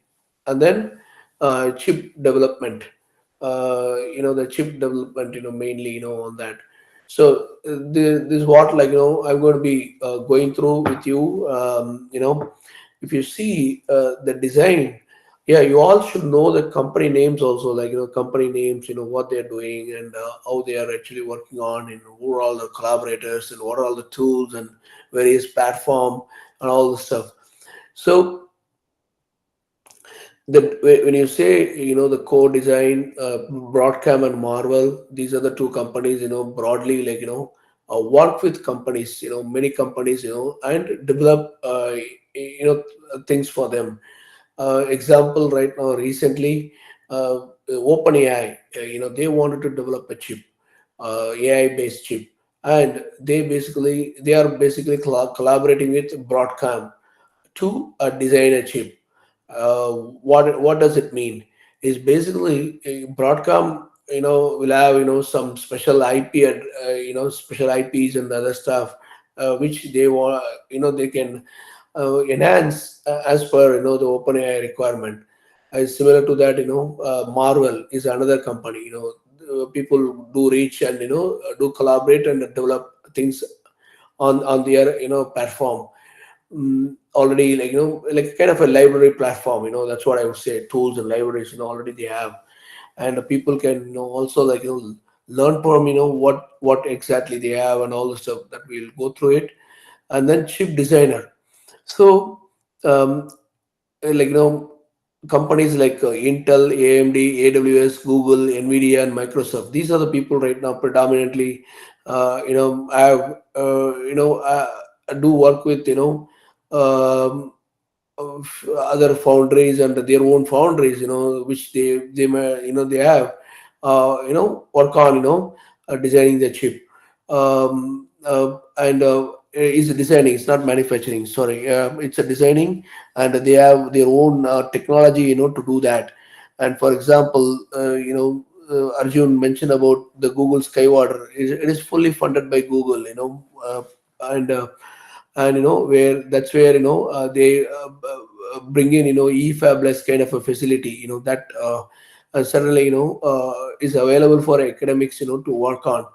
and then chip development. The chip development, mainly, on that. So, this is what, like, I'm going to be going through with you. If you see the design, yeah, you all should know the company names also, like, company names, what they're doing, and how they are actually working on, and who are all the collaborators, and what are all the tools and various platform and all the stuff. So, when you say, the core design, Broadcom and Marvel, these are the two companies, broadly, like, work with companies, many companies, and develop, things for them. Example right now, recently, OpenAI, they wanted to develop a chip, AI based chip, and they are basically collaborating with Broadcom to design a chip. What does it mean? Is basically Broadcom, will have some special IP, special IPs and other stuff, which they want, they can enhance as per the OpenAI requirement. Similar to that, Marvel is another company. People do reach and do collaborate and develop things on their platform. Already, like like kind of a library platform. That's what I would say. Tools and libraries, already they have, and the people can also, like learn from what exactly they have and all the stuff that we'll go through it. And then chip designer. So like companies like Intel, AMD, AWS, Google, Nvidia, and Microsoft. These are the people right now predominantly. Have do work with of other foundries and their own foundries, which they may, they have, work on, designing the chip, and is designing. It's not manufacturing. Sorry, it's a designing, and they have their own technology, to do that. And for example, Arjun mentioned about the Google Skywater. It is fully funded by Google, and where that's where they bring in e-fabless kind of a facility, that certainly is available for academics to work on.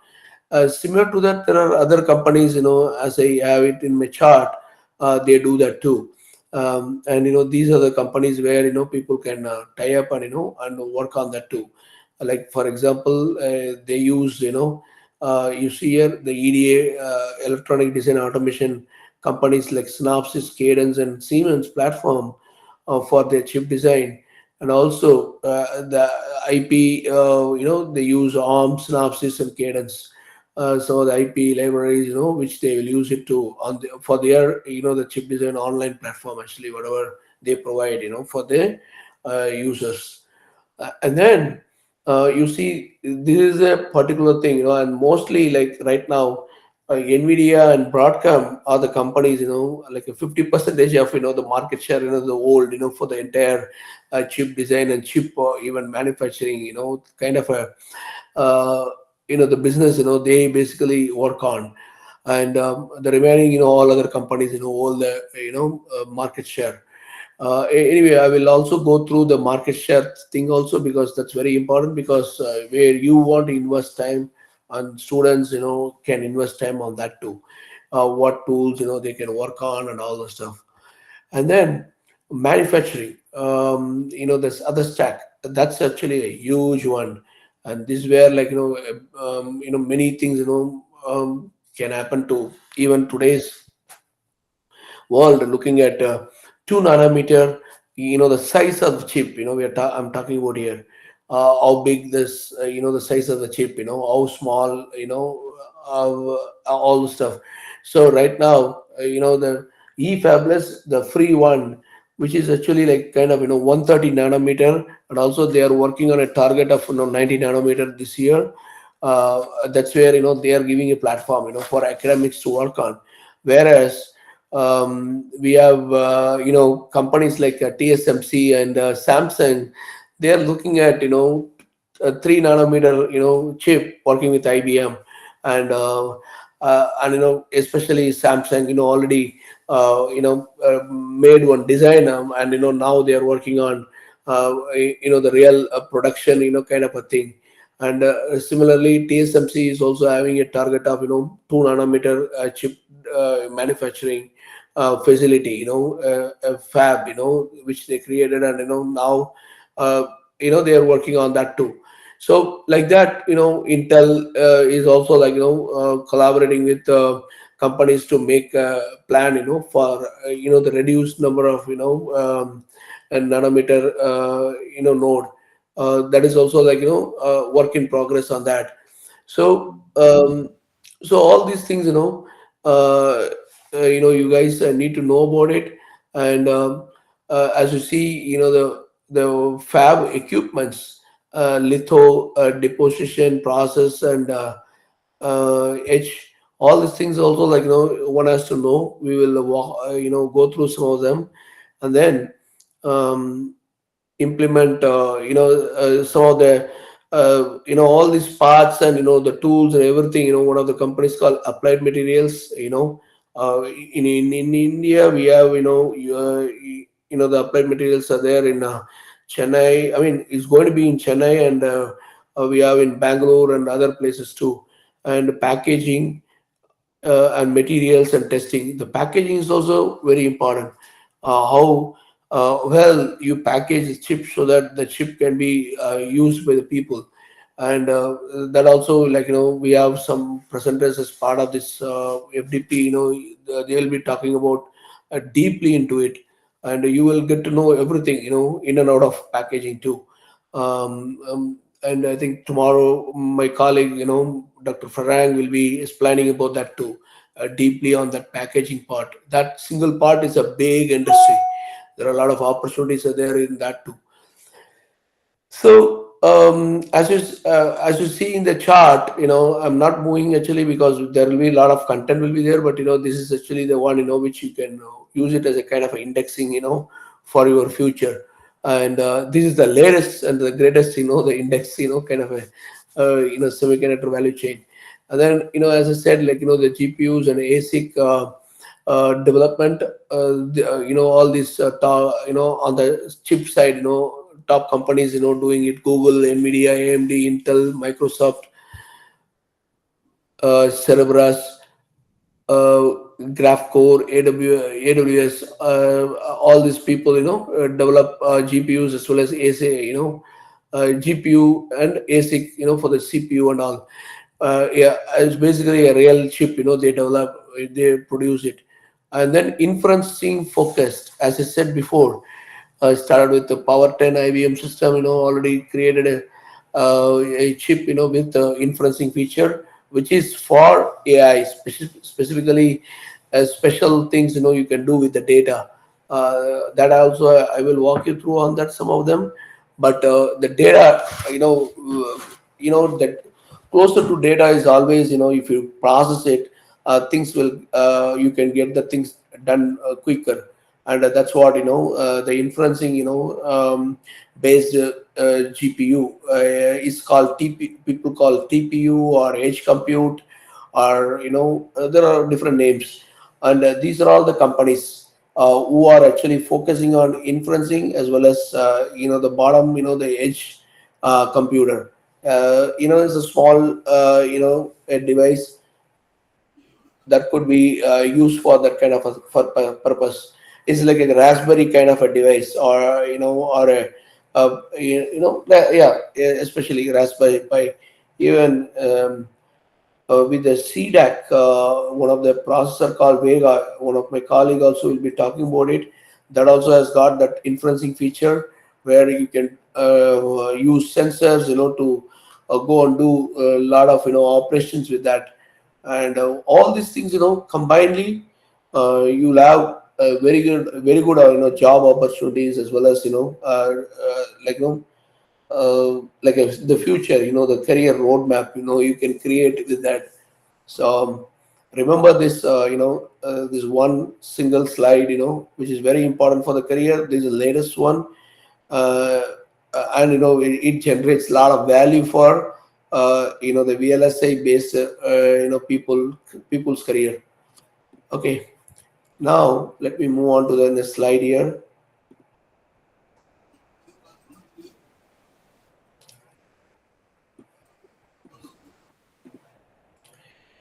Similar to that, there are other companies, as I have it in my chart, they do that too. And these are the companies where people can tie up and and work on that too. Like for example, they use you see here the EDA, electronic design automation companies like Synopsys, Cadence, and Siemens platform for their chip design. And also the IP, they use ARM, Synopsys, and Cadence. So the IP libraries, which they will use it to for their, the chip design online platform, actually, whatever they provide, for their users. And then you see, this is a particular thing, and mostly like right now, Nvidia and Broadcom are the companies, like a 50% of the market share, the world, for the entire chip design and chip even manufacturing, kind of a the business, they basically work on. And the remaining, all other companies, all the market share. Anyway, I will also go through the market share thing also, because that's very important, because where you want to invest time, and students can invest time on that too. What tools they can work on and all the stuff. And then manufacturing, this other stack, that's actually a huge one. And this is where, like many things can happen to even today's world. Looking at 2 nanometer, the size of the chip, I'm talking about here, how big this, the size of the chip, how small, all the stuff. So right now, the e-fabless, the free one, which is actually like kind of 130 nanometer, and also they are working on a target of 90 nanometer this year. That's where they are giving a platform for academics to work on. Whereas we have companies like TSMC and Samsung. They are looking at a 3 nanometer chip, working with IBM. And especially Samsung already made one design, and now they are working on the real production kind of a thing. And similarly, TSMC is also having a target of 2 nanometer chip manufacturing facility, a fab, which they created. And now they are working on that too. So like that, Intel is also, like collaborating with companies to make a plan, for the reduced number of a nanometer node. That is also, like work in progress on that. So so all these things, uh, you guys need to know about it. And as you see, the fab equipments, litho, deposition process, and etch, all these things also, like one has to know. We will walk, go through some of them. And then um, implement some of the all these parts and the tools and everything. One of the companies called Applied Materials. In India we have the Applied Materials are there in Chennai. I mean, it's going to be in Chennai, and we have in Bangalore and other places too. And packaging and materials and testing. The packaging is also very important. How well you package the chip so that the chip can be used by the people, and that also, we have some presenters as part of this FDP. They will be talking about deeply into it, and you will get to know everything. In and out of packaging too. And I think tomorrow my colleague, Dr. Farang, will be explaining about that too, deeply on that packaging part. That single part is a big industry. There are a lot of opportunities are there in that too. So as you see in the chart, I'm not moving actually because there will be a lot of content will be there, but this is actually the one which you can use it as a kind of indexing, for your future. And this is the latest and the greatest, the index, kind of a semiconductor value chain. And then as I said, the GPUs and ASIC development, all these on the chip side, top companies doing it: Google, Nvidia, AMD, Intel, Microsoft, Cerebras, GraphCore, AWS, all these people develop GPUs as well as ASIC, GPU and ASIC, for the CPU and all. Yeah, it's basically a real chip. They develop, they produce it. And then inferencing focused, as I said before, started with the Power 10 IBM system. Already created a chip, with the inferencing feature, which is for AI, specifically special things, you can do with the data. That also I will walk you through on that, some of them. But the data, that closer to data is always, if you process it, things will, you can get the things done quicker. And that's what the inferencing based GPU is called people call TPU or edge compute, or there are different names. And these are all the companies who are actually focusing on inferencing, as well as the bottom, the edge computer. It's a small a device that could be used for that kind of purpose. It's like a Raspberry kind of a device, or or yeah, especially Raspberry Pi. Even with the CDAC, one of the processor called Vega. One of my colleague also will be talking about it. That also has got that inferencing feature where you can use sensors, to go and do a lot of operations with that. And all these things, combinedly, you'll have very good job opportunities, as well as like the future, the career roadmap, you can create with that. So remember this, this one single slide, which is very important for the career. This is the latest one. And it generates a lot of value for the VLSI based people's career. Okay, now let me move on to the next slide here.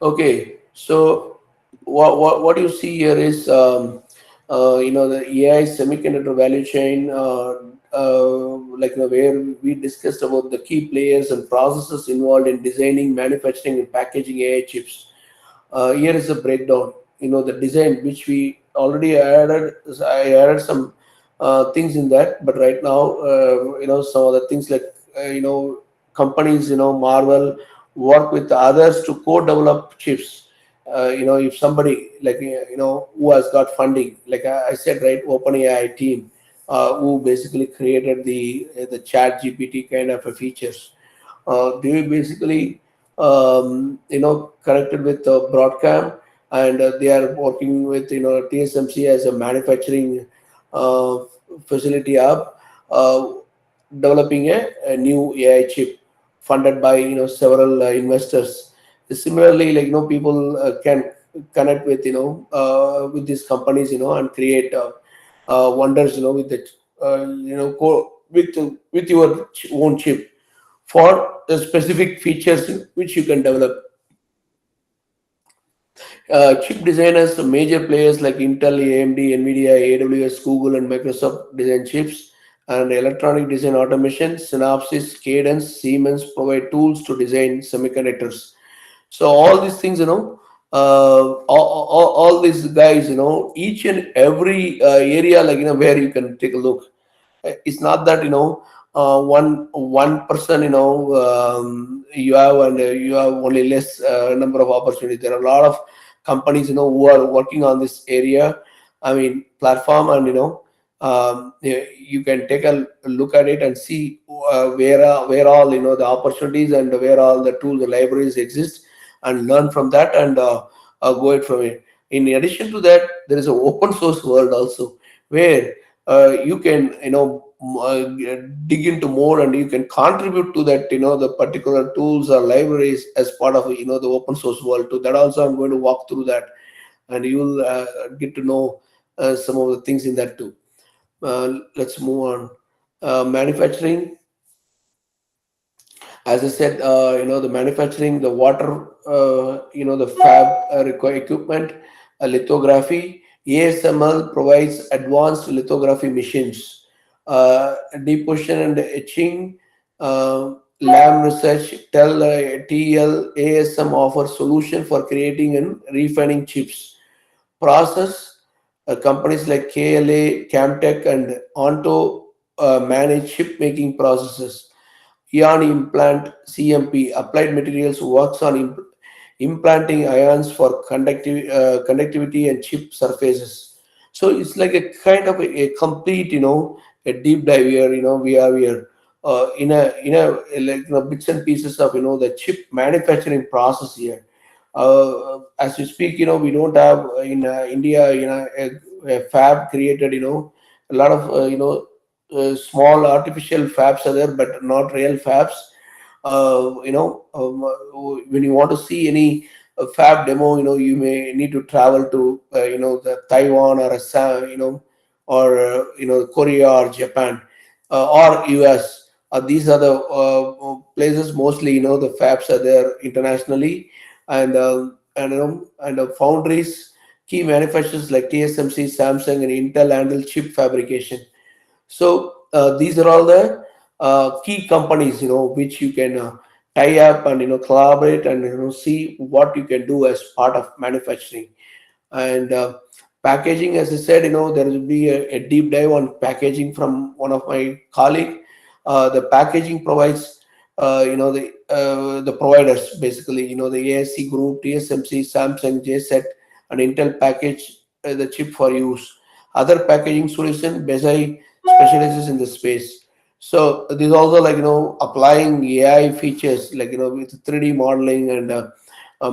Okay, so what you see here is the AI semiconductor value chain, where we discussed about the key players and processes involved in designing, manufacturing, and packaging AI chips. Here is a breakdown. The design which we already added. I added some things in that, but right now, some of the things like companies, Marvel work with others to co-develop chips. If somebody like who has got funding, like I said, right, OpenAI team, who basically created the Chat GPT kind of a features. They basically connected with Broadcom, and they are working with TSMC as a manufacturing facility up, developing a new AI chip funded by several investors. Similarly, people can connect with with these companies and create wonders with the with your own chip for the specific features which you can develop. Chip designers, major players like Intel, AMD, Nvidia, AWS, Google, and Microsoft design chips, and electronic design automation, Synopsys, Cadence, Siemens provide tools to design semiconductors. So all these things, all these guys, each and every area, where you can take a look. It's not that one person you have, and you have only less number of opportunities. There are a lot of companies who are working on this area, I mean platform, and you can take a look at it and see where all the opportunities and where all the tools, the libraries exist, and learn from that, and go it from it. In addition to that, there is an open source world also, where you can dig into more, and you can contribute to that the particular tools or libraries as part of the open source world too. That also I'm going to walk through that, and you'll get to know some of the things in that too. Let's move on. Manufacturing, as I said, the manufacturing, the water, the fab require equipment, lithography. ASML provides advanced lithography machines, deposition and etching, Lam Research, TL, ASM offers solution for creating and refining chips. Process, companies like KLA, Camtech, and Onto manage chip making processes. Ion implant, CMP, Applied Materials works on implanting ions for conductivity and chip surfaces. So it's like a kind of a complete, a deep dive here. We are in a like bits and pieces of the chip manufacturing process here. As we speak, we don't have in India, a fab created. A lot of small artificial fabs are there, but not real fabs. When you want to see any fab demo, you may need to travel to the Taiwan, or or Korea or Japan, or US. These are the places mostly. The fabs are there internationally, and foundries, key manufacturers like TSMC, Samsung, and Intel handle chip fabrication. So these are all the key companies, which you can tie up and collaborate, and see what you can do as part of manufacturing. And packaging, as I said, there will be a deep dive on packaging from one of my colleague. The packaging provides, the providers basically, the ASC Group, TSMC, Samsung, JSET, and Intel package the chip for use. Other packaging solution, BSI specializes in the space. So this also applying AI features with 3D modeling, and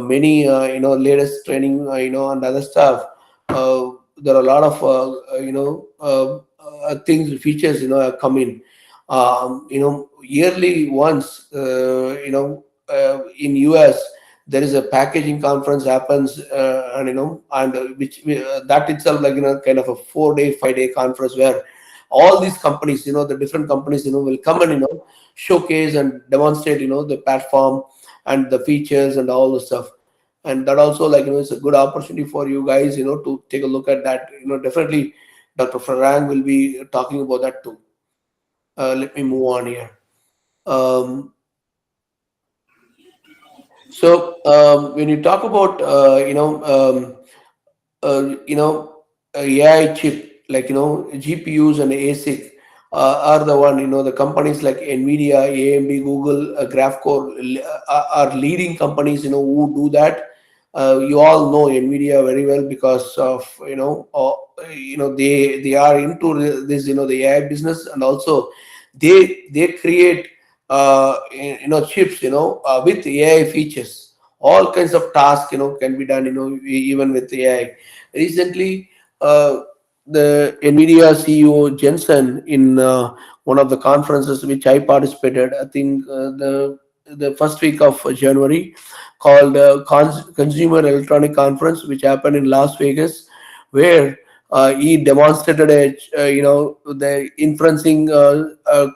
many latest training and other stuff. There are a lot of things, features have come in. Yearly once, in US there is a packaging conference happens, and which that itself kind of a 4-day 5-day conference, where all these companies, the different companies will come and showcase and demonstrate the platform and the features and all the stuff. And that also it's a good opportunity for you guys to take a look at that. Definitely Dr. Farang will be talking about that too. Let me move on here. When you talk about AI chip, GPUs and ASIC are the one, the companies like Nvidia, AMD, Google, GraphCore are leading companies who do that. You all know Nvidia very well, because of they are into this the AI business, and also they create chips with AI features. All kinds of tasks can be done even with AI. Recently, the NVIDIA CEO Jensen in one of the conferences which I participated. I think the first week of January, called Consumer Electronic Conference, which happened in Las Vegas, where he demonstrated the inferencing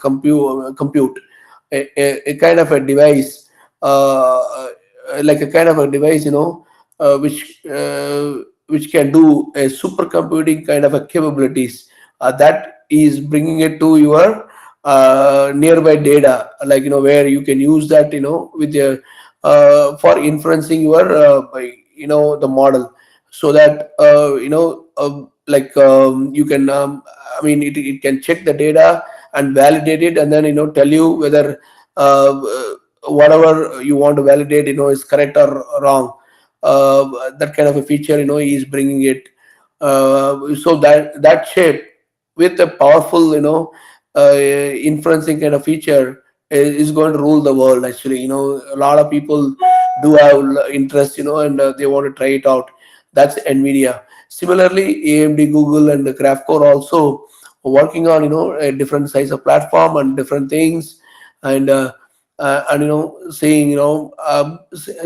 compute, a kind of a device, like a kind of a device, which can do a supercomputing kind of a capabilities, that is bringing it to your nearby data, like where you can use that with your for inferencing your the model, so that you can I mean it can check the data and validate it, and then tell you whether uh, whatever you want to validate is correct or wrong. That kind of a feature he is bringing it, so that shape with a powerful inferencing kind of feature is going to rule the world. Actually, a lot of people do have interest, and they want to try it out. That's Nvidia. Similarly, AMD, Google, and the Graphcore also working on a different size of platform and different things, and seeing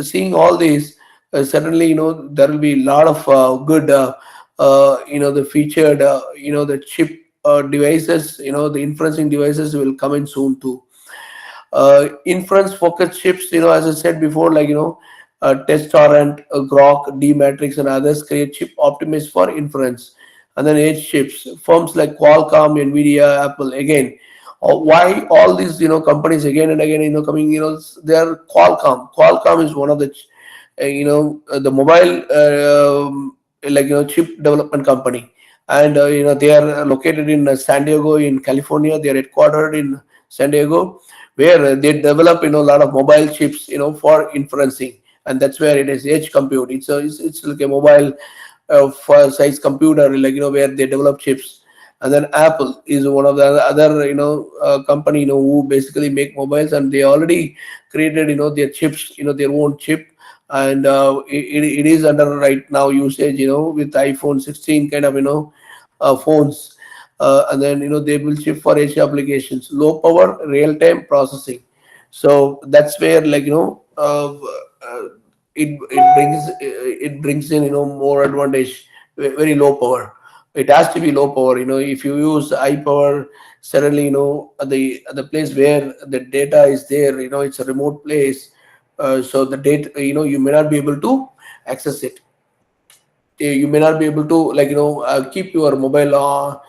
seeing all these, certainly there will be a lot of good the featured the chip devices, the inferencing devices will come in soon too. Inference focused chips, as I said before, like test torrent, Grok, D matrix, and others create chip optimized for inference. And then edge chips, firms like Qualcomm, Nvidia, Apple, again, why all these companies again and again coming, they are Qualcomm is one of the the mobile chip development company, and they are located in San Diego in California. They are headquartered in San Diego, where they develop a lot of mobile chips for inferencing, and that's where it is edge compute. It's like a mobile for size computer, like where they develop chips. And then Apple is one of the other company who basically make mobiles, and they already created their chips, their own chip, and it is under right now usage with iPhone 16 kind of phones, and then they will chip for edge applications, low power real time processing. So that's where it brings in more advantage, very low power. It has to be low power. If you use high power, suddenly at the place where the data is there, it's a remote place, so the data, you may not be able to access it. You may not be able to keep your mobile up.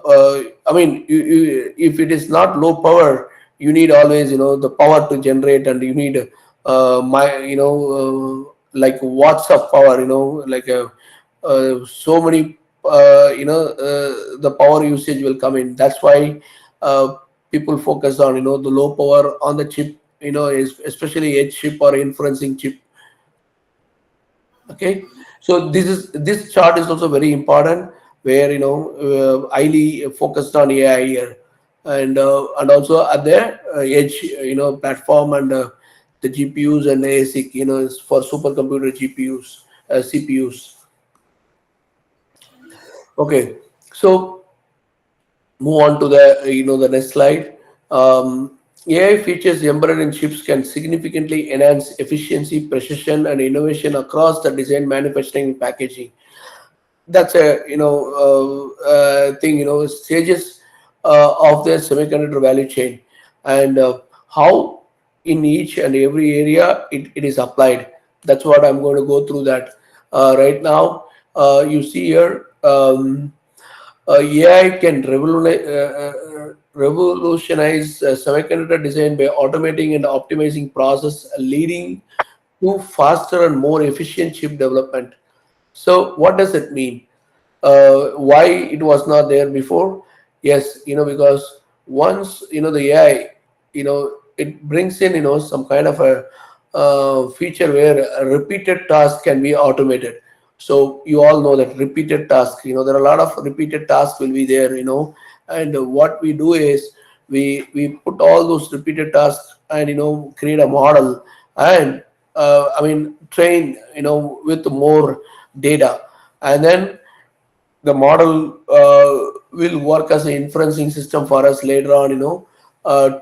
I mean, if it is not low power, you need always the power to generate, and you need my like watts of power, so many the power usage will come in. That's why uh, people focus on the low power on the chip, especially edge chip or inferencing chip. Okay, so this chart is also very important, where highly focused on AI here, and also at the edge platform, and the GPUs and ASIC is for supercomputer GPUs, CPUs. Okay, so move on to the the next slide. AI features embedded in chips can significantly enhance efficiency, precision, and innovation across the design, manufacturing, and packaging. That's a thing, stages of the semiconductor value chain, and how in each and every area it is applied. That's what I'm going to go through that right now. You see here. AI can revolutionize semiconductor design by automating and optimizing process, leading to faster and more efficient chip development. So, what does it mean? Why it was not there before? Yes, because once the AI, it brings in some kind of a feature where a repeated task can be automated. So you all know that repeated tasks, there are a lot of repeated tasks will be there, and what we do is we put all those repeated tasks and create a model, and I mean train with more data, and then the model will work as an inferencing system for us later on,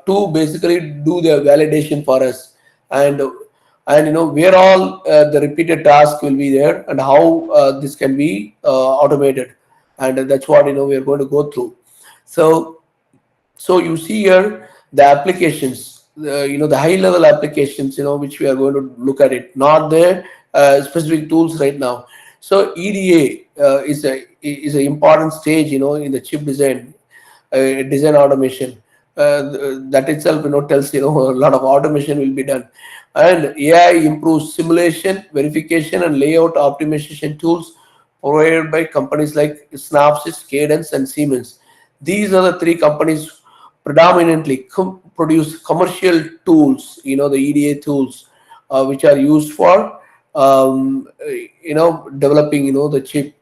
to basically do the validation for us. And where all the repeated task will be there, and how this can be automated. And that's what we are going to go through. So so you see here the applications, the high level applications, which we are going to look at it, not the specific tools right now. So EDA is an important stage, in the chip design, design automation. That itself, tells a lot of automation will be done, and AI improves simulation, verification, and layout optimization tools provided by companies like Synopsys, Cadence, and Siemens. These are the three companies predominantly produce commercial tools, the EDA tools, which are used for developing the chip,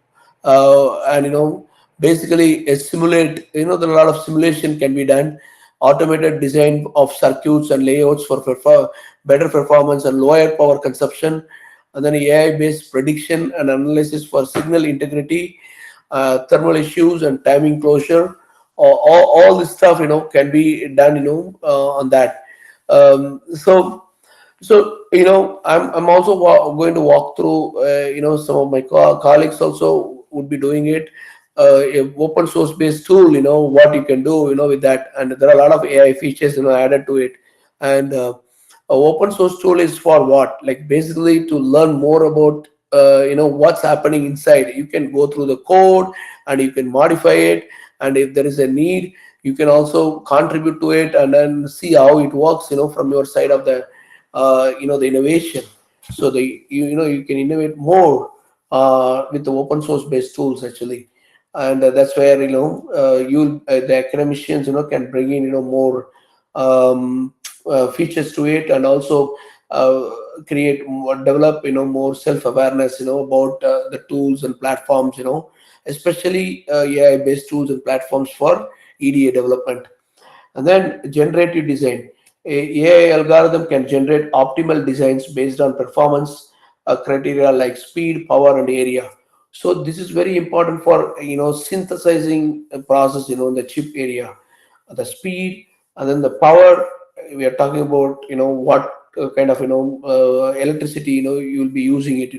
and basically simulate. There are a lot of simulation can be done, automated design of circuits and layouts for better performance and lower power consumption, and then AI based prediction and analysis for signal integrity, thermal issues and timing closure. All this stuff can be done on that. So I'm also going to walk through, some of my colleagues also would be doing it, a open source based tool, what you can do with that. And there are a lot of AI features added to it. And a open source tool is for what? Like basically to learn more about what's happening inside. You can go through the code and you can modify it, and if there is a need, you can also contribute to it and then see how it works from your side of the innovation. So you can innovate more with the open source based tools actually. And that's where the academicians can bring in more features to it, and also create more, develop more self awareness about the tools and platforms, especially AI based tools and platforms for EDA development. And then generative design. AI algorithm can generate optimal designs based on performance criteria like speed, power, and area. So this is very important for synthesizing a process in the chip area. The speed, and then the power. We are talking about what kind of electricity you'll be using it.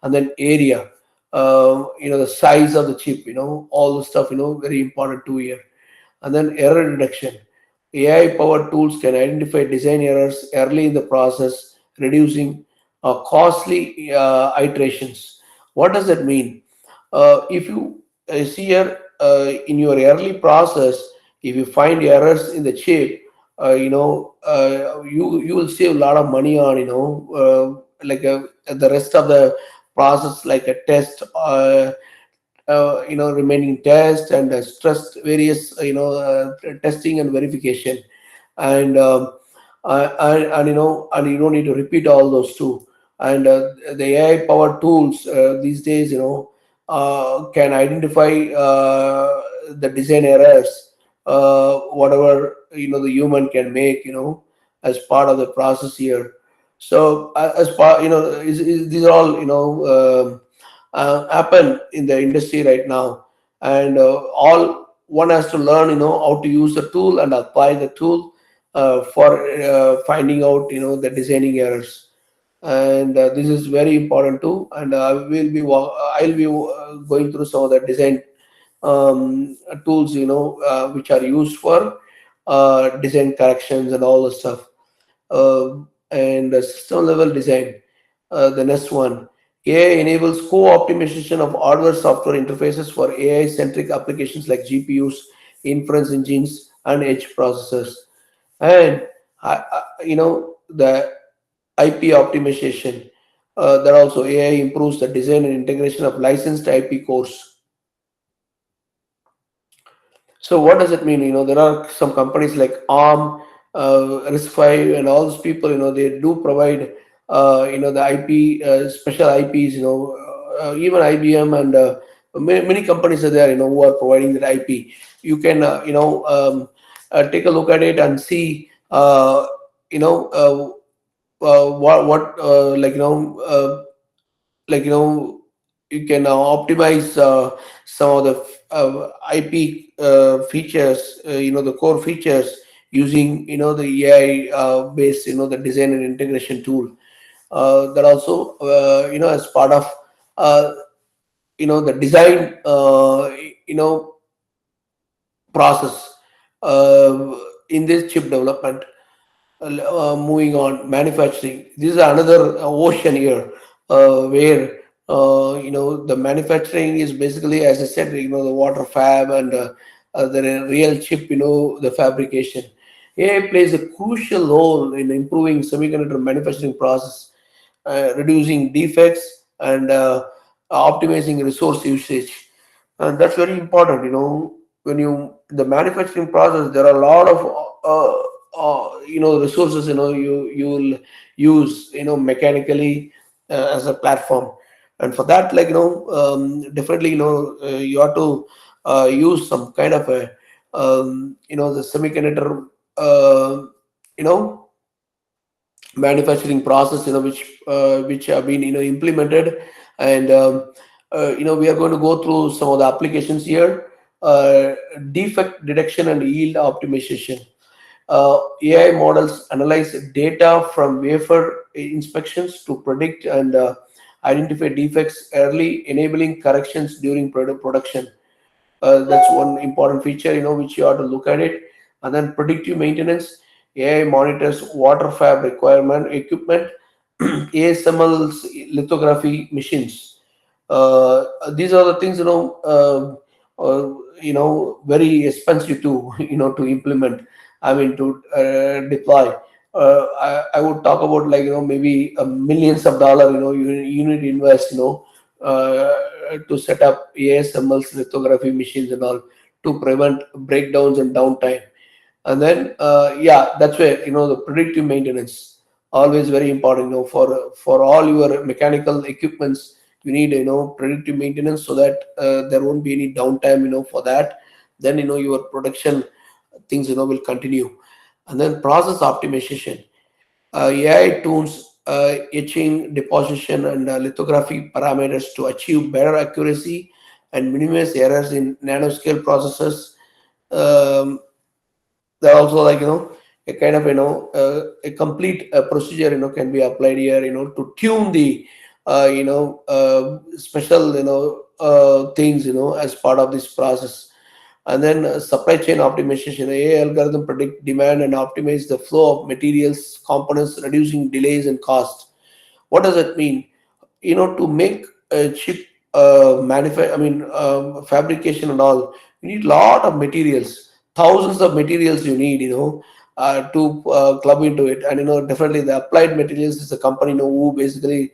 And then area. The size of the chip. All the stuff. Very important too here. And then error reduction. AI powered tools can identify design errors early in the process, reducing costly iterations. What does that mean? If you see here, in your early process, if you find errors in the chip, you will save a lot of money on like the rest of the process, like a test. Remaining test and stress various testing and verification. And and you don't need to repeat all those too. And the AI powered tools these days can identify the design errors, whatever the human can make as part of the process here. So as part these are all happen in the industry right now. And all one has to learn how to use the tool and apply the tool for finding out the designing errors. And this is very important too. And I'll be going through some of the design tools which are used for design corrections and all the stuff. And system level design. The next one, AI enables co-optimization of hardware software interfaces for AI centric applications like GPUs, inference engines, and edge processors. And the IP optimization. That also AI improves the design and integration of licensed IP cores. So what does it mean? There are some companies like ARM, RISC-V, and all those people. They do provide, the IP, special IPs. Even IBM and many companies are there. Who are providing that IP. You can, take a look at it and see, you know, what like like you can optimize some of the IP features, the core features using the AI based the design and integration tool. That also as part of uh, the design process in this chip development. Moving on, manufacturing. This is another ocean here, where the manufacturing is basically, as I said, the water fab and the real chip, the fabrication. AI plays a crucial role in improving semiconductor manufacturing process, reducing defects and optimizing resource usage. And that's very important. When you the manufacturing process, there are a lot of resources. You will use mechanically as a platform, and for that, like definitely you have to use some kind of a the semiconductor uh, you know manufacturing process, which have been implemented. And we are going to go through some of the applications here. uh, Defect detection and yield optimization. AI models analyze data from wafer inspections to predict and identify defects early, enabling corrections during production. That's one important feature, which you have to look at it. And then predictive maintenance. AI monitors water fab requirement equipment, ASML's lithography machines. These are the things, very expensive to to implement. I mean, to deploy. I would talk about, like maybe millions of dollars. You need to invest. To set up ASML's lithography machines and all, to prevent breakdowns and downtime. And then yeah, that's where the predictive maintenance, always very important. For all your mechanical equipments, you need predictive maintenance, so that there won't be any downtime for that. Then your production things will continue. And then process optimization. AI tools, etching, deposition, and lithography parameters to achieve better accuracy and minimize errors in nanoscale processes. Um, they're also, like a kind of a complete procedure can be applied here, to tune the special things as part of this process. And then supply chain optimization. AI algorithm predict demand and optimize the flow of materials, components, reducing delays and costs. What does it mean? To make a chip fabrication and all, you need a lot of materials, thousands of materials you need, to club into it. And definitely the applied materials is a company who basically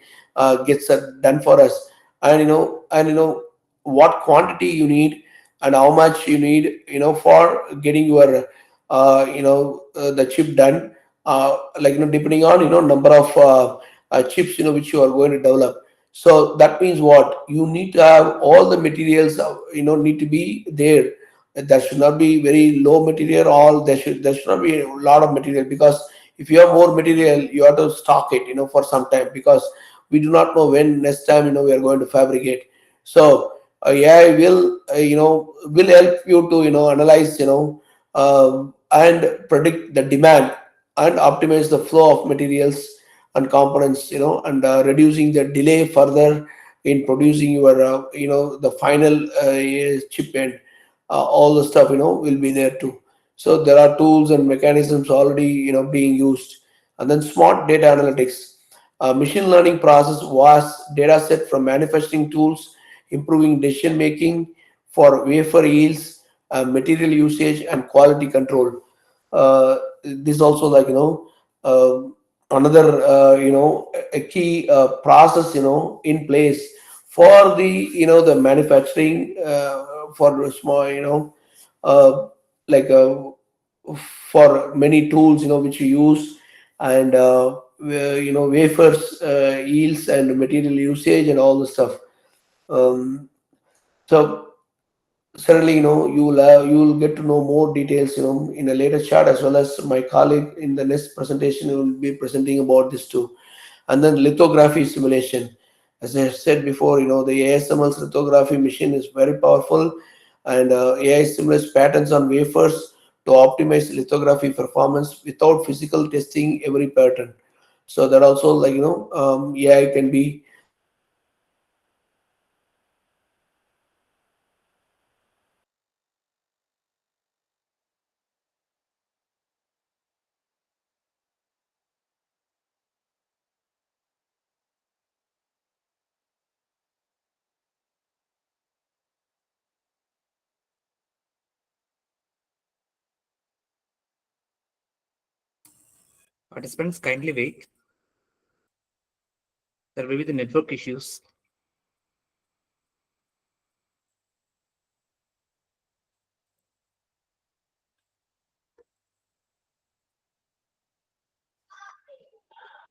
gets that done for us. And what quantity you need and how much you need for getting your the chip done, like depending on number of chips which you are going to develop. So that means what? You need to have all the materials, need to be there. There should not be very low material. All there should not be a lot of material, because if you have more material, you have to stock it, for some time, because we do not know when next time we are going to fabricate. So AI will help you to analyze and predict the demand and optimize the flow of materials and components, and reducing the delay further in producing your the final chip. And all the stuff will be there too. So there are tools and mechanisms already being used. And then smart data analytics. Machine learning process vast data set from manufacturing tools, improving decision making for wafer yields, material usage, and quality control. This also, like uh, another a key process in place for the the manufacturing, for small like for many tools which you use. And wafers yields and material usage and all the stuff. um, so certainly you will get to know more details in a later chart, as well as my colleague in the next presentation will be presenting about this too. And then lithography simulation. As I said before, the ASML lithography machine is very powerful, and AI simulates patterns on wafers to optimize lithography performance without physical testing every pattern. So that also, like, AI can be Participants, kindly wait. There will be the network issues.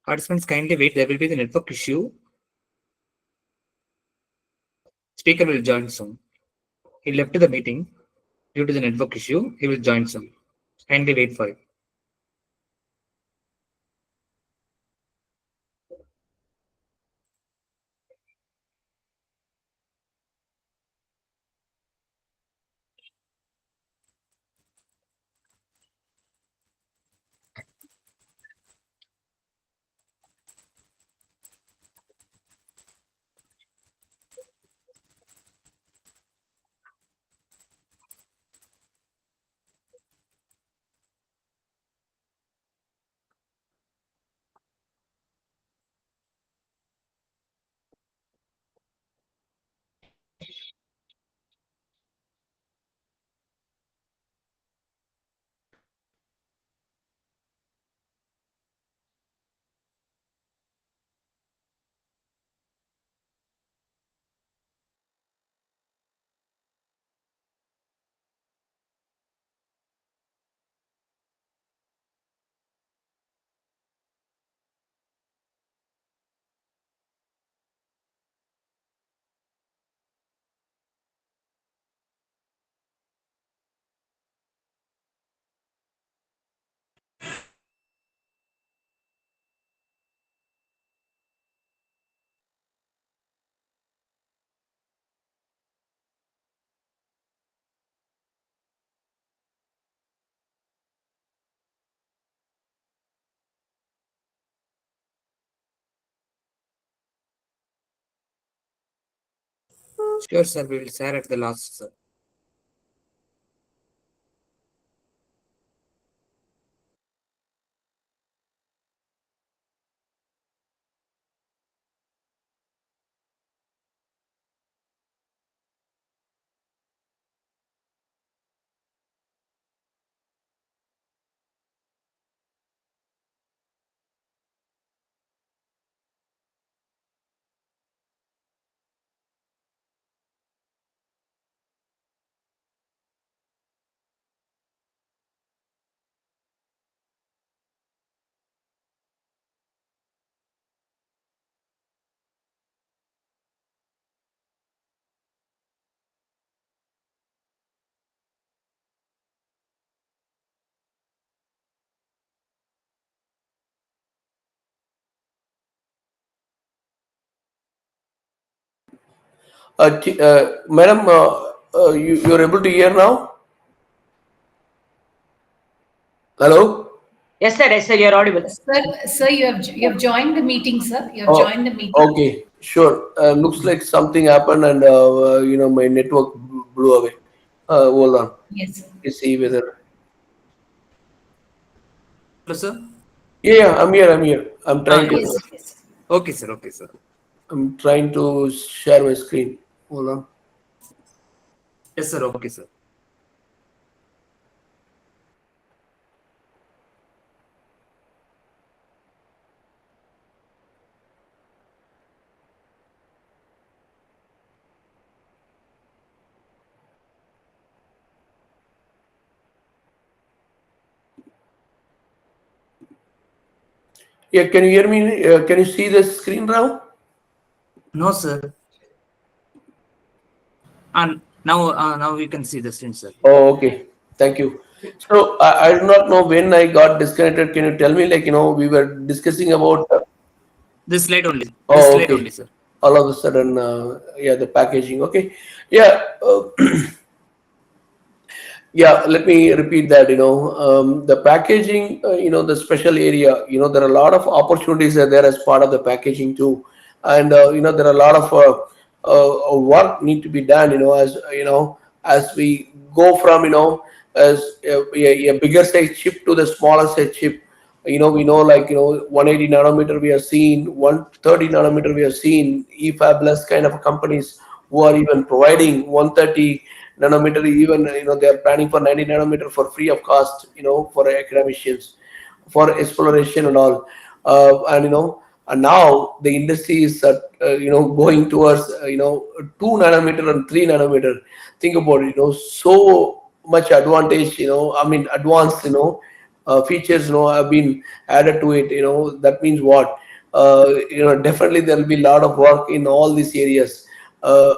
Participants, kindly wait. There will be the network issue. Speaker will join soon. He left the meeting due to the network issue. He will join soon. Kindly wait for it. Sure, sir. We will share at the last, sir. Madam, you're able to hear now? Hello? Yes, sir, you're audible. Sir, you have joined the meeting, sir. You have Oh, joined the meeting. okay, sure. Looks like something happened, and my network blew away. Hold on. Yes, sir. Let's see whether. Hello, sir. Yeah, I'm here. I'm here. I'm trying to. Yes, yes. Okay, sir. Okay, sir. I'm trying to share my screen. Hold on. Yes, sir. Okay, sir. Yeah, can you hear me? Can you see the screen now? No, sir. And now we can see the screen, sir. Oh, okay. Thank you. So I do not know when I got disconnected. Can you tell me, we were discussing about. This slide only. This Oh, slide okay. only, sir. all of a sudden, yeah, the packaging. Okay, yeah. Yeah, let me repeat that. The packaging, the special area, there are a lot of opportunities are there as part of the packaging too. And, there are a lot of work need to be done, as we go from, as a bigger size chip to the smaller size chip. We know like, 180 nanometer we have seen, 130 nanometer we have seen, eFabless kind of companies who are even providing 130 nanometer, even they are planning for 90 nanometer for free of cost, for academicians, for exploration and all. And and now the industry is going towards 2 nanometer and 3 nanometer. Think about it, so much advantage, I mean advanced, features have been added to it. That means what? Definitely there will be a lot of work in all these areas.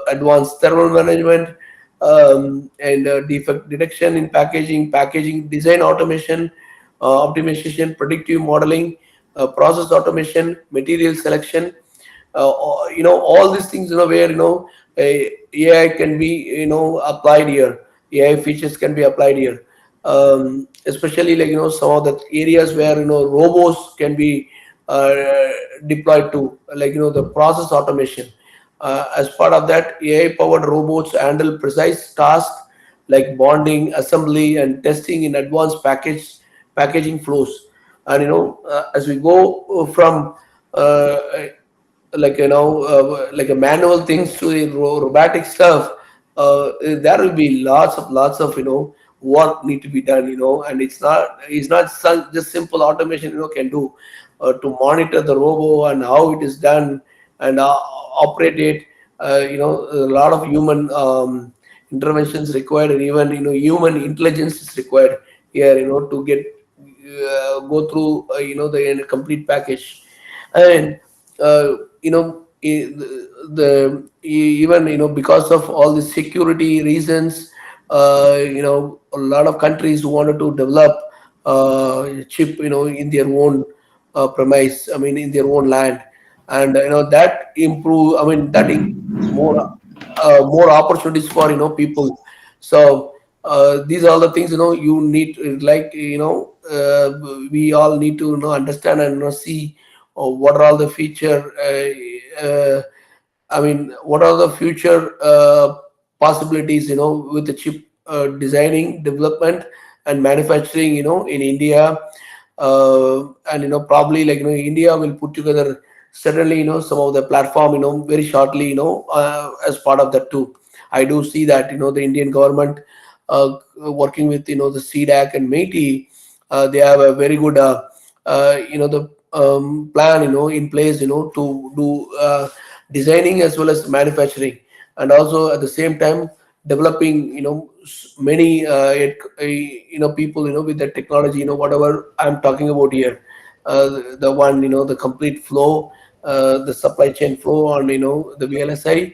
Advanced thermal management, and defect detection in packaging design automation, optimization, predictive modeling, process automation, material selection, all these things, where AI can be applied here. AI features can be applied here, especially like some of the areas where robots can be uh, deployed to, like the process automation. As part of that, AI powered robots handle precise tasks like bonding, assembly, and testing in advanced packaging flows. And as we go from uh, like like a manual things to the robotic stuff, there will be lots of work need to be done, and it's not just simple automation can do, to monitor the robo and how it is done, and operate it. A lot of human interventions required, and even human intelligence is required here, to get go through the complete package. And even because of all the security reasons, a lot of countries wanted to develop chip in their own premise, I mean in their own land. And that improve, I mean that more more opportunities for people. So these are all the things you need, like we all need to understand and see what are all the feature, I mean, what are the future possibilities, with the chip designing, development, and manufacturing, in India. And probably like India will put together certainly some of the platform very shortly, as part of that too. I do see that the Indian government working with the CDAC and METI, they have a very good the plan in place to do designing as well as manufacturing, and also at the same time developing many people with the technology, whatever I'm talking about here, the one the complete flow, the supply chain flow on the VLSI,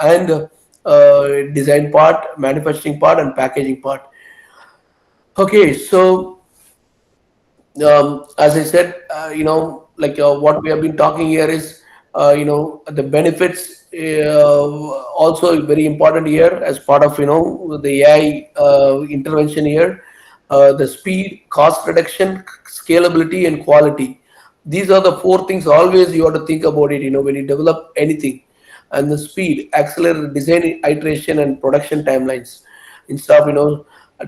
and design part, manufacturing part, and packaging part. Okay, so as I said, like what we have been talking here is, the benefits also very important here as part of the AI intervention here. The speed, cost reduction, scalability, and quality. These are the four things always you have to think about it. When you develop anything, and the speed, accelerate design iteration and production timelines. Instead of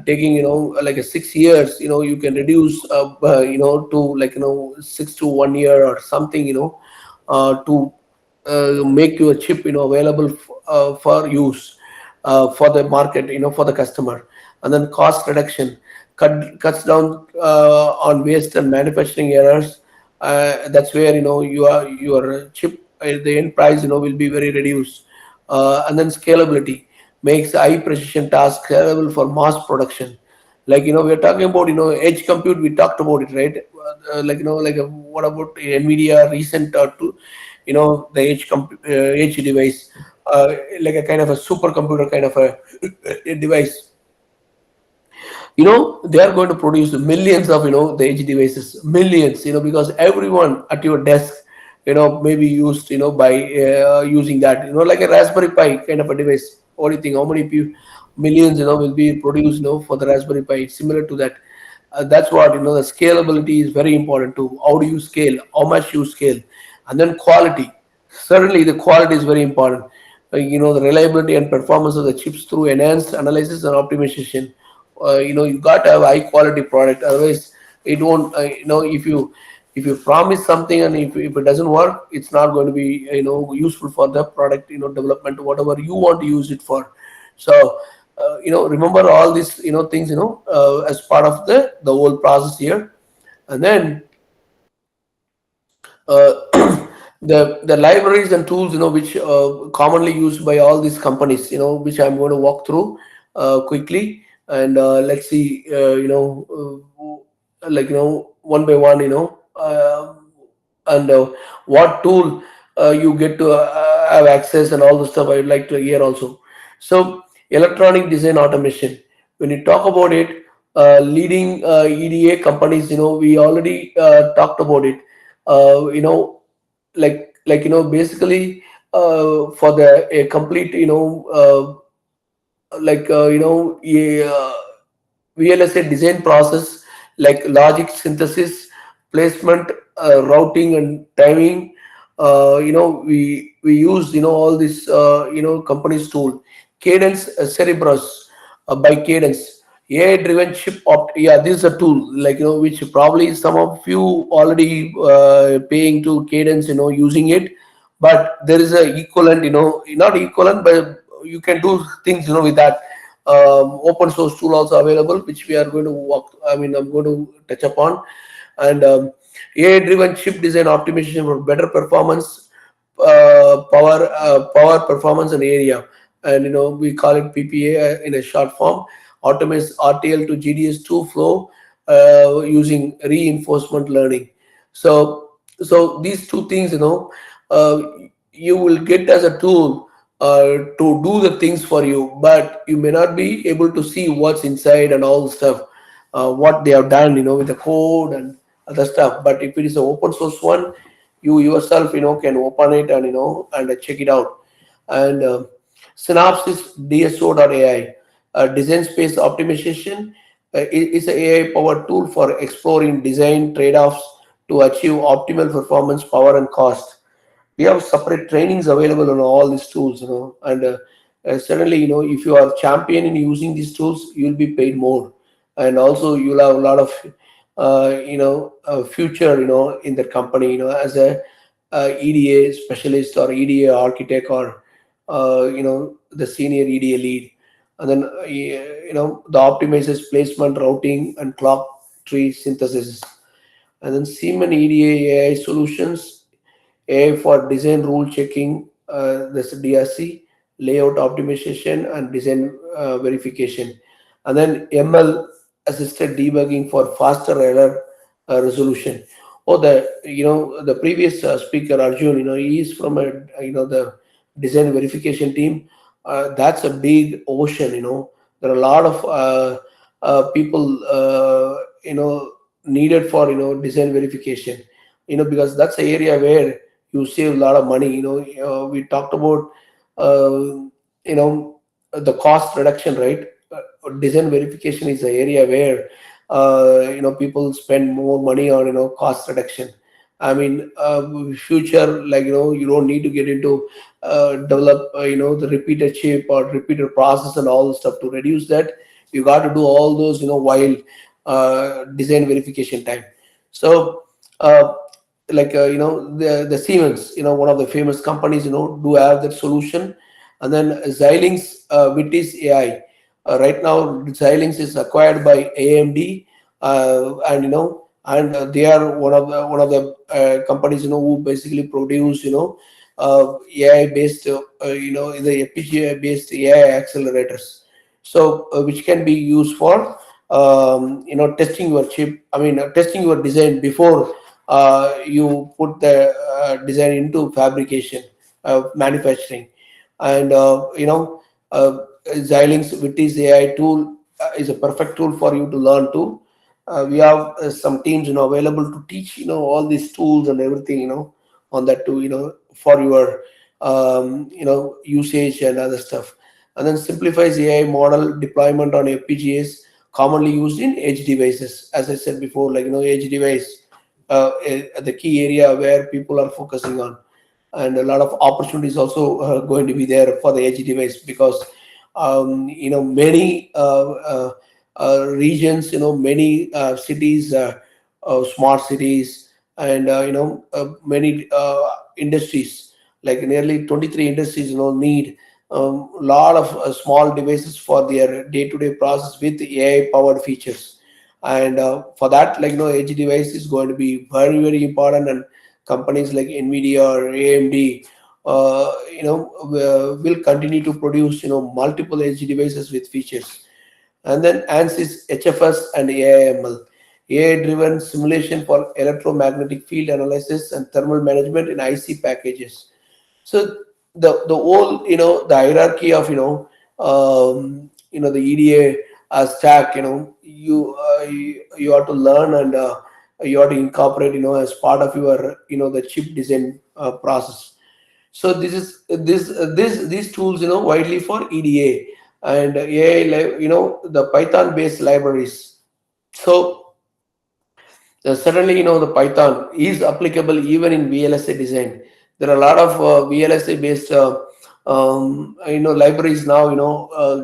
taking like a 6 years, you can reduce to like 6 to 1 year or something, to make your chip available for use, for the market, for the customer. And then cost reduction, cuts down on waste and manufacturing errors. That's where your chip, the end price will be very reduced. And then scalability makes high precision tasks scalable for mass production. Like we're talking about edge compute, we talked about it, right? Like like what about Nvidia recent to the edge device, like a kind of a supercomputer kind of a device. They are going to produce millions of the edge devices, millions, because everyone at your desk maybe used, by using that, like a Raspberry Pi kind of a device. What do you think? How many millions, will be produced, for the Raspberry Pi? It's similar to that. That's what, the scalability is very important too. How do you scale? How much you scale? And then quality. Certainly, the quality is very important. The reliability and performance of the chips through enhanced analysis and optimization. You got to have a high quality product. Otherwise, it won't. If you promise something and if it doesn't work, it's not going to be useful for the product development, whatever you want to use it for. So remember all these things as part of the whole process here. And then uh, the libraries and tools which commonly used by all these companies, which I'm going to walk through quickly. And let's see, like one by one, and what tool you get to have access, and all the stuff I'd like to hear also. So electronic design automation, when you talk about it, leading EDA companies, we already talked about it. Basically, for the a complete, VLSI design process, like logic synthesis, placement, routing, and timing. We use all this company's tool. Cadence Cerebrus by Cadence. AI driven chip yeah, this is a tool, like which probably some of you already paying to Cadence, using it. But there is a equivalent, not equivalent, but you can do things with that. Open source tool also available, which we are going to I'm going to touch upon. And AI driven chip design optimization for better performance, power performance and area. And we call it PPA in a short form. Automates RTL to GDS2 flow using reinforcement learning. So these two things, uh, you will get as a tool to do the things for you, but you may not be able to see what's inside and all the stuff, what they have done, with the code and other stuff. But if it is an open source one, you yourself, can open it and and check it out. And Synopsys DSO.ai, design space optimization, is an AI powered tool for exploring design trade-offs to achieve optimal performance, power, and cost. We have separate trainings available on all these tools, and certainly, if you are champion in using these tools, you'll be paid more. And also you'll have a lot of future in the company, as a EDA specialist or EDA architect, or the senior EDA lead. And then the optimizes placement, routing, and clock tree synthesis. And then Siemens EDA AI solutions, A for design rule checking, that's DRC, layout optimization, and design verification. And then ML assisted debugging for faster error resolution. Oh, the previous speaker Arjun, he is from the design verification team. That's a big ocean. There are a lot of people needed for design verification. Because that's the area where you save a lot of money. We talked about the cost reduction, right? Design verification is the area where people spend more money on cost reduction. I mean, future, like you don't need to get into develop the repeater chip or repeater process and all the stuff to reduce that. You got to do all those while design verification time. So the Siemens, one of the famous companies, do have that solution. And then Xilinx Vitis AI. Right now, Xilinx is acquired by AMD, and they are one of the companies who basically produce AI based the FPGA based AI accelerators. So which can be used for testing your chip. Testing your design before you put the design into fabrication, manufacturing. And Xilinx Vitis AI tool is a perfect tool for you to learn too. We have some teams available to teach all these tools and everything on that too, for your usage and other stuff. And then simplifies AI model deployment on FPGAs commonly used in edge devices. As I said before, edge device, the key area where people are focusing on, and a lot of opportunities also going to be there for the edge device, because many regions, many cities, smart cities, and many industries, like nearly 23 industries, need a lot of small devices for their day-to-day process with AI powered features. And for that, edge device is going to be very, very important. And companies like Nvidia or AMD, will continue to produce, multiple edge devices with features. And then ANSYS HFS and AIML, AI-driven simulation for electromagnetic field analysis and thermal management in IC packages. So the whole, the hierarchy of, the EDA stack, you have to learn, and you have to incorporate, as part of your, the chip design process. So these tools, widely for EDA and AI, the Python based libraries. So certainly, the Python is applicable even in VLSI design. There are a lot of VLSI based, libraries now,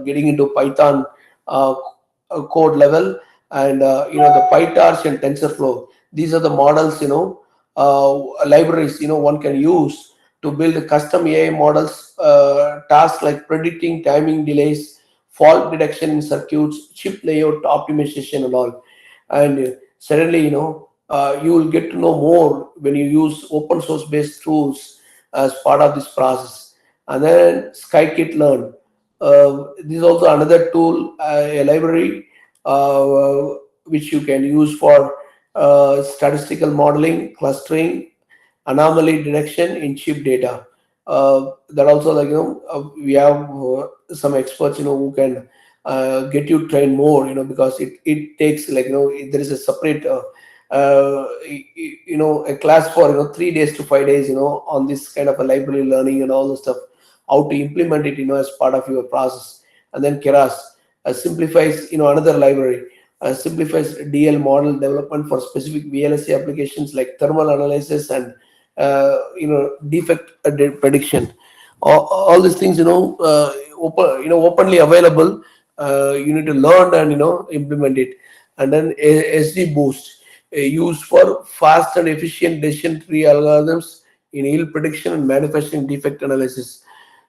getting into Python uh, code level, and the PyTorch and TensorFlow. These are the models, libraries, one can use to build custom AI models, tasks like predicting timing delays, fault detection in circuits, chip layout optimization, and all. And certainly, you will get to know more when you use open source based tools as part of this process. And then scikit-learn, this is also another tool, a library, which you can use for statistical modeling, clustering, anomaly detection in chip data. That also, we have some experts, who can get you trained more, because it takes, there is a separate a class for, 3 days to 5 days, on this kind of a library learning and all the stuff, how to implement it, as part of your process. And then Keras simplifies, another library, simplifies DL model development for specific VLSI applications like thermal analysis and defect prediction. All these things, openly available. You need to learn and, implement it. And then SD Boost, used for fast and efficient decision tree algorithms in yield prediction and manufacturing defect analysis.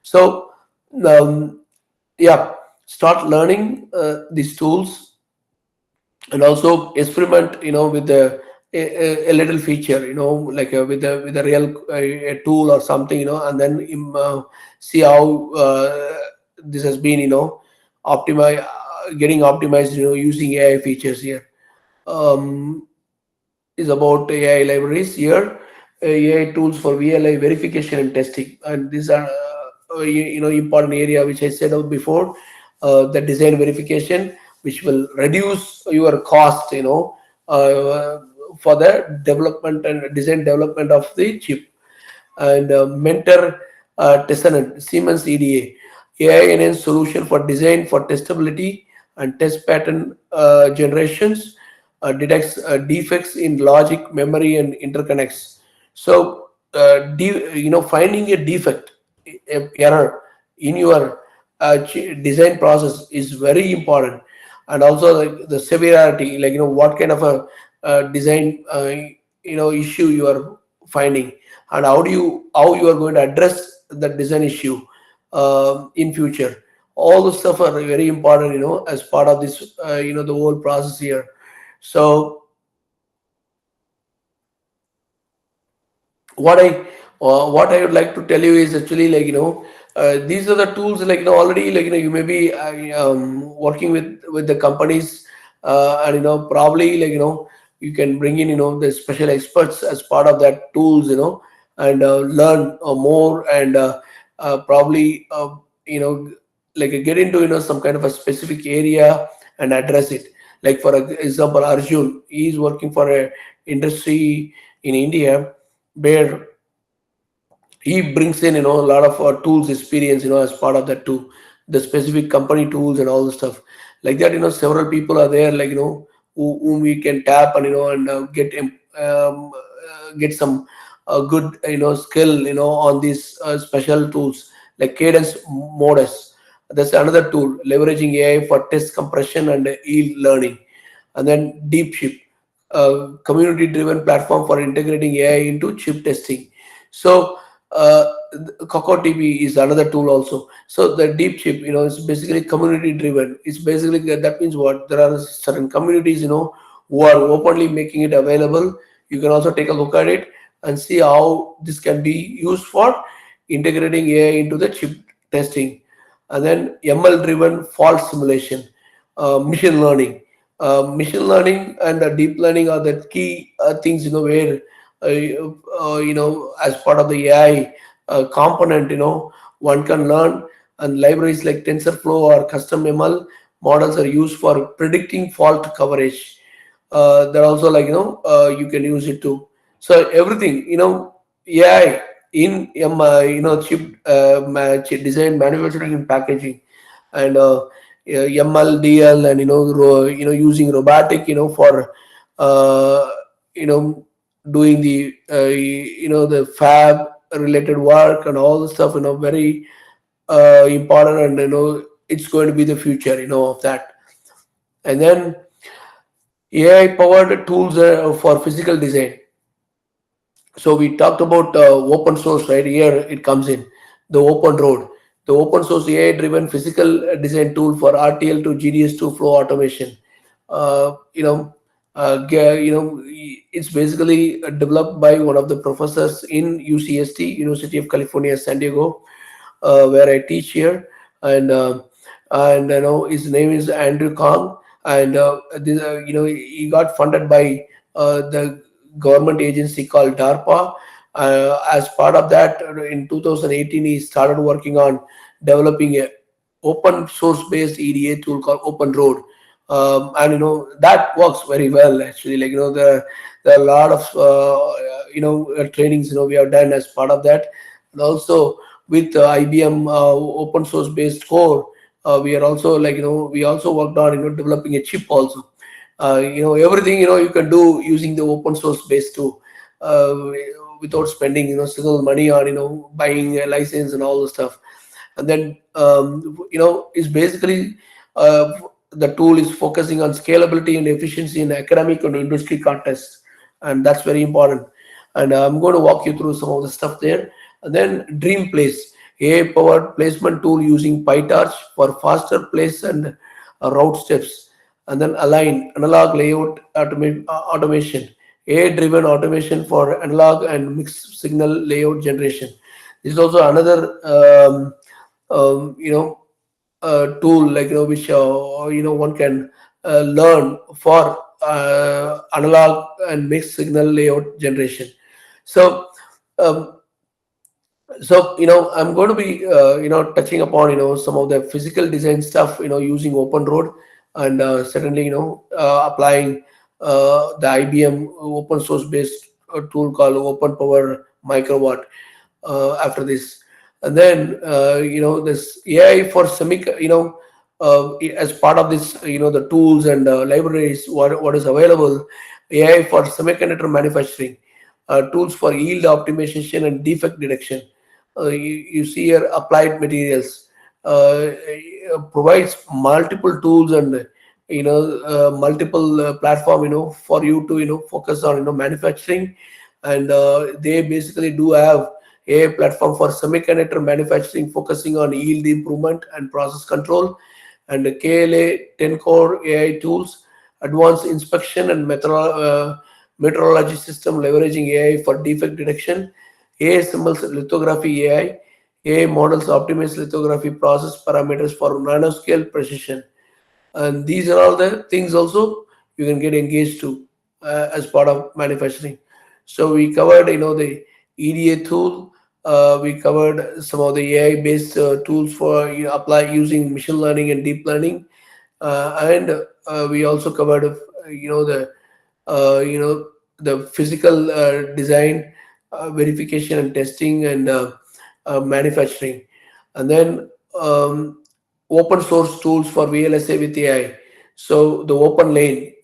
So, yeah, start learning these tools, and also experiment, with a little feature, like with a real a tool or something, and then see how this has been, optimize getting optimized, using AI features here. um, is about AI libraries here, AI tools for VLI verification and testing, and these are important area which I said out before. The design verification, which will reduce your cost, for the development and design development of the chip. And mentor Tessonant, Siemens EDA, AI enhanced solution for design for testability and test pattern generations, detects defects in logic, memory, and interconnects. So, finding a defect, error in your design process is very important. And also, like, the severity, like, what kind of a design issue you are finding, and how you are going to address the design issue in future. All the stuff are very important, as part of this, the whole process here. So what I would like to tell you is actually, like, these are the tools, like, already, like, you may be working with the companies, and probably, like, you can bring in, the special experts as part of that tools, and learn more, and probably, like, get into, some kind of a specific area and address it. Like, for example, Arjun, he is working for a industry in India, where he brings in a lot of tools experience as part of that too, the specific company tools and all the stuff like that. Several people are there, like whom we can tap and and get some good skill on these special tools like Cadence Modus. That's another tool leveraging AI for test compression and yield learning. And then Deep Chip, a community driven platform for integrating AI into chip testing. So Coco TP is another tool also. So the Deep Chip, is basically community driven. It's basically, that means what? There are certain communities, who are openly making it available. You can also take a look at it and see how this can be used for integrating AI into the chip testing. And then ML driven fault simulation, machine learning. Machine learning and deep learning are the key things, where as part of the AI component, one can learn. And libraries like TensorFlow or custom ML models are used for predicting fault coverage. They're also like, you can use it too. So everything, AI in chip, chip design, manufacturing, and packaging, and ML, DL, and using robotic, for uh, you know doing the the fab related work and all the stuff. Very important, and it's going to be the future, of that. And then AI powered tools for physical design. So we talked about open source, right? Here it comes in the open road, the open source AI driven physical design tool for RTL to GDS to flow automation. uh, you know it's basically developed by one of the professors in UCST, University of California San Diego, where I teach here. And his name is Andrew Kong. And he got funded by the government agency called DARPA. As part of that, in 2018, he started working on developing a open source based EDA tool called Open Road. And that works very well, actually. Like, there are a lot of trainings we have done as part of that. And also with IBM open source based core, we are also, like, we also worked on developing a chip also. Everything you can do using the open source base too, uh, without spending single money on buying a license and all the stuff. And then is basically, uh, the tool is focusing on scalability and efficiency in academic and industry context, and that's very important. And I'm going to walk you through some of the stuff there. And then Dream Place, AI powered placement tool using PyTorch for faster place and route steps. And then Align, analog layout automation, AI driven automation for analog and mixed signal layout generation. This is also another tool, like, which one can learn for analog and mixed signal layout generation. So um, I'm going to be touching upon some of the physical design stuff using Open Road. And certainly applying the IBM open source based tool called Open Power Microwatt after this. And then this AI for as part of this, the tools and libraries, what is available. AI for semiconductor manufacturing, tools for yield optimization and defect detection. You see here Applied Materials provides multiple tools and multiple platform for you to focus on manufacturing. And they basically do have a platform for semiconductor manufacturing, focusing on yield improvement and process control. And the KLA 10 core AI tools, advanced inspection and metrology system leveraging AI for defect detection. AI symbols lithography AI, AI models optimize lithography process parameters for nanoscale precision. And these are all the things also you can get engaged to as part of manufacturing. So we covered the EDA tool. We covered some of the AI based tools for apply using machine learning and deep learning. And we also covered the uh, you know the physical design, verification and testing and manufacturing. And then open source tools for VLSA with AI. So the open lane,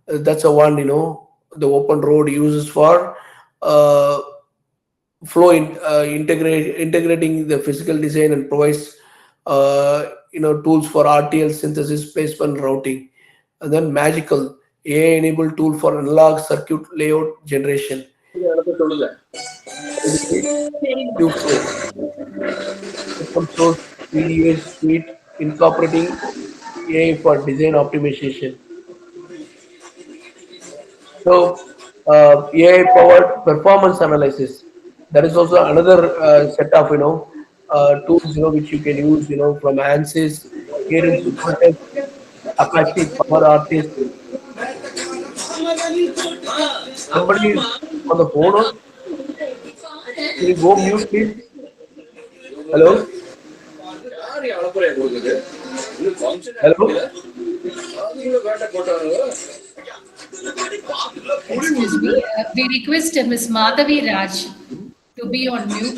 that's a one, the open road uses for uh, integrating the physical design and provides tools for RTL synthesis, placement, routing. And then magical AI enabled tool for analog circuit layout generation. Q4 open source PDA suite incorporating AI for design optimization. So AI powered performance analysis. That is also another set of tools which you can use from ANSYS, Cadence Supertech, Apache Power Artist. Somebody is on the phone. Or can you go mute, please? Hello, hello. Excuse me. We request Ms. Madhavi Raj to be on mute.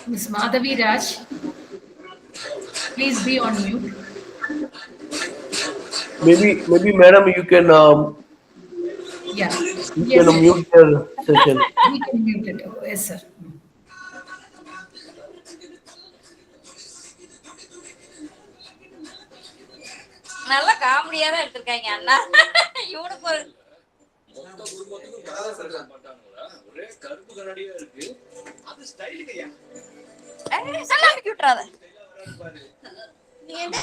Ms. Madhavi Raj, please be on mute. Maybe, madam, Yeah. you Yes, can yes. mute the session. We can mute it. Oh, yes, sir. நல்ல காமெடியா தான் எடுத்திருக்காங்க அண்ணா இவனுக்கு ஒரு சல்லாமிக்கு விட்டுறாத நீ என்ன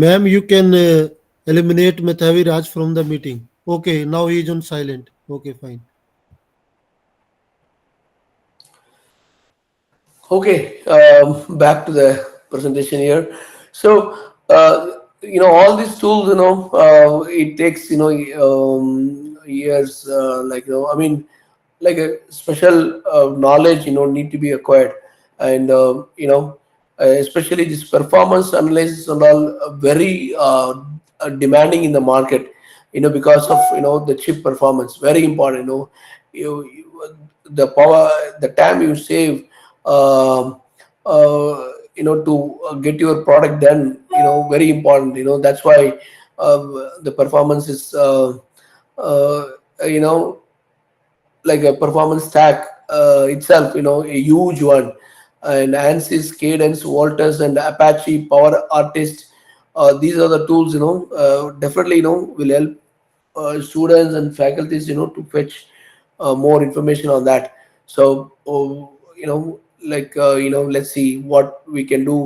Ma'am, you can eliminate Methavi Raj from the meeting. Okay, now he is on silent. Okay, fine. Okay, back to the presentation here. So, all these tools, it takes, years, I mean, like a special knowledge, need to be acquired. And, especially this performance analysis and all, very demanding in the market, because of, the chip performance, very important, the power, the time you save, to get your product done, very important, that's why the performance is, uh, you know, like a performance stack itself, a huge one. And ANSYS, Cadence, Walters, and Apache Power Artist. These are the tools, definitely, will help students and faculties, to fetch more information on that. So, let's see what we can do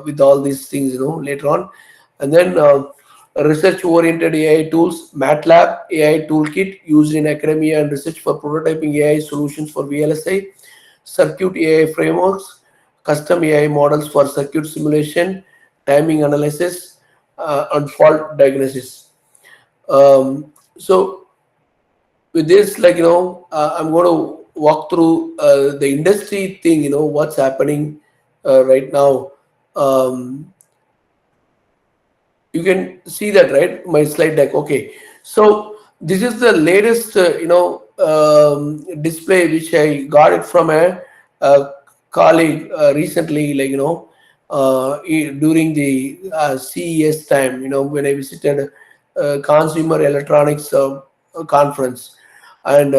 with all these things, later on. And then research-oriented AI tools, MATLAB AI toolkit used in academia and research for prototyping AI solutions for VLSI, circuit AI frameworks, custom AI models for circuit simulation, timing analysis, and fault diagnosis. So with this, I'm going to walk through the industry thing, what's happening right now. You can see that, right? My slide deck. Okay. So this is the latest, display which I got it from a colleague recently, during the CES time, when I visited Consumer Electronics conference. And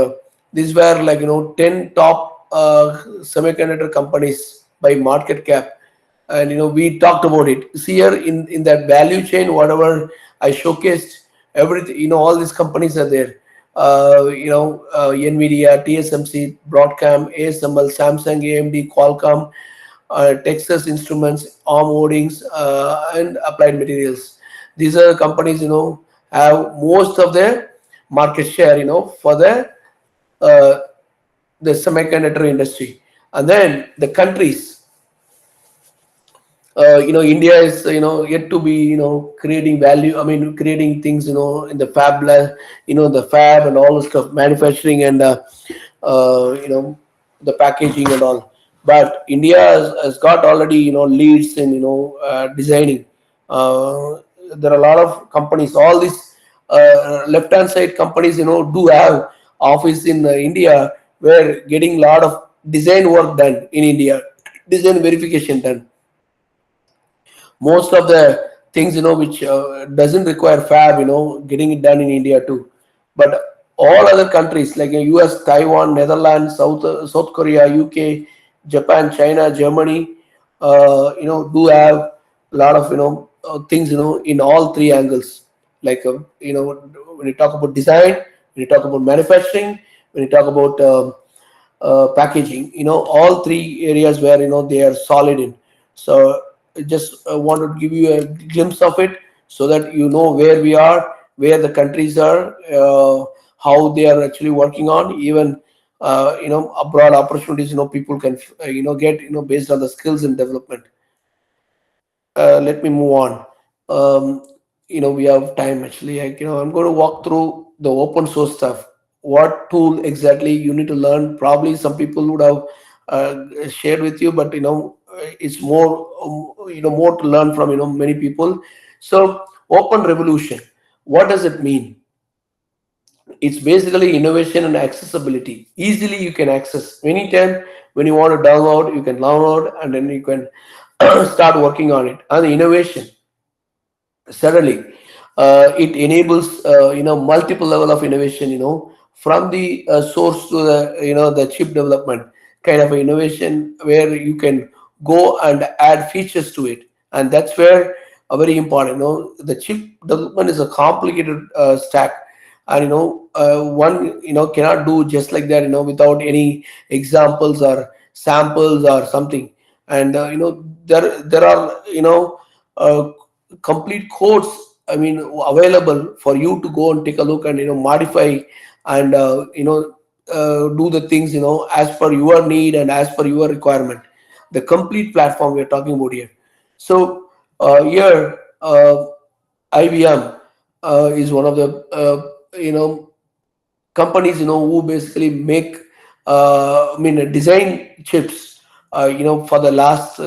these were 10 top semiconductor companies by market cap. And we talked about it. See here in that value chain, whatever I showcased, everything, all these companies are there. Nvidia, TSMC, Broadcom, ASML, Samsung, AMD, Qualcomm, Texas Instruments, ARM Holdings, and Applied Materials. These are companies, have most of their market share, for the semiconductor industry. And then the countries, India is, yet to be, creating value. I mean, creating things, in the fab, the fab and all the stuff, manufacturing and, the packaging and all. but India has got already leads in designing. There are a lot of companies. All these left hand side companies do have office in India, where getting a lot of design work done in India, design verification done. Most of the things which doesn't require fab, getting it done in India too. But all other countries like US, Taiwan, Netherlands, South Korea, UK, Japan, China, Germany, do have a lot of things in all three angles. Like when you talk about design, when you talk about manufacturing, when you talk about packaging, all three areas where they are solid in. So I just wanted to give you a glimpse of it, so that you know where we are, where the countries are, how they are actually working on. Even abroad opportunities people can get based on the skills and development. Let me move on. Um, we have time actually. I'm going to walk through the open source stuff. What tool exactly you need to learn? Probably some people would have shared with you, but it's more more to learn from many people. So, open revolution. What does it mean? It's basically innovation and accessibility. Easily you can access anytime. When you want to download, you can download, and then you can start working on it. And the innovation, certainly, it enables multiple level of innovation. From the source to the the chip development kind of innovation, where you can go and add features to it, and that's where very important. The chip development is a complicated stack, and one cannot do just like that without any examples or samples or something. And there are uh, complete codes, I mean, available for you to go and take a look and modify, and do the things as per your need and as per your requirement. The complete platform we are talking about here. So here IBM is one of the companies who basically make I mean design chips for the last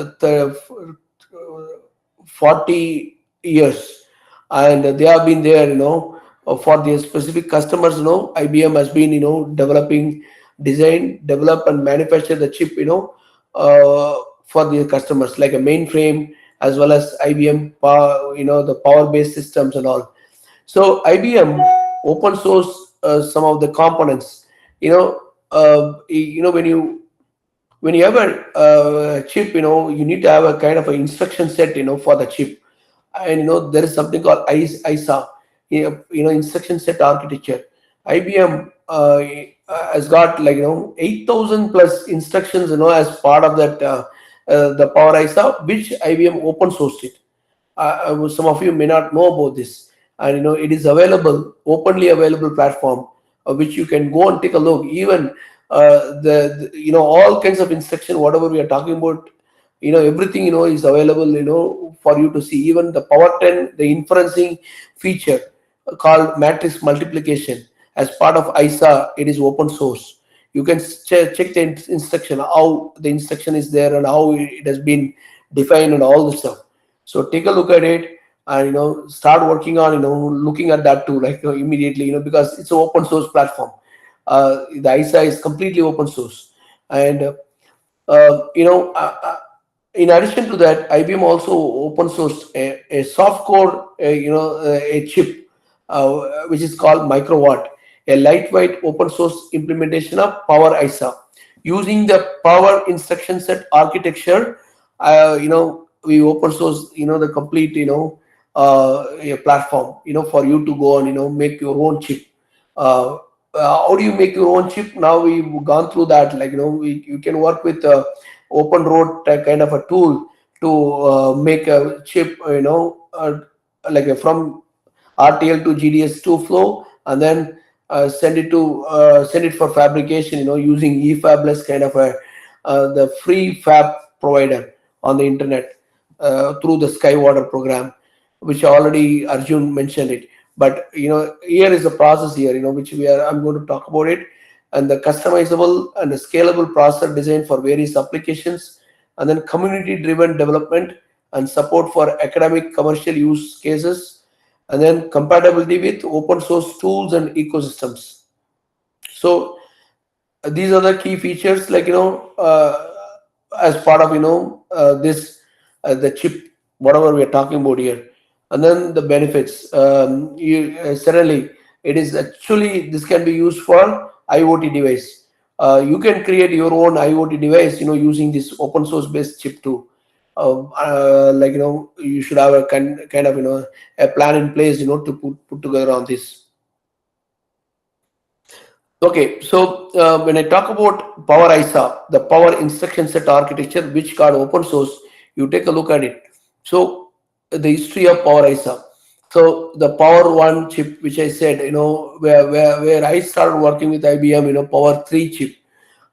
40 years, and they have been there for their specific customers. IBM has been developing, design, develop, and manufacture the chip for their customers, like a mainframe, as well as IBM power, the power based systems and all. So IBM open source some of the components. When you have a chip, you need to have a kind of an instruction set, for the chip. And there is something called ISA, instruction set architecture. IBM has got like 8,000 plus instructions, as part of that the Power ISA, which IBM open sourced it. Some of you may not know about this, and it is available, openly available platform, which you can go and take a look. Even the all kinds of instruction, whatever we are talking about, everything is available for you to see. Even the power 10, the inferencing feature called matrix multiplication, as part of ISA, it is open source. You can check the instruction, how the instruction is there and how it has been defined and all this stuff. So take a look at it, and start working on looking at that too, like immediately, because it's an open source platform. The ISA is completely open source. And in addition to that, IBM also open sourced a soft core, a chip, which is called Microwatt, a lightweight open source implementation of Power ISA. Using the Power instruction set architecture, we open source, the complete, a platform, for you to go and, make your own chip. How do you make your own chip? Now we've gone through that. Like you can work with open road kind of a tool to make a chip. Like from RTL to GDS2 flow, and then send it for fabrication. Using eFabless kind of a the free fab provider on the internet through the Skywater program, which already Arjun mentioned it. But here is the process here, which I'm going to talk about it. and the customizable and the scalable processor design for various applications, and then community-driven development and support for academic commercial use cases, and then compatibility with open source tools and ecosystems. So these are the key features, like as part of this the chip, whatever we are talking about here. And then the benefits, certainly it is actually, this can be used for IoT device. You can create your own IoT device using this open source based chip too. Like you should have a kind of a plan in place to put together on this. Okay, so when I talk about Power ISA, the Power Instruction Set Architecture, which got open source, you take a look at it. So the history of Power ISA. So the Power One chip, which I said, where I started working with IBM, Power 3 chip,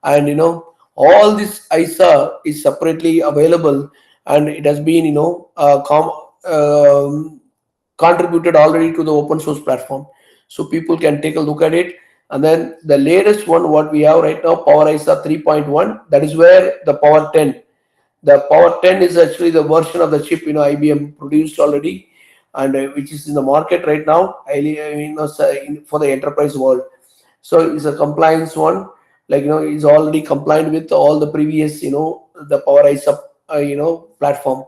and all this ISA is separately available, and it has been contributed already to the open source platform, so people can take a look at it. And then the latest one, what we have right now, Power ISA 3.1, that is where the Power 10. The Power 10 is actually the version of the chip IBM produced already, and which is in the market right now, for the enterprise world. So it's a compliance one, like it's already compliant with all the previous the Power ISA platform.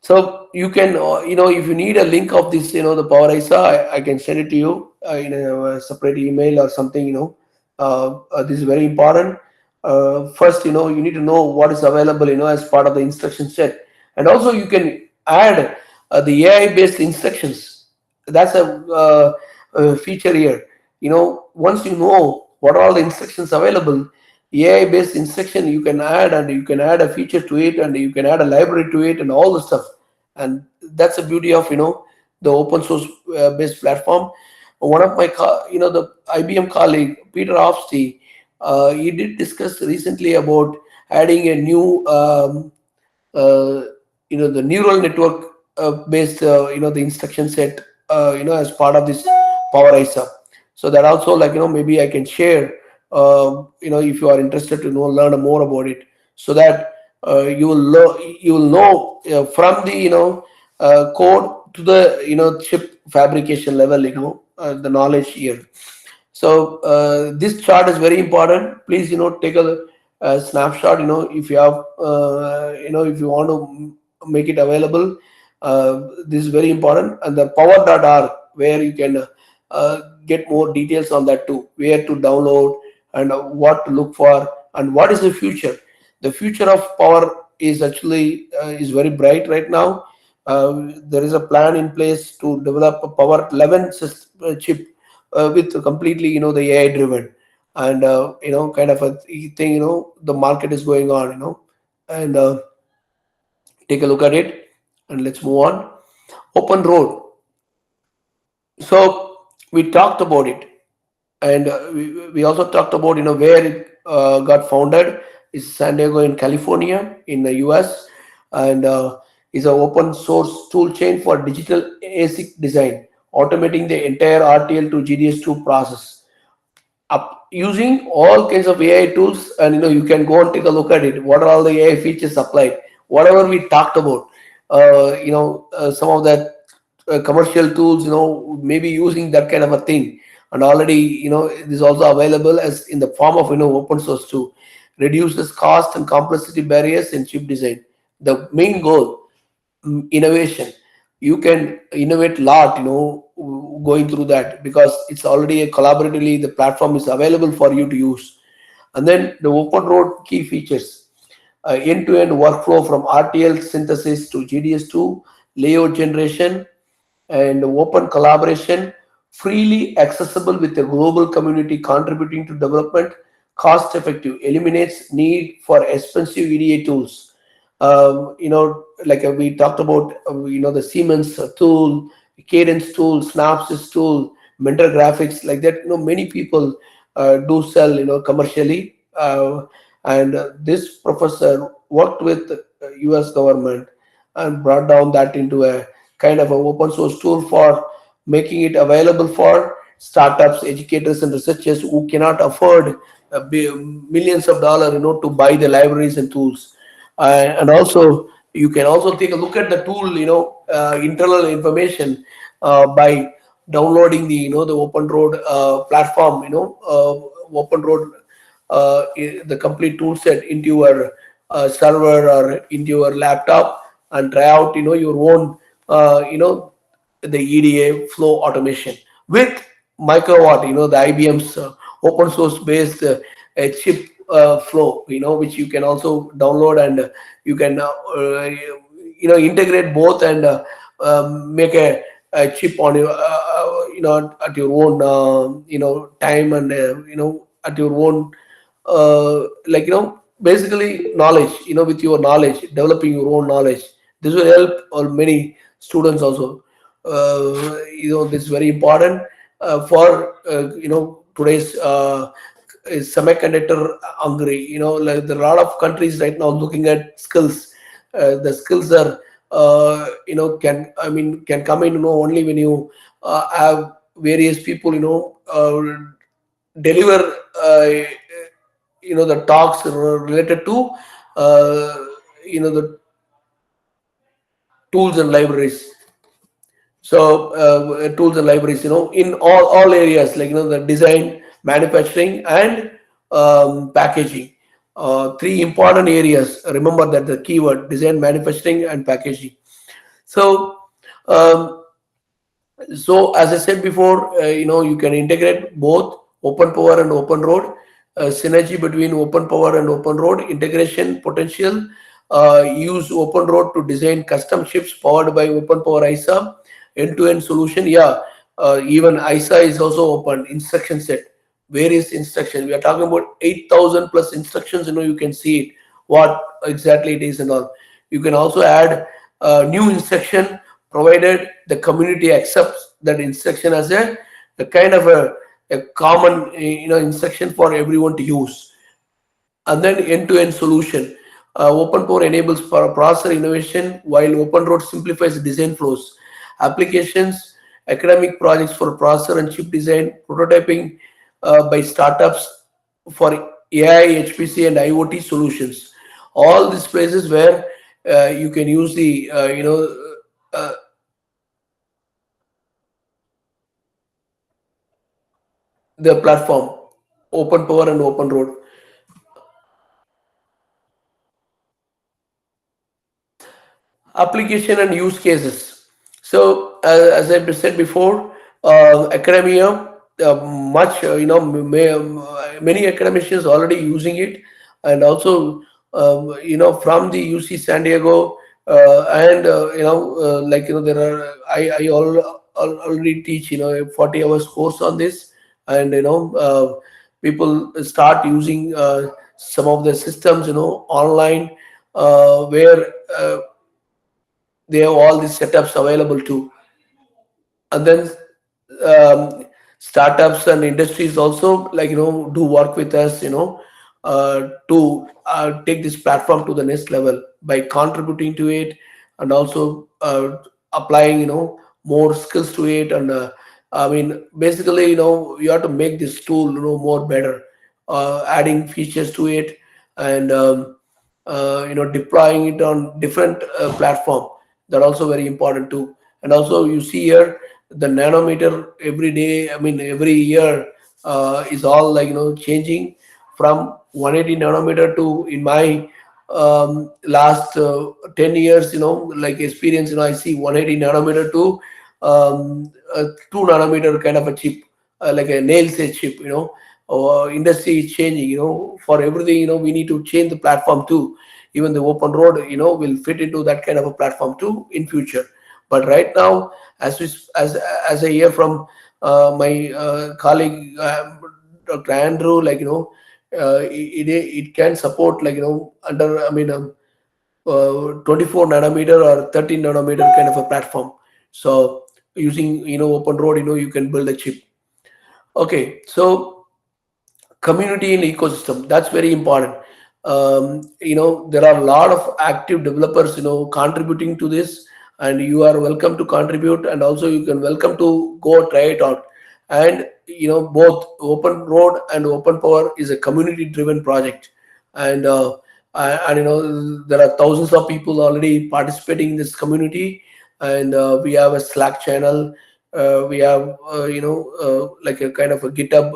So you can, if you need a link of this, the Power ISA, I can send it to you in a separate email or something. This is very important. First, you need to know what is available, as part of the instruction set, and also you can add the AI-based instructions. That's a feature here. Once you know what are all the instructions available, AI-based instruction you can add, and you can add a feature to it, and you can add a library to it, and all the stuff. And that's the beauty of the open source based platform. One of my the IBM colleague, Peter Hofste, he did discuss recently about adding a new the neural network based the instruction set as part of this Power ISA. So that also, like maybe I can share if you are interested to learn more about it, so that you will know from the code to the chip fabrication level, the knowledge here. So this chart is very important. Please take a snapshot if you have if you want to make it available. This is very important. And the power.org, where you can get more details on that too, where to download, and what to look for, and what is the future. The future of power is actually is very bright right now. There is a plan in place to develop a Power 11 chip with completely the AI driven, and kind of a thing. The market is going on. And take a look at it, and let's move on. Open road. So we talked about it, and we also talked about where it got founded. It's San Diego in California in the US, and is an open source tool chain for digital ASIC design, automating the entire RTL to GDS2 process up using all kinds of AI tools. And you can go and take a look at it. What are all the AI features applied? Whatever we talked about, some of that commercial tools, maybe using that kind of a thing. And already, it is also available as in the form of open source too. Reduces cost and complexity barriers in chip design. The main goal, innovation. You can innovate a lot, going through that, because it's already a collaboratively, the platform is available for you to use. And then the open road key features, end-to-end workflow from RTL synthesis to GDS2 layout generation, and open collaboration, freely accessible with a global community contributing to development, cost effective, eliminates need for expensive EDA tools. Like we talked about, the Siemens tool, Cadence tool, Synopsys tool, Mentor Graphics, like that. Many people do sell, commercially. And this professor worked with the US government and brought down that into a kind of an open source tool for making it available for startups, educators, and researchers who cannot afford millions of dollars, to buy the libraries and tools. And also, you can also take a look at the tool, internal information by downloading the Open Road platform, Open Road, the complete tool set into your server or into your laptop, and try out, your own, the EDA flow automation with microwatt, the IBM's open source based chip flow, which you can also download, and you can integrate both, and make a chip on your at your own time, and at your own basically knowledge, with your knowledge, developing your own knowledge. This will help many students also. This is very important for today's semiconductor hungry. Like there are a lot of countries right now looking at skills. The skills are can come in only when you have various people deliver the talks related to the tools and libraries. So tools and libraries, in all areas, like the design, manufacturing, and packaging. Three important areas. Remember that the keyword: design, manufacturing, and packaging. So as I said before, you can integrate both open power and open road. Synergy between open power and open road, integration potential. Use open road to design custom chips powered by open power ISA. End-to-end solution. Yeah, even ISA is also open. Instruction set, various instructions. We are talking about 8,000 plus instructions. You can see it, what exactly it is and all. You can also add new instruction, provided the community accepts that instruction as a kind of a common instruction for everyone to use. And then end-to-end solution. Open Power enables processor innovation, while Open Road simplifies design flows. Applications, academic projects for processor and chip design, prototyping by startups for AI, HPC, and IoT solutions. All these places where you can use the the platform, Open Power and Open Road. Application and use cases. So as I said before, academia, much many academicians already using it, and also from the UC San Diego, and there are already teach a 40 hours course on this, and people start using some of the systems online, where they have all these setups available too. And then startups and industries also, do work with us to take this platform to the next level by contributing to it, and also applying more skills to it. And basically you have to make this tool more better, adding features to it, and deploying it on different platform. That also very important too. And also you see here the nanometer every day, every year, is all changing from 180 nanometer to, in my last 10 years experience, I see 180 nanometer to a 2 nanometer kind of a chip, like a nail set chip. Industry is changing. For everything, we need to change the platform too. Even the Open Road will fit into that kind of a platform too in future. But right now, as I hear from my colleague Dr. Andrew, it can support under 24 nanometer or 13 nanometer kind of a platform. So using Open Road, you can build a chip. Okay, so community and ecosystem, that's very important. There are a lot of active developers contributing to this, and you are welcome to contribute, and also you can welcome to go try it out. And both Open Road and Open Power is a community driven project. And there are thousands of people already participating in this community. And we have a Slack channel. We have like a kind of a GitHub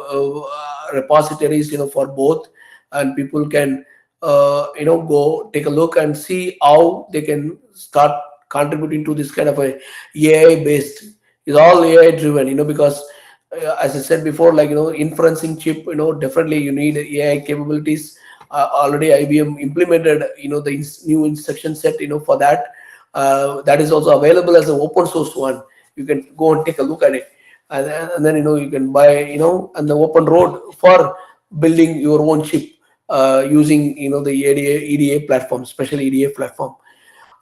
repositories for both. And people can go take a look and see how they can start contributing to this kind of a AI based. It's all AI driven, because as I said before, like inferencing chip, definitely you need AI capabilities. Already IBM implemented the new instruction set for that. That is also available as an open source one. You can go and take a look at it. And then you can buy and the Open Road for building your own chip using the EDA platform, special EDA platform.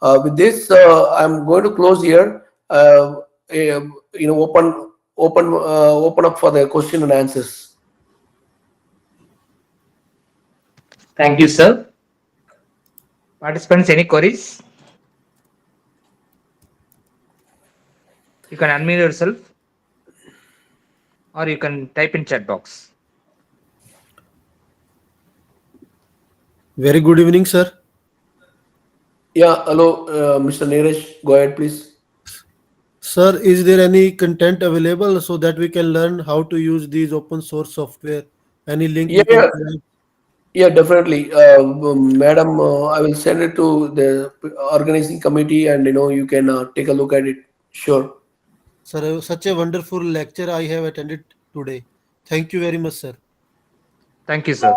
With this, I'm going to close here. Open up for the question and answers. Thank you, sir. Participants, any queries? You can unmute yourself or you can type in chat box. Very good evening, sir. Yeah, hello, Mr. Neeraj. Go ahead, please. Sir, is there any content available so that we can learn how to use these open source software? Any link Yeah, you can provide? yeah, definitely. Madam, I will send it to the organizing committee and you can take a look at it. Sure. Sir, such a wonderful lecture I have attended today. Thank you very much, sir. Thank you, sir.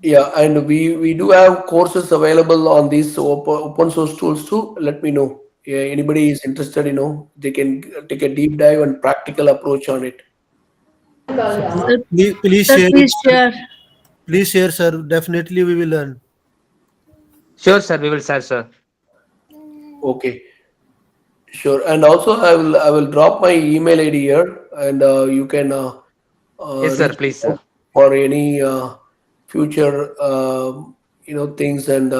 Yeah, and we do have courses available on these open source tools too. Let me know. Yeah, anybody is interested, they can take a deep dive and practical approach on it. So Sir, please sir, share it, please sir. share. Please share, sir. Definitely we will learn. Sure, sir. We will share, sir. Okay, sure. And also, I will drop my email ID here, and you can Yes, sir. reach Please, out sir. for any future things and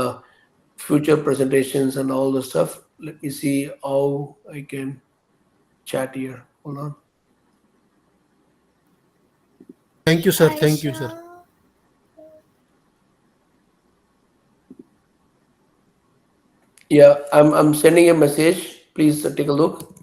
future presentations and all the stuff. Let me see how I can chat here. Hold on. Thank you, sir. Thank you, sir. Yeah, I'm sending a message. Please take a look.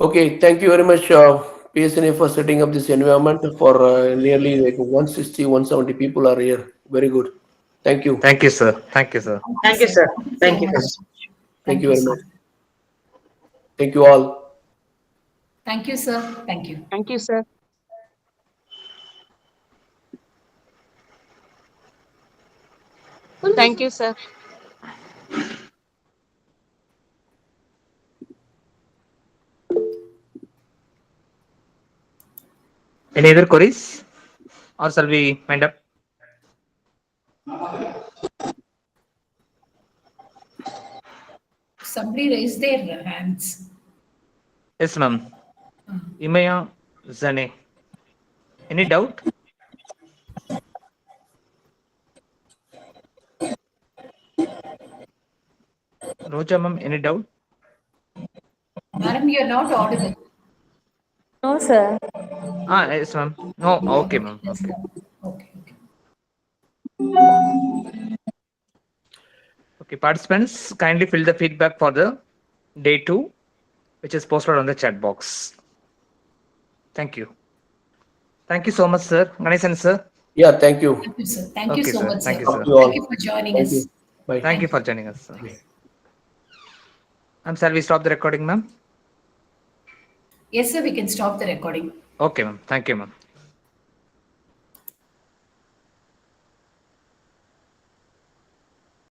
Okay, thank you very much, PSNA, for setting up this environment for nearly like 160, 170 people are here. Very good. Thank you. Thank you, sir. Thank you, sir. Thank you, sir. Thank you, Thank sir. Thank you you, very sir. much. Thank you all. Thank you, sir. Thank you. Thank you, sir. Thank you, sir. Any other queries? Or shall we wind up? Somebody raised their hands. Yes, ma'am. Imaya Zane. Any doubt? Roja, ma'am, any doubt? Madam, you're not audible. No, sir. Yes, ma'am. No, okay, ma'am. Yes, Okay. okay. Okay, participants, kindly fill the feedback for the day 2, which is posted on the chat box. Thank you. Thank you so much, sir. Ganesan, sir. Yeah, thank you. Thank you, sir. Thank you Okay, so sir. much, sir. Thank you, sir. Thank you all. Thank you for joining Thank us. you. Bye. Thank you for joining us, sir. Shall we stop the recording, ma'am? Yes, sir, we can stop the recording. Okay, ma'am. Thank you, ma'am.